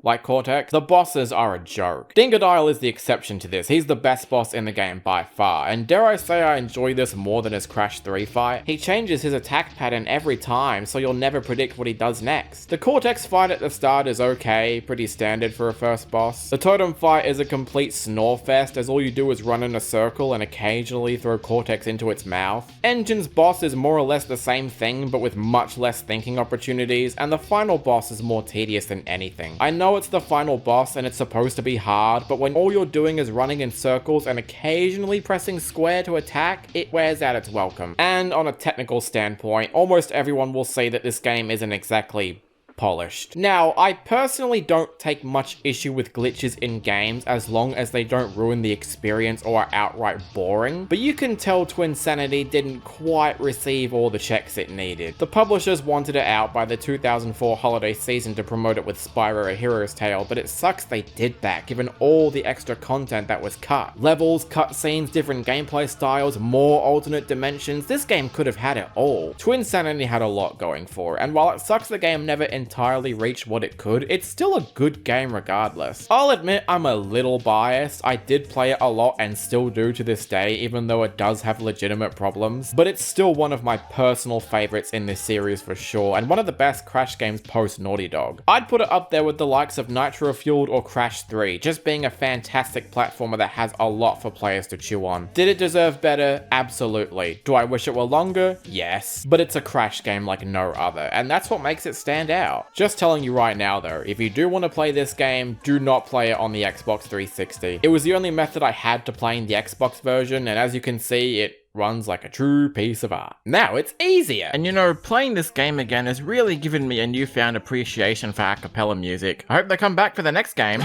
Like Cortex, the bosses are a joke. Dingodile is the exception to this. He's the best boss in the game by far, and dare I say I enjoy this more than his Crash 3 fight. He changes his attack pattern every time, so you'll never predict what he does next. The Cortex fight at the start is okay, pretty standard for a first boss. The Totem fight is a complete snore fest, as all you do is run in a circle and occasionally throw Cortex into its mouth. Engine's boss is more or less the same thing, but with much less thinking opportunities, and the final boss is more tedious than anything. I know it's the final boss and it's supposed to be hard, but when all you're doing is running in circles and occasionally pressing square to attack, it wears out its welcome. And on a technical standpoint, almost everyone will say that this game isn't exactly polished. Now, I personally don't take much issue with glitches in games as long as they don't ruin the experience or are outright boring, but you can tell Twinsanity didn't quite receive all the checks it needed. The publishers wanted it out by the 2004 holiday season to promote it with Spyro: A Hero's Tale, but it sucks they did that given all the extra content that was cut. Levels, cutscenes, different gameplay styles, more alternate dimensions, this game could have had it all. Twinsanity had a lot going for it, and while it sucks the game never entirely reached what it could, it's still a good game regardless. I'll admit I'm a little biased. I did play it a lot and still do to this day, even though it does have legitimate problems, but it's still one of my personal favorites in this series for sure, and one of the best Crash games post Naughty Dog. I'd put it up there with the likes of Nitro Fueled or Crash 3, just being a fantastic platformer that has a lot for players to chew on. Did it deserve better? Absolutely. Do I wish it were longer? Yes. But it's a Crash game like no other, and that's what makes it stand out. Just telling you right now though, if you do want to play this game, do not play it on the Xbox 360. It was the only method I had to playing the Xbox version, and as you can see, it runs like a true piece of art. Now it's easier! And you know, playing this game again has really given me a newfound appreciation for a cappella music. I hope they come back for the next game.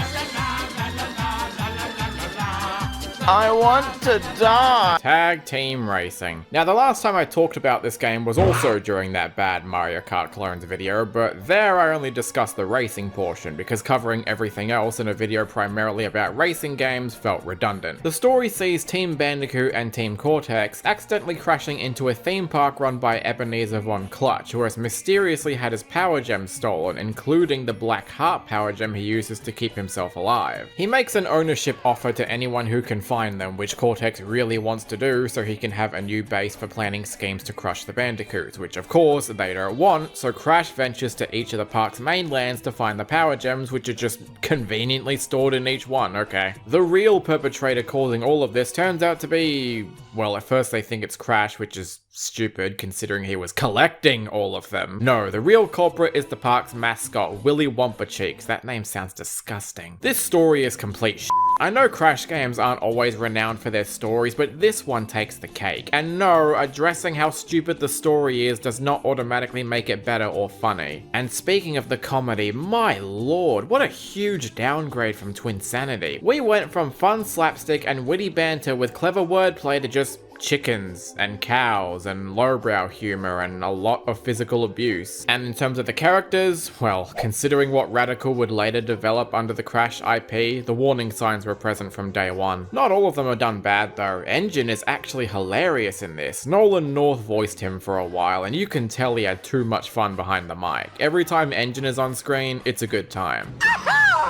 I want to die! Tag Team Racing. Now, the last time I talked about this game was also during that bad Mario Kart clones video, but there I only discussed the racing portion, because covering everything else in a video primarily about racing games felt redundant. The story sees Team Bandicoot and Team Cortex accidentally crashing into a theme park run by Ebenezer von Clutch, who has mysteriously had his power gems stolen, including the Black Heart power gem he uses to keep himself alive. He makes an ownership offer to anyone who can find them, which Cortex really wants to do so he can have a new base for planning schemes to crush the Bandicoots, which of course they don't want, so Crash ventures to each of the park's mainlands to find the power gems, which are just conveniently stored in each one, okay. The real perpetrator causing all of this turns out to be, well, at first they think it's Crash, which is stupid considering he was collecting all of them. No, the real culprit is the park's mascot, Willy Wumpercheeks. That name sounds disgusting. This story is complete shit, I know Crash games aren't always renowned for their stories, but this one takes the cake. And no, addressing how stupid the story is does not automatically make it better or funny. And speaking of the comedy, my lord, what a huge downgrade from Twinsanity. We went from fun slapstick and witty banter with clever wordplay to just chickens and cows and lowbrow humor and a lot of physical abuse. And in terms of the characters, well, considering what Radical would later develop under the Crash IP, the warning signs were present from day one. Not all of them are done bad though. Engine is actually hilarious in this. Nolan North voiced him for a while and you can tell he had too much fun behind the mic. Every time Engine is on screen, it's a good time.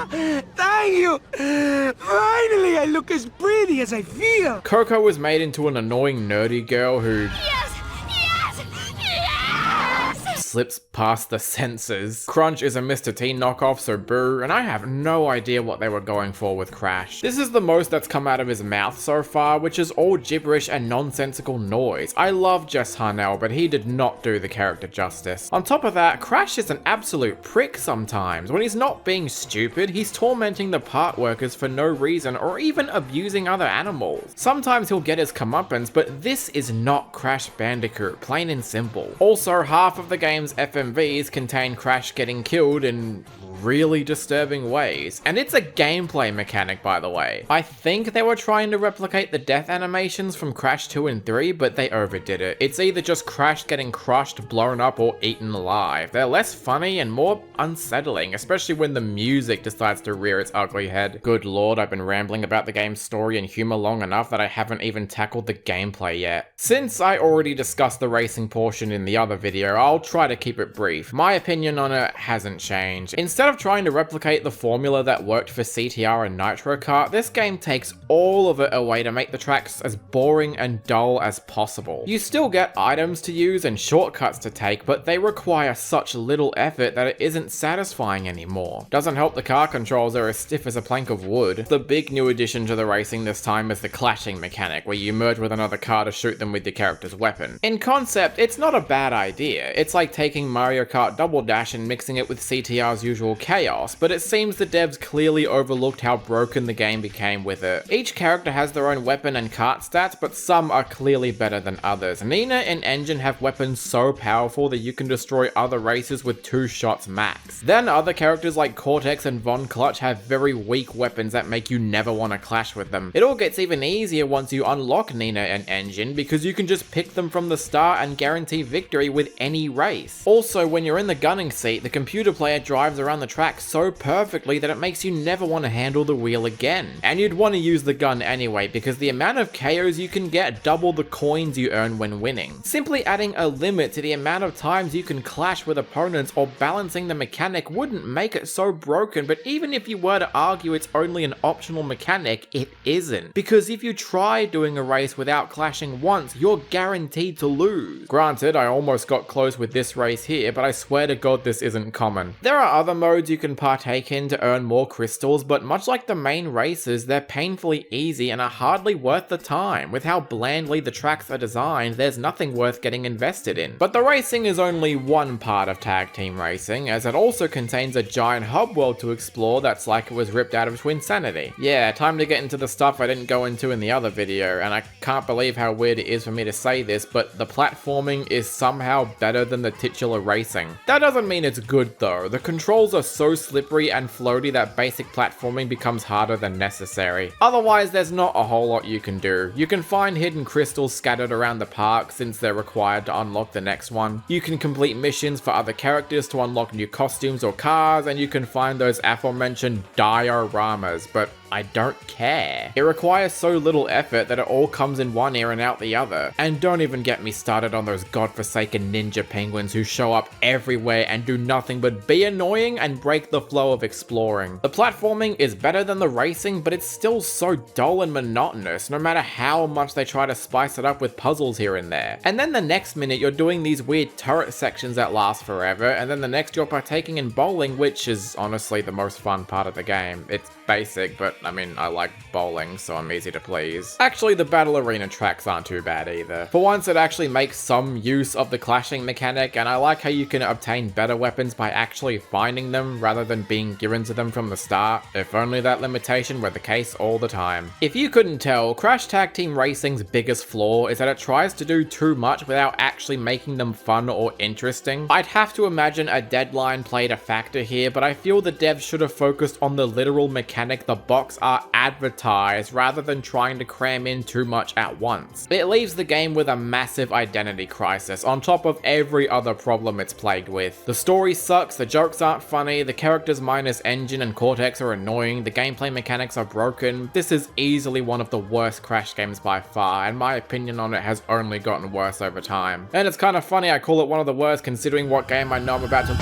Thank you! Finally, I look as pretty as I feel! Coco was made into an annoying nerdy girl who Yes! Yes! Yes! slips past the censors. Crunch is a Mr. T knockoff, so boo, and I have no idea what they were going for with Crash. This is the most that's come out of his mouth so far, which is all gibberish and nonsensical noise. I love Jess Harnell, but he did not do the character justice. On top of that, Crash is an absolute prick sometimes. When he's not being stupid, he's tormenting the part workers for no reason or even abusing other animals. Sometimes he'll get his comeuppance, but this is not Crash Bandicoot, plain and simple. Also, half of the game's FMVs contain Crash getting killed in really disturbing ways. And it's a gameplay mechanic, by the way. I think they were trying to replicate the death animations from Crash 2 and 3, but they overdid it. It's either just Crash getting crushed, blown up, or eaten alive. They're less funny and more unsettling, especially when the music decides to rear its ugly head. Good lord, I've been rambling about the game's story and humor long enough that I haven't even tackled the gameplay yet. Since I already discussed the racing portion in the other video, I'll try to keep it brief. My opinion on it hasn't changed. Instead of trying to replicate the formula that worked for CTR and Nitro Kart, this game takes all of it away to make the tracks as boring and dull as possible. You still get items to use and shortcuts to take, but they require such little effort that it isn't satisfying anymore. Doesn't help the car controls are as stiff as a plank of wood. The big new addition to the racing this time is the clashing mechanic, where you merge with another car to shoot them with your character's weapon. In concept, it's not a bad idea. It's like taking Mario Kart Double Dash and mixing it with CTR's usual chaos, but it seems the devs clearly overlooked how broken the game became with it. Each character has their own weapon and kart stats, but some are clearly better than others. Nina and Engine have weapons so powerful that you can destroy other races with 2 shots max. Then other characters like Cortex and Von Clutch have very weak weapons that make you never want to clash with them. It all gets even easier once you unlock Nina and Engine, because you can just pick them from the start and guarantee victory with any race. Also, when you're in the gunning seat, the computer player drives around the track so perfectly that it makes you never want to handle the wheel again. And you'd want to use the gun anyway, because the amount of KOs you can get double the coins you earn when winning. Simply adding a limit to the amount of times you can clash with opponents or balancing the mechanic wouldn't make it so broken, but even if you were to argue it's only an optional mechanic, it isn't. Because if you try doing a race without clashing once, you're guaranteed to lose. Granted, I almost got close with this race here, but I swear to god this isn't common. There are other modes you can partake in to earn more crystals, but much like the main races, they're painfully easy and are hardly worth the time. With how blandly the tracks are designed, there's nothing worth getting invested in. But the racing is only one part of tag team racing, as it also contains a giant hub world to explore that's like it was ripped out of Twinsanity. Yeah, time to get into the stuff I didn't go into in the other video, and I can't believe how weird it is for me to say this, but the platforming is somehow better than the titular racing. That doesn't mean it's good though. The controls are so slippery and floaty that basic platforming becomes harder than necessary. Otherwise, there's not a whole lot you can do. You can find hidden crystals scattered around the park since they're required to unlock the next one. You can complete missions for other characters to unlock new costumes or cars, and you can find those aforementioned dioramas, but I don't care. It requires so little effort that it all comes in one ear and out the other. And don't even get me started on those godforsaken ninja penguins who show up everywhere and do nothing but be annoying and break the flow of exploring. The platforming is better than the racing, but it's still so dull and monotonous, no matter how much they try to spice it up with puzzles here and there. And then the next minute you're doing these weird turret sections that last forever, and then the next you're partaking in bowling, which is honestly the most fun part of the game. It's basic, but I mean, I like bowling, so I'm easy to please. Actually, the battle arena tracks aren't too bad either. For once, it actually makes some use of the clashing mechanic, and I like how you can obtain better weapons by actually finding them rather than being given to them from the start. If only that limitation were the case all the time. If you couldn't tell, Crash Tag Team Racing's biggest flaw is that it tries to do too much without actually making them fun or interesting. I'd have to imagine a deadline played a factor here, but I feel the devs should have focused on the literal mechanic the box art advertised rather than trying to cram in too much at once. It leaves the game with a massive identity crisis on top of every other problem it's plagued with. The story sucks, the jokes aren't funny, the characters minus Engine and Cortex are annoying, the gameplay mechanics are broken. This is easily one of the worst Crash games by far, and my opinion on it has only gotten worse over time. And it's kind of funny I call it one of the worst considering what game I know I'm about to...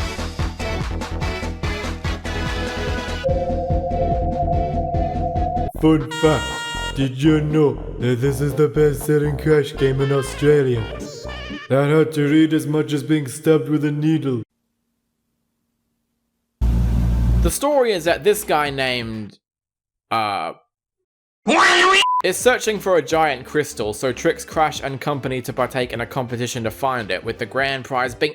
Fun fact, did you know that this is the best-selling Crash game in Australia? That had to read as much as being stabbed with a needle. The story is that this guy named... is searching for a giant crystal, so tricks Crash and company to partake in a competition to find it, with the grand prize being...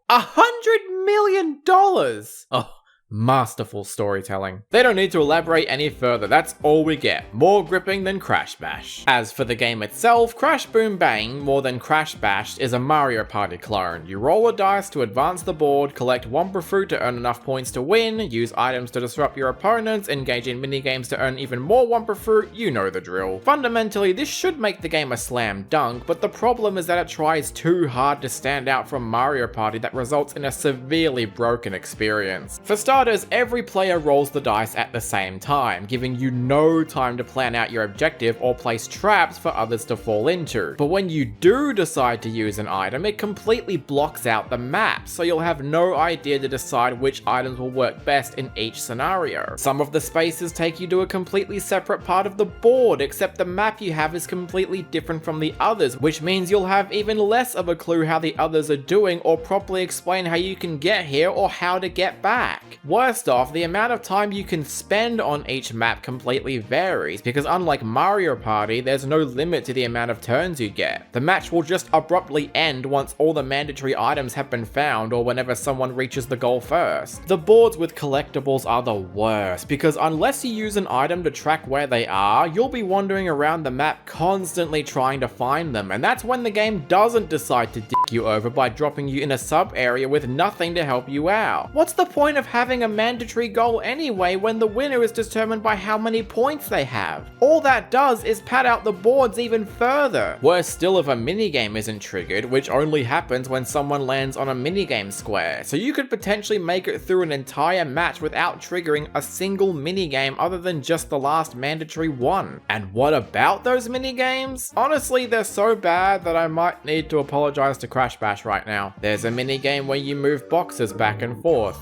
$100 million! Oh. Masterful storytelling. They don't need to elaborate any further, that's all we get. More gripping than Crash Bash. As for the game itself, Crash Boom Bang, more than Crash Bash, is a Mario Party clone. You roll a dice to advance the board, collect Wumpa Fruit to earn enough points to win, use items to disrupt your opponents, engage in minigames to earn even more Wumpa Fruit, you know the drill. Fundamentally, this should make the game a slam dunk, but the problem is that it tries too hard to stand out from Mario Party that results in a severely broken experience. For starters, every player rolls the dice at the same time, giving you no time to plan out your objective or place traps for others to fall into. But when you do decide to use an item, it completely blocks out the map, so you'll have no idea to decide which items will work best in each scenario. Some of the spaces take you to a completely separate part of the board, except the map you have is completely different from the others, which means you'll have even less of a clue how the others are doing or properly explain how you can get here or how to get back. Worst off, the amount of time you can spend on each map completely varies, because unlike Mario Party, there's no limit to the amount of turns you get. The match will just abruptly end once all the mandatory items have been found or whenever someone reaches the goal first. The boards with collectibles are the worst, because unless you use an item to track where they are, you'll be wandering around the map constantly trying to find them, and that's when the game doesn't decide to dick you over by dropping you in a sub area with nothing to help you out. What's the point of having a mandatory goal anyway when the winner is determined by how many points they have? All that does is pad out the boards even further. Worse still if a minigame isn't triggered, which only happens when someone lands on a minigame square, so you could potentially make it through an entire match without triggering a single minigame other than just the last mandatory one. And what about those minigames? Honestly, they're so bad that I might need to apologize to Crash Bash right now. There's a minigame where you move boxes back and forth.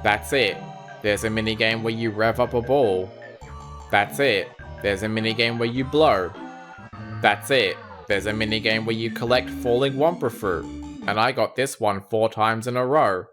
That's it. There's a minigame where you rev up a ball. That's it. There's a minigame where you blow. That's it. There's a minigame where you collect falling Wumpa Fruit. And I got this one 4 times in a row.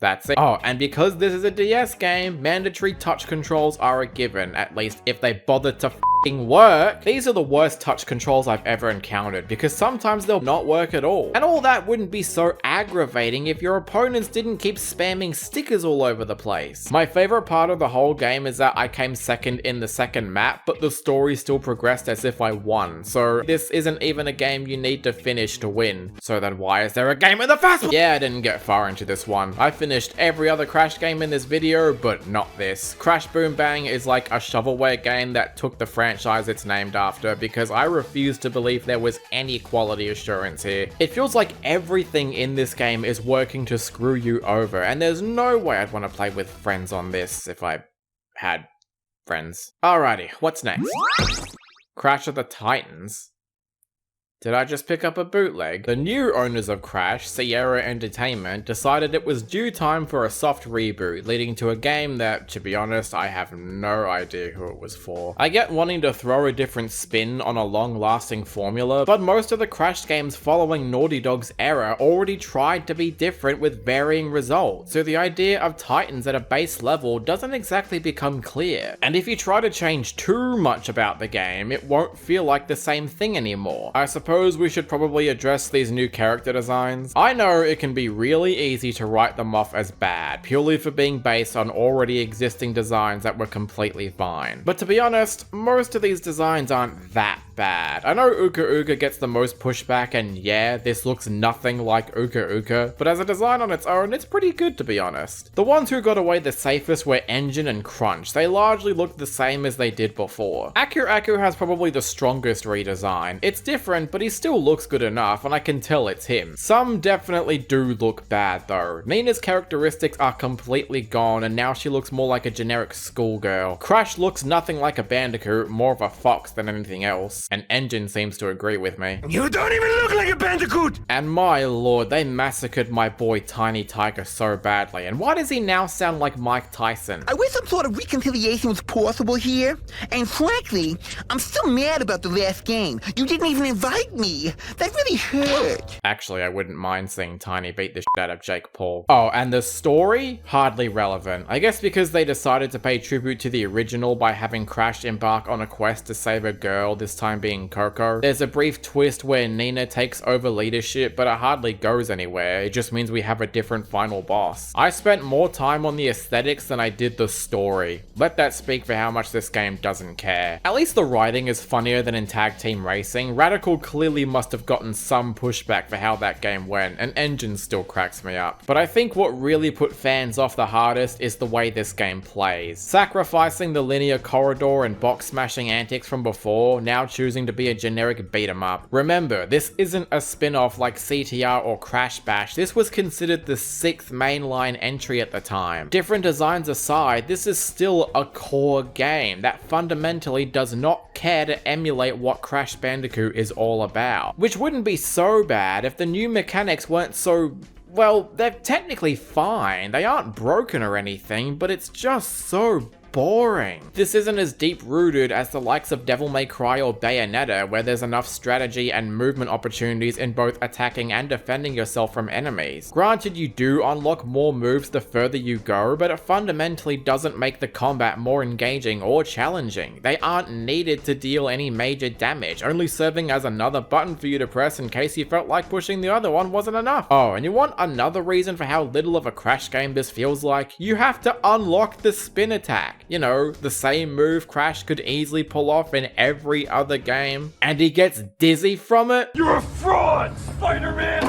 That's it. Oh, and because this is a DS game, mandatory touch controls are a given, at least if they bother to f***ing work. These are the worst touch controls I've ever encountered, because sometimes they'll not work at all. And all that wouldn't be so aggravating if your opponents didn't keep spamming stickers all over the place. My favorite part of the whole game is that I came second in the second map, but the story still progressed as if I won. So this isn't even a game you need to finish to win. So then why is there a game in the first place? Yeah, I didn't get far into this one. I finished every other Crash game in this video, but not this. Crash Boom Bang is like a shovelware game that took the franchise it's named after, because I refuse to believe there was any quality assurance here. It feels like everything in this game is working to screw you over, and there's no way I'd want to play with friends on this if I had friends. Alrighty, what's next? Crash of the Titans. Did I just pick up a bootleg? The new owners of Crash, Sierra Entertainment, decided it was due time for a soft reboot, leading to a game that, to be honest, I have no idea who it was for. I get wanting to throw a different spin on a long-lasting formula, but most of the Crash games following Naughty Dog's era already tried to be different with varying results, so the idea of Titans at a base level doesn't exactly become clear. And if you try to change too much about the game, it won't feel like the same thing anymore. I suppose we should probably address these new character designs. I know it can be really easy to write them off as bad, purely for being based on already existing designs that were completely fine. But to be honest, most of these designs aren't that bad. I know Uka Uka gets the most pushback, and yeah, this looks nothing like Uka Uka, but as a design on its own, it's pretty good to be honest. The ones who got away the safest were Engine and Crunch. They largely look the same as they did before. Aku Aku has probably the strongest redesign. It's different, but he still looks good enough, and I can tell it's him. Some definitely do look bad though. Nina's characteristics are completely gone, and now she looks more like a generic schoolgirl. Crash looks nothing like a Bandicoot, more of a fox than anything else. And Engine seems to agree with me. You don't even look like a Bandicoot! And my lord, they massacred my boy Tiny Tiger so badly, and why does he now sound like Mike Tyson? I wish some sort of reconciliation was possible here, and frankly, I'm still mad about the last game. You didn't even invite me. That really hurt. Actually, I wouldn't mind seeing Tiny beat the shit out of Jake Paul. Oh, and the story? Hardly relevant. I guess because they decided to pay tribute to the original by having Crash embark on a quest to save a girl, this time being Coco. There's a brief twist where Nina takes over leadership, but it hardly goes anywhere. It just means we have a different final boss. I spent more time on the aesthetics than I did the story. Let that speak for how much this game doesn't care. At least the writing is funnier than in Tag Team Racing. Radical clearly must have gotten some pushback for how that game went, and Engine still cracks me up. But I think what really put fans off the hardest is the way this game plays. Sacrificing the linear corridor and box smashing antics from before, now choosing to be a generic beat 'em up. Remember, this isn't a spin-off like CTR or Crash Bash. This was considered the 6th mainline entry at the time. Different designs aside, this is still a core game that fundamentally does not care to emulate what Crash Bandicoot is all about. Which wouldn't be so bad if the new mechanics weren't so... well, they're technically fine. They aren't broken or anything, but it's just so boring. This isn't as deep-rooted as the likes of Devil May Cry or Bayonetta, where there's enough strategy and movement opportunities in both attacking and defending yourself from enemies. Granted, you do unlock more moves the further you go, but it fundamentally doesn't make the combat more engaging or challenging. They aren't needed to deal any major damage, only serving as another button for you to press in case you felt like pushing the other one wasn't enough. Oh, and you want another reason for how little of a Crash game this feels like? You have to unlock the spin attack. You know, the same move Crash could easily pull off in every other game, and he gets dizzy from it. You're a fraud, Spider-Man!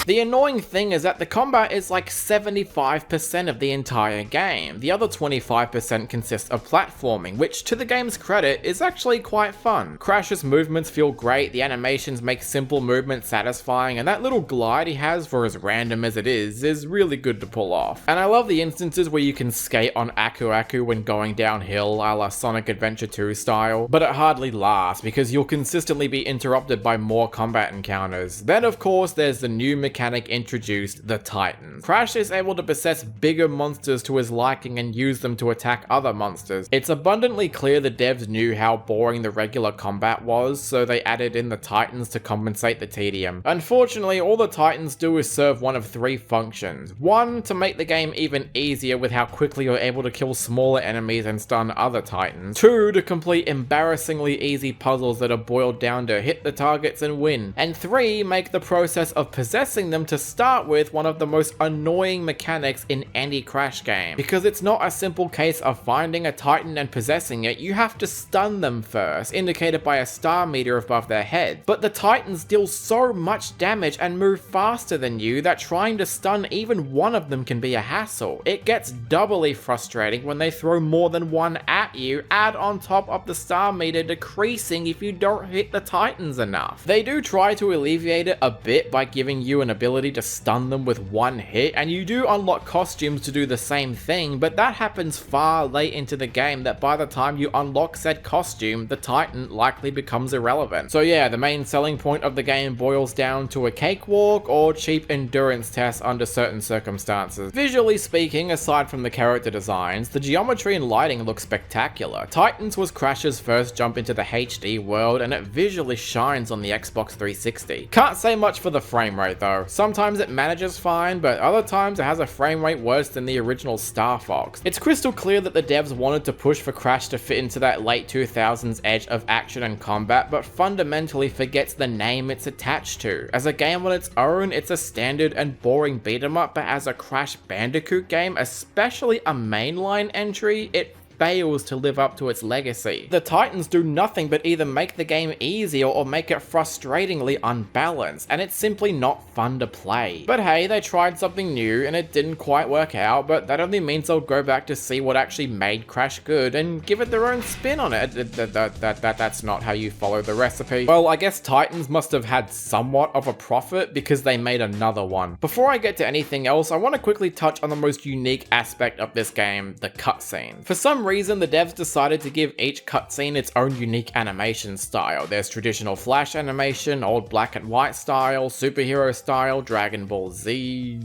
The annoying thing is that the combat is like 75% of the entire game. The other 25% consists of platforming, which to the game's credit is actually quite fun. Crash's movements feel great, the animations make simple movements satisfying, and that little glide he has, for as random as it is really good to pull off. And I love the instances where you can skate on Aku Aku when going downhill, a la Sonic Adventure 2 style, but it hardly lasts because you'll consistently be interrupted by more combat encounters. Then of course there's the new mechanic introduced, the Titan. Crash is able to possess bigger monsters to his liking and use them to attack other monsters. It's abundantly clear the devs knew how boring the regular combat was, so they added in the Titans to compensate the tedium. Unfortunately, all the Titans do is serve one of 3 functions. 1, to make the game even easier with how quickly you're able to kill smaller enemies and stun other Titans. 2, to complete embarrassingly easy puzzles that are boiled down to hit the targets and win. And 3, make the process of possessing them to start with one of the most annoying mechanics in any Crash game. Because it's not a simple case of finding a Titan and possessing it, you have to stun them first, indicated by a star meter above their head. But the Titans deal so much damage and move faster than you that trying to stun even one of them can be a hassle. It gets doubly frustrating when they throw more than one at you, add on top of the star meter decreasing if you don't hit the titans enough. They do try to alleviate it a bit by giving you an ability to stun them with one hit, and you do unlock costumes to do the same thing, but that happens far late into the game that by the time you unlock said costume, the titan likely becomes irrelevant. So yeah, the main selling point of the game boils down to a cakewalk or cheap endurance tests under certain circumstances. Visually speaking, aside from the character designs, the geometry and lighting look spectacular. Titans was Crash's first jump into the HD world, and it visually shines on the Xbox 360. Can't say much for the frame rate though. Sometimes it manages fine, but other times it has a frame rate worse than the original Star Fox. It's crystal clear that the devs wanted to push for Crash to fit into that late 2000s edge of action and combat, but fundamentally forgets the name it's attached to. As a game on its own, it's a standard and boring beat 'em up, but as a Crash Bandicoot game, especially a mainline entry, it fails to live up to its legacy. The Titans do nothing but either make the game easier or make it frustratingly unbalanced, and it's simply not fun to play. But hey, they tried something new and it didn't quite work out, but that only means they'll go back to see what actually made Crash good and give it their own spin on it. That's not how you follow the recipe. Well, I guess Titans must have had somewhat of a profit because they made another one. Before I get to anything else, I want to quickly touch on the most unique aspect of this game, the cutscene. For some reason, the devs decided to give each cutscene its own unique animation style. There's traditional Flash animation, old black and white style, superhero style, Dragon Ball Z,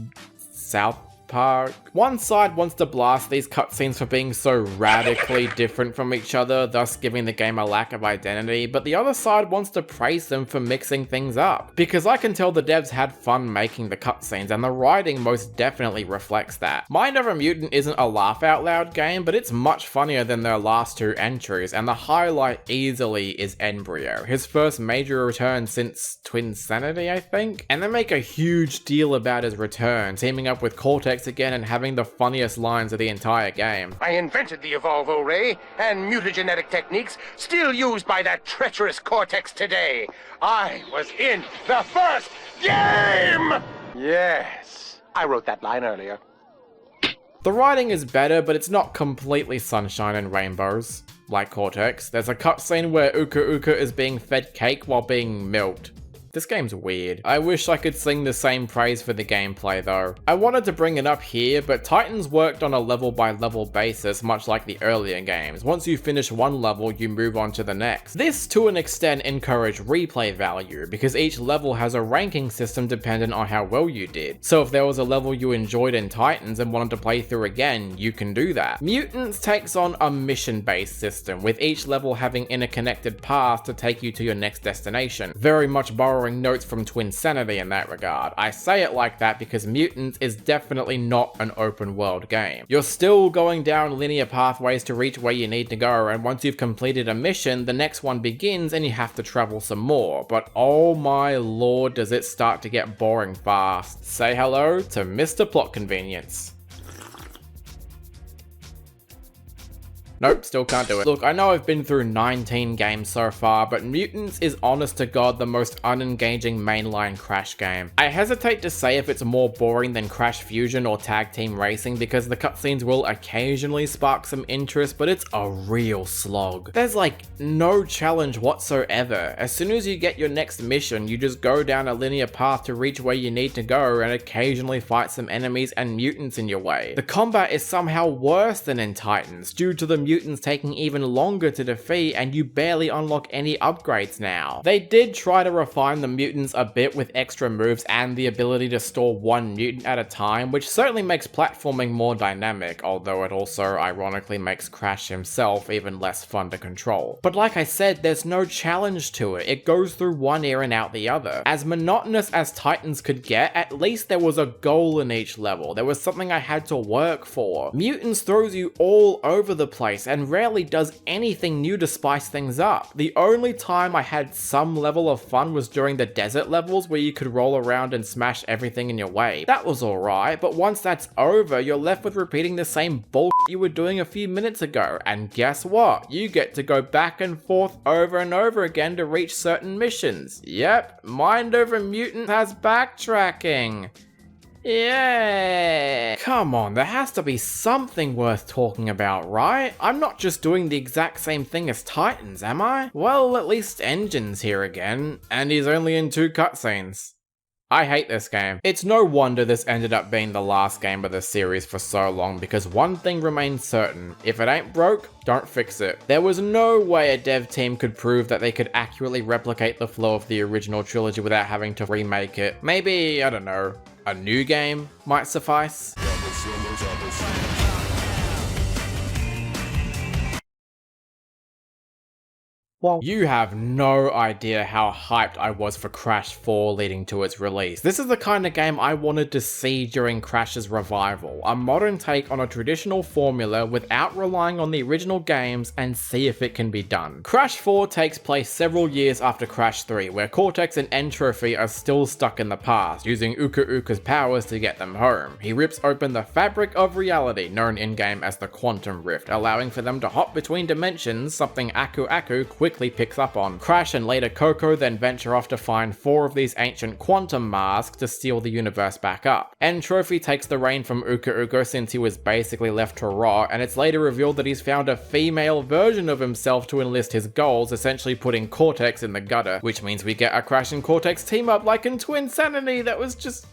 South Park. One side wants to blast these cutscenes for being so radically different from each other, thus giving the game a lack of identity, but the other side wants to praise them for mixing things up. Because I can tell the devs had fun making the cutscenes, and the writing most definitely reflects that. Mind Over Mutant isn't a laugh out loud game, but it's much funnier than their last two entries, and the highlight easily is Embryo, his first major return since Twinsanity, I think? And they make a huge deal about his return, teaming up with Cortex again and having the funniest lines of the entire game. I invented the Evolvo Ray and mutagenetic techniques still used by that treacherous Cortex today. I was in the first game! Yes, I wrote that line earlier. The writing is better, but it's not completely sunshine and rainbows, like Cortex. There's a cutscene where Uka Uka is being fed cake while being milked. This game's weird. I wish I could sing the same praise for the gameplay though. I wanted to bring it up here, but Titans worked on a level by level basis, much like the earlier games. Once you finish one level, you move on to the next. This to an extent encouraged replay value, because each level has a ranking system dependent on how well you did. So if there was a level you enjoyed in Titans and wanted to play through again, you can do that. Mutants takes on a mission based system, with each level having interconnected paths to take you to your next destination. Very much borrowing notes from Twinsanity in that regard. I say it like that because Mutant is definitely not an open world game. You're still going down linear pathways to reach where you need to go, and once you've completed a mission, the next one begins and you have to travel some more. But oh my lord, does it start to get boring fast. Say hello to Mr. Plot Convenience. Nope, still can't do it. Look, I know I've been through 19 games so far, but Mutants is honest to god the most unengaging mainline Crash game. I hesitate to say if it's more boring than Crash Fusion or Tag Team Racing because the cutscenes will occasionally spark some interest, but it's a real slog. There's like no challenge whatsoever. As soon as you get your next mission, you just go down a linear path to reach where you need to go and occasionally fight some enemies and mutants in your way. The combat is somehow worse than in Titans, due to the mutants taking even longer to defeat, and you barely unlock any upgrades now. They did try to refine the mutants a bit with extra moves and the ability to store one mutant at a time, which certainly makes platforming more dynamic, although it also ironically makes Crash himself even less fun to control. But like I said, there's no challenge to it. It goes through one ear and out the other. As monotonous as Titans could get, at least there was a goal in each level. There was something I had to work for. Mutants throws you all over the place and rarely does anything new to spice things up. The only time I had some level of fun was during the desert levels where you could roll around and smash everything in your way. That was alright, but once that's over, you're left with repeating the same bullshit you were doing a few minutes ago, and guess what? You get to go back and forth over and over again to reach certain missions. Yep, Mind Over Mutant has backtracking. Yeah. Come on, there has to be something worth talking about, right? I'm not just doing the exact same thing as Titans, am I? Well, at least Engine's here again, and he's only in 2 cutscenes. I hate this game. It's no wonder this ended up being the last game of the series for so long, because one thing remains certain: if it ain't broke, don't fix it. There was no way a dev team could prove that they could accurately replicate the flow of the original trilogy without having to remake it. Maybe, I don't know, a new game might suffice? Well, You have no idea how hyped I was for Crash 4 leading to its release. This is the kind of game I wanted to see during Crash's revival, a modern take on a traditional formula without relying on the original games, and see if it can be done. Crash 4 takes place several years after Crash 3, where Cortex and N-Tranced are still stuck in the past, using Uka Uka's powers to get them home. He rips open the fabric of reality, known in-game as the Quantum Rift, allowing for them to hop between dimensions, something Aku Aku quickly picks up on. Crash and later Coco then venture off to find 4 of these ancient quantum masks to steal the universe back up. N-Trophy takes the reign from Uka Uka since he was basically left to rot, and it's later revealed that he's found a female version of himself to enlist his goals, essentially putting Cortex in the gutter, which means we get a Crash and Cortex team up like in Twinsanity. That was just...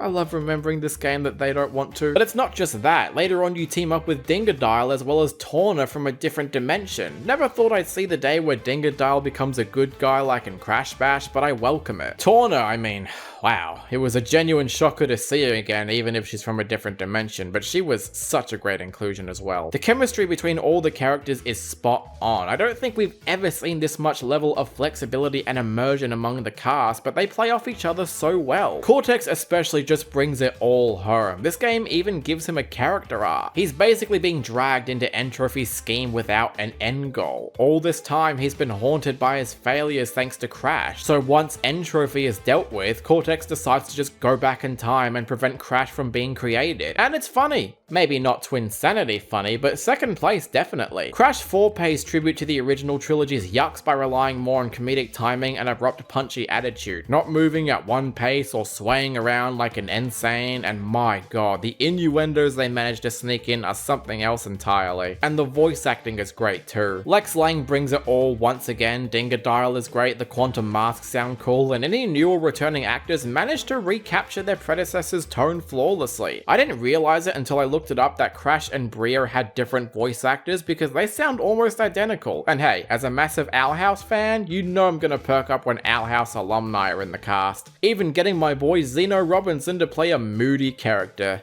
I love remembering this game that they don't want to. But it's not just that. Later on you team up with Dingodile as well as Torna from a different dimension. Never thought I'd see the day where Dingodile becomes a good guy like in Crash Bash, but I welcome it. Torna, I mean, wow. It was a genuine shocker to see her again, even if she's from a different dimension, but she was such a great inclusion as well. The chemistry between all the characters is spot on. I don't think we've ever seen this much level of flexibility and immersion among the cast, but they play off each other so well. Cortex especially just brings it all home. This game even gives him a character arc. He's basically being dragged into N-Trophy's scheme without an end goal. All this time he's been haunted by his failures thanks to Crash, so once N-Trophy is dealt with, Cortex decides to just go back in time and prevent Crash from being created. And it's funny. Maybe not Twinsanity funny, but second place definitely. Crash 4 pays tribute to the original trilogy's yucks by relying more on comedic timing and abrupt punchy attitude, not moving at one pace or swaying around like an Sane, and my god, the innuendos they managed to sneak in are something else entirely. And the voice acting is great too. Lex Lang brings it all once again, Dingodile is great, the quantum masks sound cool, and any new or returning actors managed to recapture their predecessor's tone flawlessly. I didn't realize it until I looked it up that Crash and Bria had different voice actors because they sound almost identical. And hey, as a massive Owl House fan, you know I'm gonna perk up when Owl House alumni are in the cast. Even getting my boy Zeno Robinson to play a moody character.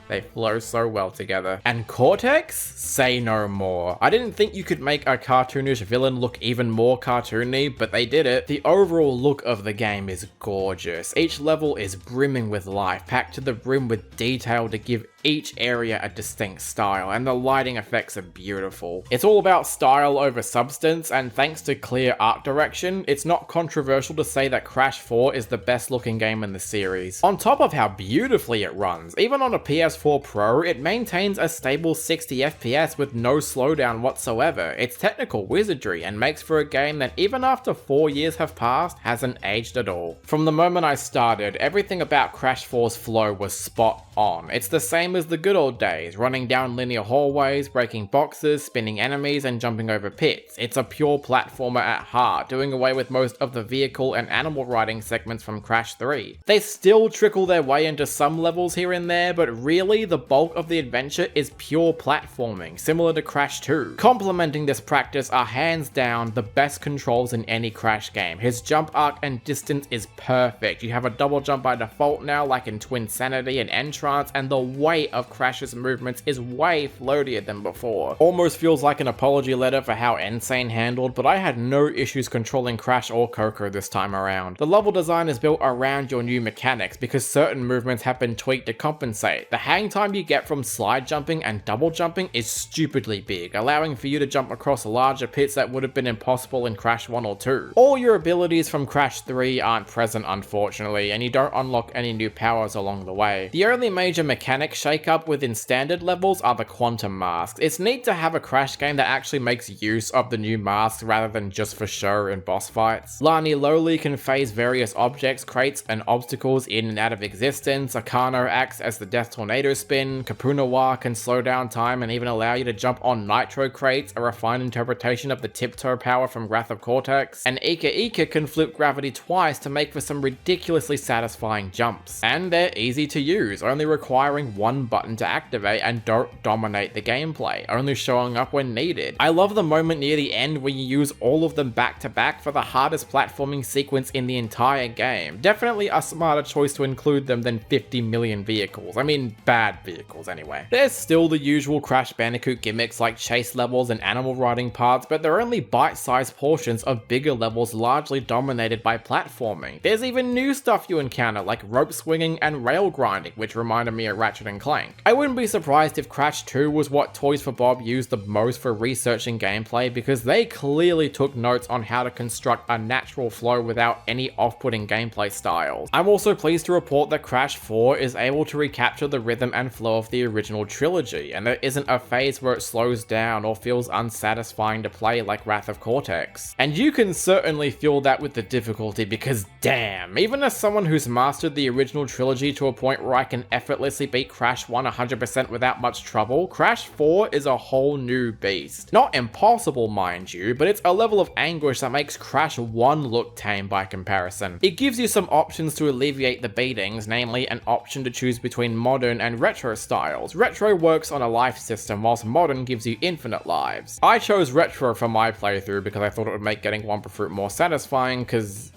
They flow so well together. And Cortex? Say no more. I didn't think you could make a cartoonish villain look even more cartoony, but they did it. The overall look of the game is gorgeous. Each level is brimming with life, packed to the brim with detail to give each area a distinct style, and the lighting effects are beautiful. It's all about style over substance, and thanks to clear art direction, it's not controversial to say that Crash 4 is the best looking game in the series. On top of how beautifully it runs, even on a PS4 Pro, it maintains a stable 60 FPS with no slowdown whatsoever. It's technical wizardry and makes for a game that even after 4 years have passed, hasn't aged at all. From the moment I started, everything about Crash 4's flow was spot on. It's the same as the good old days, running down linear hallways, breaking boxes, spinning enemies, and jumping over pits. It's a pure platformer at heart, doing away with most of the vehicle and animal riding segments from Crash 3. They still trickle their way into some levels here and there, but really the bulk of the adventure is pure platforming, similar to Crash 2. Complementing this practice are hands down the best controls in any Crash game. His jump arc and distance is perfect. You have a double jump by default now, like in Twinsanity and N-Tranced, and the weight of Crash's movements is way floatier than before. Almost feels like an apology letter for how N-Sane handled, but I had no issues controlling Crash or Coco this time around. The level design is built around your new mechanics because certain movements have been tweaked to compensate. The hang time you get from slide jumping and double jumping is stupidly big, allowing for you to jump across larger pits that would have been impossible in Crash 1 or 2. All your abilities from Crash 3 aren't present unfortunately, and you don't unlock any new powers along the way. The only major mechanic shake-up within standard levels are the quantum masks. It's neat to have a Crash game that actually makes use of the new masks rather than just for show in boss fights. Lani Loli can phase various objects, crates, and obstacles in and out of existence existence, Akano acts as the Death Tornado spin, Kapunawa can slow down time and even allow you to jump on Nitro crates, a refined interpretation of the tiptoe power from Wrath of Cortex, and Ika can flip gravity twice to make for some ridiculously satisfying jumps. And they're easy to use, only requiring one button to activate and don't dominate the gameplay, only showing up when needed. I love the moment near the end where you use all of them back to back for the hardest platforming sequence in the entire game. Definitely a smarter choice to include them than 50 million vehicles. I mean, bad vehicles anyway. There's still the usual Crash Bandicoot gimmicks like chase levels and animal riding parts, but they're only bite-sized portions of bigger levels largely dominated by platforming. There's even new stuff you encounter like rope swinging and rail grinding, which reminded me of Ratchet and Clank. I wouldn't be surprised if Crash 2 was what Toys for Bob used the most for researching gameplay, because they clearly took notes on how to construct a natural flow without any off-putting gameplay styles. I'm also pleased to report that Crash 4 is able to recapture the rhythm and flow of the original trilogy, and there isn't a phase where it slows down or feels unsatisfying to play like Wrath of Cortex. And you can certainly feel that with the difficulty, because damn, even as someone who's mastered the original trilogy to a point where I can effortlessly beat Crash 1 100% without much trouble, Crash 4 is a whole new beast. Not impossible, mind you, but it's a level of anguish that makes Crash 1 look tame by comparison. It gives you some options to alleviate the beatings, namely an option to choose between modern and retro styles. Retro works on a life system, whilst modern gives you infinite lives. I chose retro for my playthrough because I thought it would make getting Wumpa Fruit more satisfying, because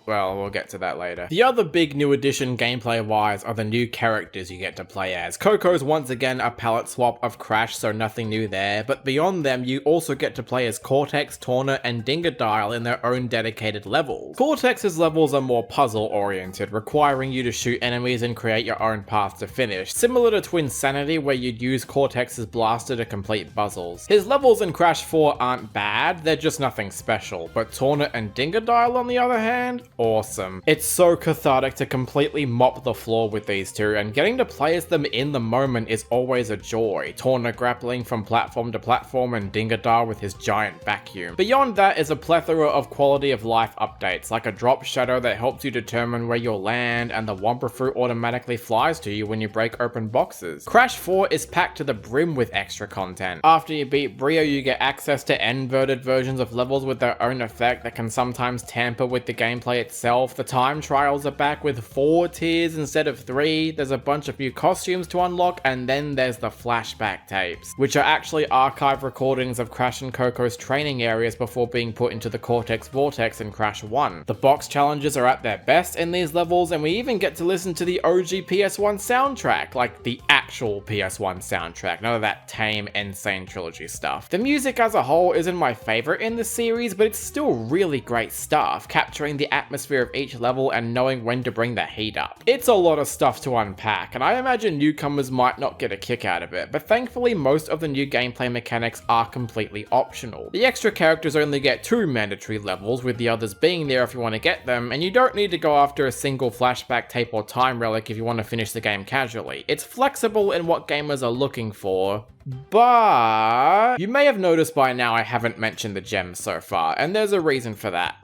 well, we'll get to that later. The other big new addition gameplay-wise are the new characters you get to play as. Coco's once again a palette swap of Crash, so nothing new there, but beyond them you also get to play as Cortex, Torna, and Dingodile in their own dedicated levels. Cortex's levels are more puzzle-oriented, requiring you to shoot enemies and create your own path to finish, similar to Twinsanity where you'd use Cortex's blaster to complete puzzles. His levels in Crash 4 aren't bad, they're just nothing special, but Torna and Dingodile on the other hand, awesome. It's so cathartic to completely mop the floor with these two, and getting to play as them in the moment is always a joy. Torna grappling from platform to platform and Dingodile with his giant vacuum. Beyond that is a plethora of quality of life updates, like a drop shadow that helps you determine where you'll land, and the Wumpa Fruit automatically flies to you when you break open boxes. Crash 4 is packed to the brim with extra content. After you beat Brio, you get access to inverted versions of levels with their own effect that can sometimes tamper with the gameplay itself. The time trials are back with 4 tiers instead of 3, there's a bunch of new costumes to unlock, and then there's the flashback tapes, which are actually archive recordings of Crash and Coco's training areas before being put into the Cortex Vortex in Crash 1. The box challenges are at their best in these levels, and we even get to listen to the OG PS1 soundtrack, like the actual PS1 soundtrack, none of that tame N-Sane Trilogy stuff. The music as a whole isn't my favorite in the series, but it's still really great stuff, capturing the atmosphere of each level and knowing when to bring the heat up. It's a lot of stuff to unpack, and I imagine newcomers might not get a kick out of it, but thankfully most of the new gameplay mechanics are completely optional. The extra characters only get 2 mandatory levels, with the others being there if you want to get them, and you don't need to go after a single flashback tape or time relic if you want to finish the game casually. It's flexible in what gamers are looking for, but you may have noticed by now I haven't mentioned the gems so far, and there's a reason for that.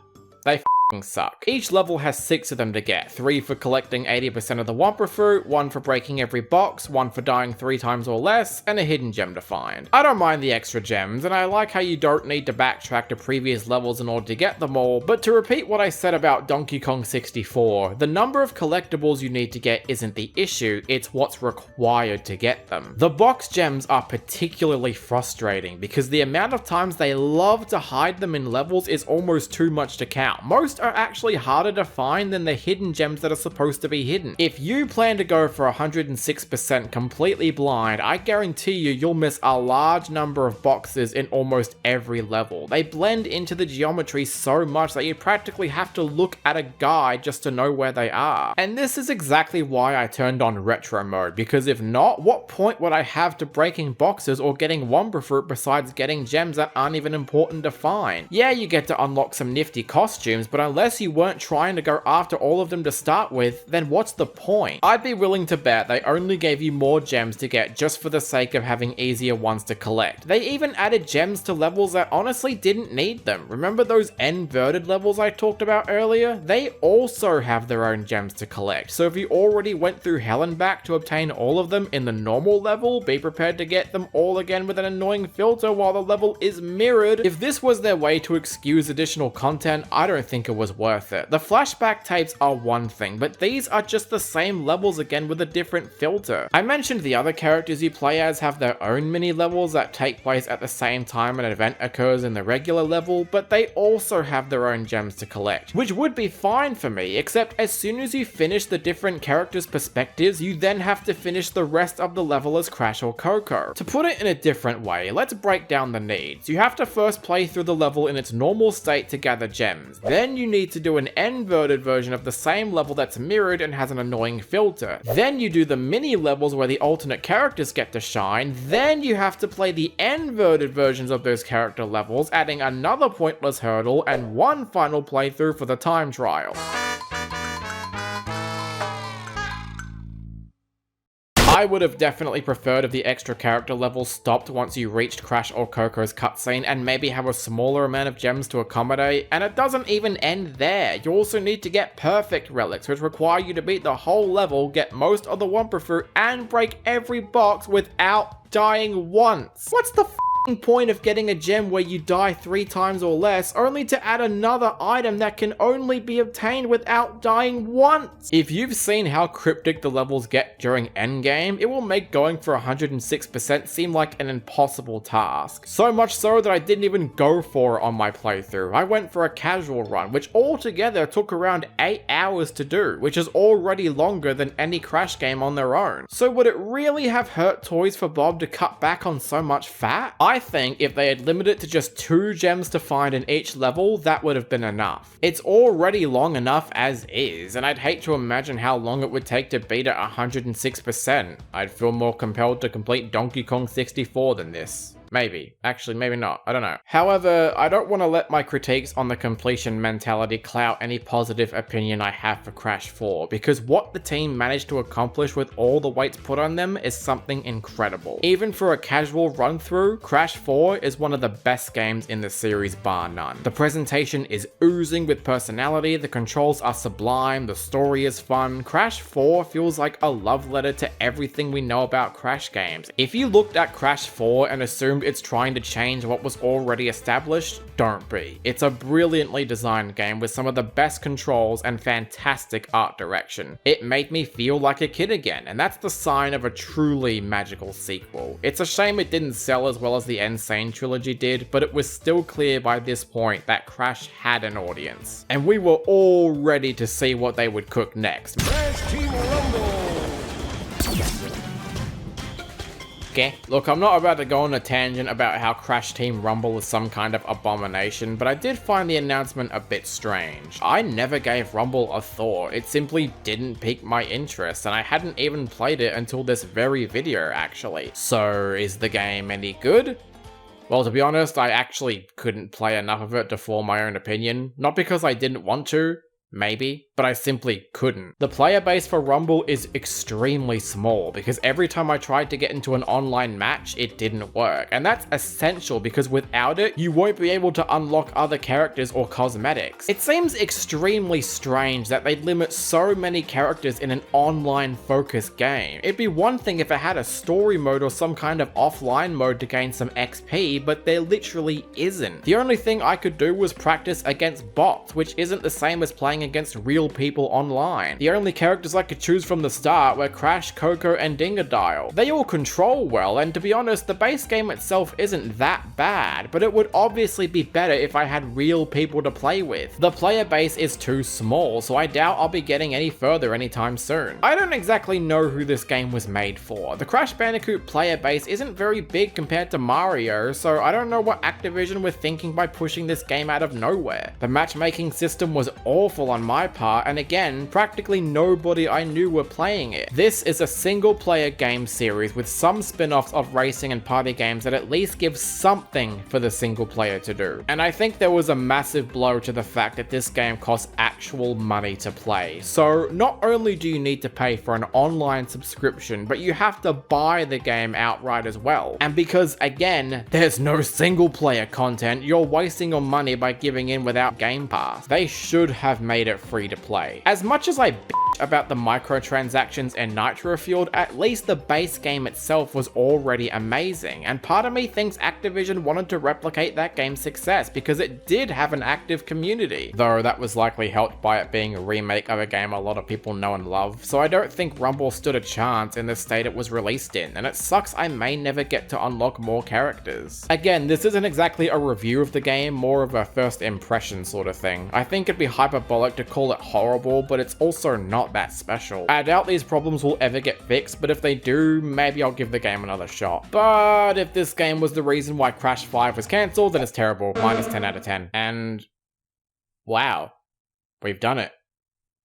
They suck. Each level has 6 of them to get, 3 for collecting 80% of the Wumpa Fruit, 1 for breaking every box, 1 for dying 3 times or less, and a hidden gem to find. I don't mind the extra gems, and I like how you don't need to backtrack to previous levels in order to get them all, but to repeat what I said about Donkey Kong 64, the number of collectibles you need to get isn't the issue, it's what's required to get them. The box gems are particularly frustrating, because the amount of times they love to hide them in levels is almost too much to count. Most are actually harder to find than the hidden gems that are supposed to be hidden. If you plan to go for 106% completely blind, I guarantee you'll miss a large number of boxes in almost every level. They blend into the geometry so much that you practically have to look at a guide just to know where they are. And this is exactly why I turned on retro mode, because if not, what point would I have to breaking boxes or getting Wumpa Fruit besides getting gems that aren't even important to find? Yeah, you get to unlock some nifty costumes, but unless you weren't trying to go after all of them to start with, then what's the point? I'd be willing to bet they only gave you more gems to get just for the sake of having easier ones to collect. They even added gems to levels that honestly didn't need them. Remember those inverted levels I talked about earlier? They also have their own gems to collect. So if you already went through hell and back to obtain all of them in the normal level, be prepared to get them all again with an annoying filter while the level is mirrored. If this was their way to excuse additional content, I don't think it was worth it. The flashback tapes are one thing, but these are just the same levels again with a different filter. I mentioned the other characters you play as have their own mini levels that take place at the same time an event occurs in the regular level, but they also have their own gems to collect, which would be fine for me, except as soon as you finish the different characters' perspectives, you then have to finish the rest of the level as Crash or Coco. To put it in a different way, let's break down the needs. You have to first play through the level in its normal state to gather gems. Then you need to do an inverted version of the same level that's mirrored and has an annoying filter. Then you do the mini levels where the alternate characters get to shine. Then you have to play the inverted versions of those character levels, adding another pointless hurdle and one final playthrough for the time trial. I would have definitely preferred if the extra character levels stopped once you reached Crash or Coco's cutscene and maybe have a smaller amount of gems to accommodate, and it doesn't even end there. You also need to get perfect relics, which require you to beat the whole level, get most of the Wumpa Fruit, and break every box without dying once. What's the point of getting a gem where you die 3 times or less, only to add another item that can only be obtained without dying once? If you've seen how cryptic the levels get during endgame, it will make going for 106% seem like an impossible task. So much so that I didn't even go for it on my playthrough. I went for a casual run, which altogether took around 8 hours to do, which is already longer than any Crash game on their own. So would it really have hurt Toys for Bob to cut back on so much fat? I think if they had limited it to just 2 gems to find in each level, that would have been enough. It's already long enough as is, and I'd hate to imagine how long it would take to beat it 106%. I'd feel more compelled to complete Donkey Kong 64 than this. Maybe. Actually, maybe not. I don't know. However, I don't want to let my critiques on the completion mentality cloud any positive opinion I have for Crash 4, because what the team managed to accomplish with all the weights put on them is something incredible. Even for a casual run-through, Crash 4 is one of the best games in the series bar none. The presentation is oozing with personality, the controls are sublime, the story is fun. Crash 4 feels like a love letter to everything we know about Crash games. If you looked at Crash 4 and assumed it's trying to change what was already established, don't be. It's a brilliantly designed game with some of the best controls and fantastic art direction. It made me feel like a kid again, and that's the sign of a truly magical sequel. It's a shame it didn't sell as well as the Sane trilogy did, but it was still clear by this point that Crash had an audience, and we were all ready to see what they would cook next. Crash Team Rumble! Okay, look, I'm not about to go on a tangent about how Crash Team Rumble is some kind of abomination, but I did find the announcement a bit strange. I never gave Rumble a thought, it simply didn't pique my interest, and I hadn't even played it until this very video, actually. So, is the game any good? Well, to be honest, I actually couldn't play enough of it to form my own opinion. Not because I didn't want to, maybe, but I simply couldn't. The player base for Rumble is extremely small because every time I tried to get into an online match, it didn't work. And that's essential because without it, you won't be able to unlock other characters or cosmetics. It seems extremely strange that they'd limit so many characters in an online focused game. It'd be one thing if it had a story mode or some kind of offline mode to gain some XP, but there literally isn't. The only thing I could do was practice against bots, which isn't the same as playing against real people online. The only characters I could choose from the start were Crash, Coco, and Dingodile. They all control well, and to be honest, the base game itself isn't that bad, but it would obviously be better if I had real people to play with. The player base is too small, so I doubt I'll be getting any further anytime soon. I don't exactly know who this game was made for. The Crash Bandicoot player base isn't very big compared to Mario, so I don't know what Activision were thinking by pushing this game out of nowhere. The matchmaking system was awful forgetful on my part, and again, practically nobody I knew were playing it. This is a single player game series with some spin-offs of racing and party games that at least give something for the single player to do. And I think there was a massive blow to the fact that this game costs actual money to play. So not only do you need to pay for an online subscription, but you have to buy the game outright as well. And because again, there's no single player content, you're wasting your money by giving in without Game Pass. They should have made it free to play. As much as I bitch about the microtransactions and Nitro Fueled, at least the base game itself was already amazing, and part of me thinks Activision wanted to replicate that game's success because it did have an active community, though that was likely helped by it being a remake of a game a lot of people know and love, so I don't think Rumble stood a chance in the state it was released in, and it sucks I may never get to unlock more characters. Again, this isn't exactly a review of the game, more of a first impression sort of thing. I think it'd be hyperbolic to call it horrible, but it's also not that special. I doubt these problems will ever get fixed, but if they do, maybe I'll give the game another shot. But if this game was the reason why Crash 5 was cancelled, then it's terrible. Minus 10 out of 10. And wow, we've done it.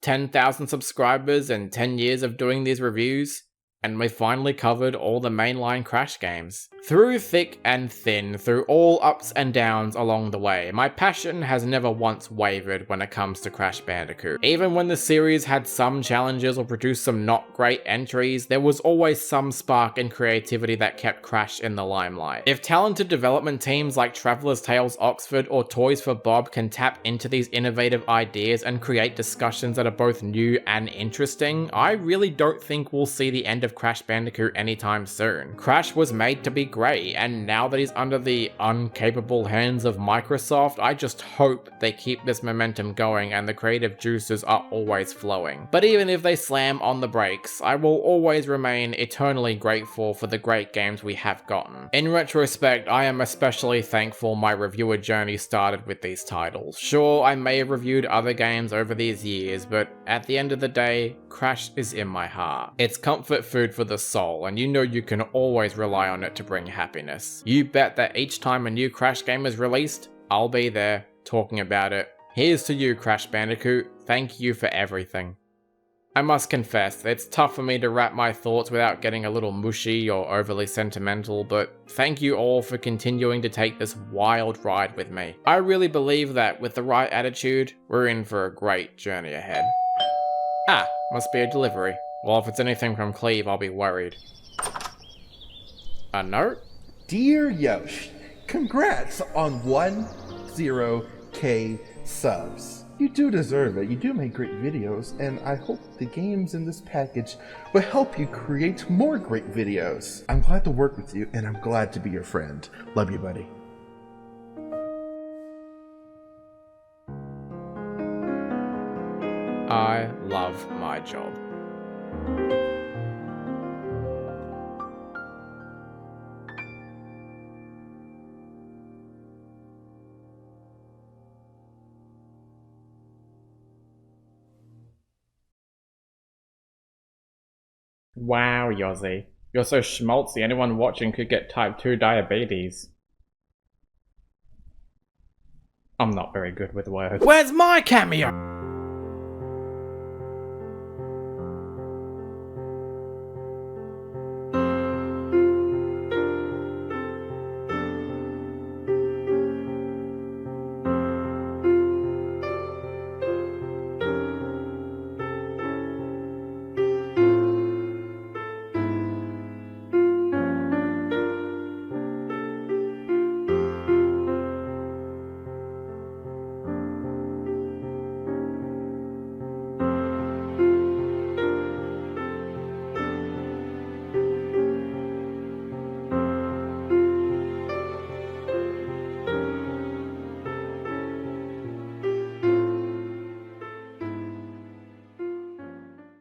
10,000 subscribers and 10 years of doing these reviews, and we finally covered all the mainline Crash games. Through thick and thin, through all ups and downs along the way, my passion has never once wavered when it comes to Crash Bandicoot. Even when the series had some challenges or produced some not great entries, there was always some spark and creativity that kept Crash in the limelight. If talented development teams like Traveller's Tales Oxford or Toys for Bob can tap into these innovative ideas and create discussions that are both new and interesting, I really don't think we'll see the end of Crash Bandicoot anytime soon. Crash was made to be great, and now that he's under the incapable hands of Microsoft, I just hope they keep this momentum going and the creative juices are always flowing. But even if they slam on the brakes, I will always remain eternally grateful for the great games we have gotten. In retrospect, I am especially thankful my reviewer journey started with these titles. Sure, I may have reviewed other games over these years, but at the end of the day, Crash is in my heart. It's comfort food for the soul, and you know you can always rely on it to bring happiness. You bet that each time a new Crash game is released, I'll be there, talking about it. Here's to you, Crash Bandicoot. Thank you for everything. I must confess, it's tough for me to wrap my thoughts without getting a little mushy or overly sentimental, but thank you all for continuing to take this wild ride with me. I really believe that with the right attitude, we're in for a great journey ahead. Ah, must be a delivery. Well, if it's anything from Cleve, I'll be worried. A note? Dear Yosh, congrats on 10K subs. You do deserve it. You do make great videos, and I hope the games in this package will help you create more great videos. I'm glad to work with you, and I'm glad to be your friend. Love you, buddy. I love my job. Wow, Yozzy. You're so schmaltzy, anyone watching could get type 2 diabetes. I'm not very good with words. Where's my cameo?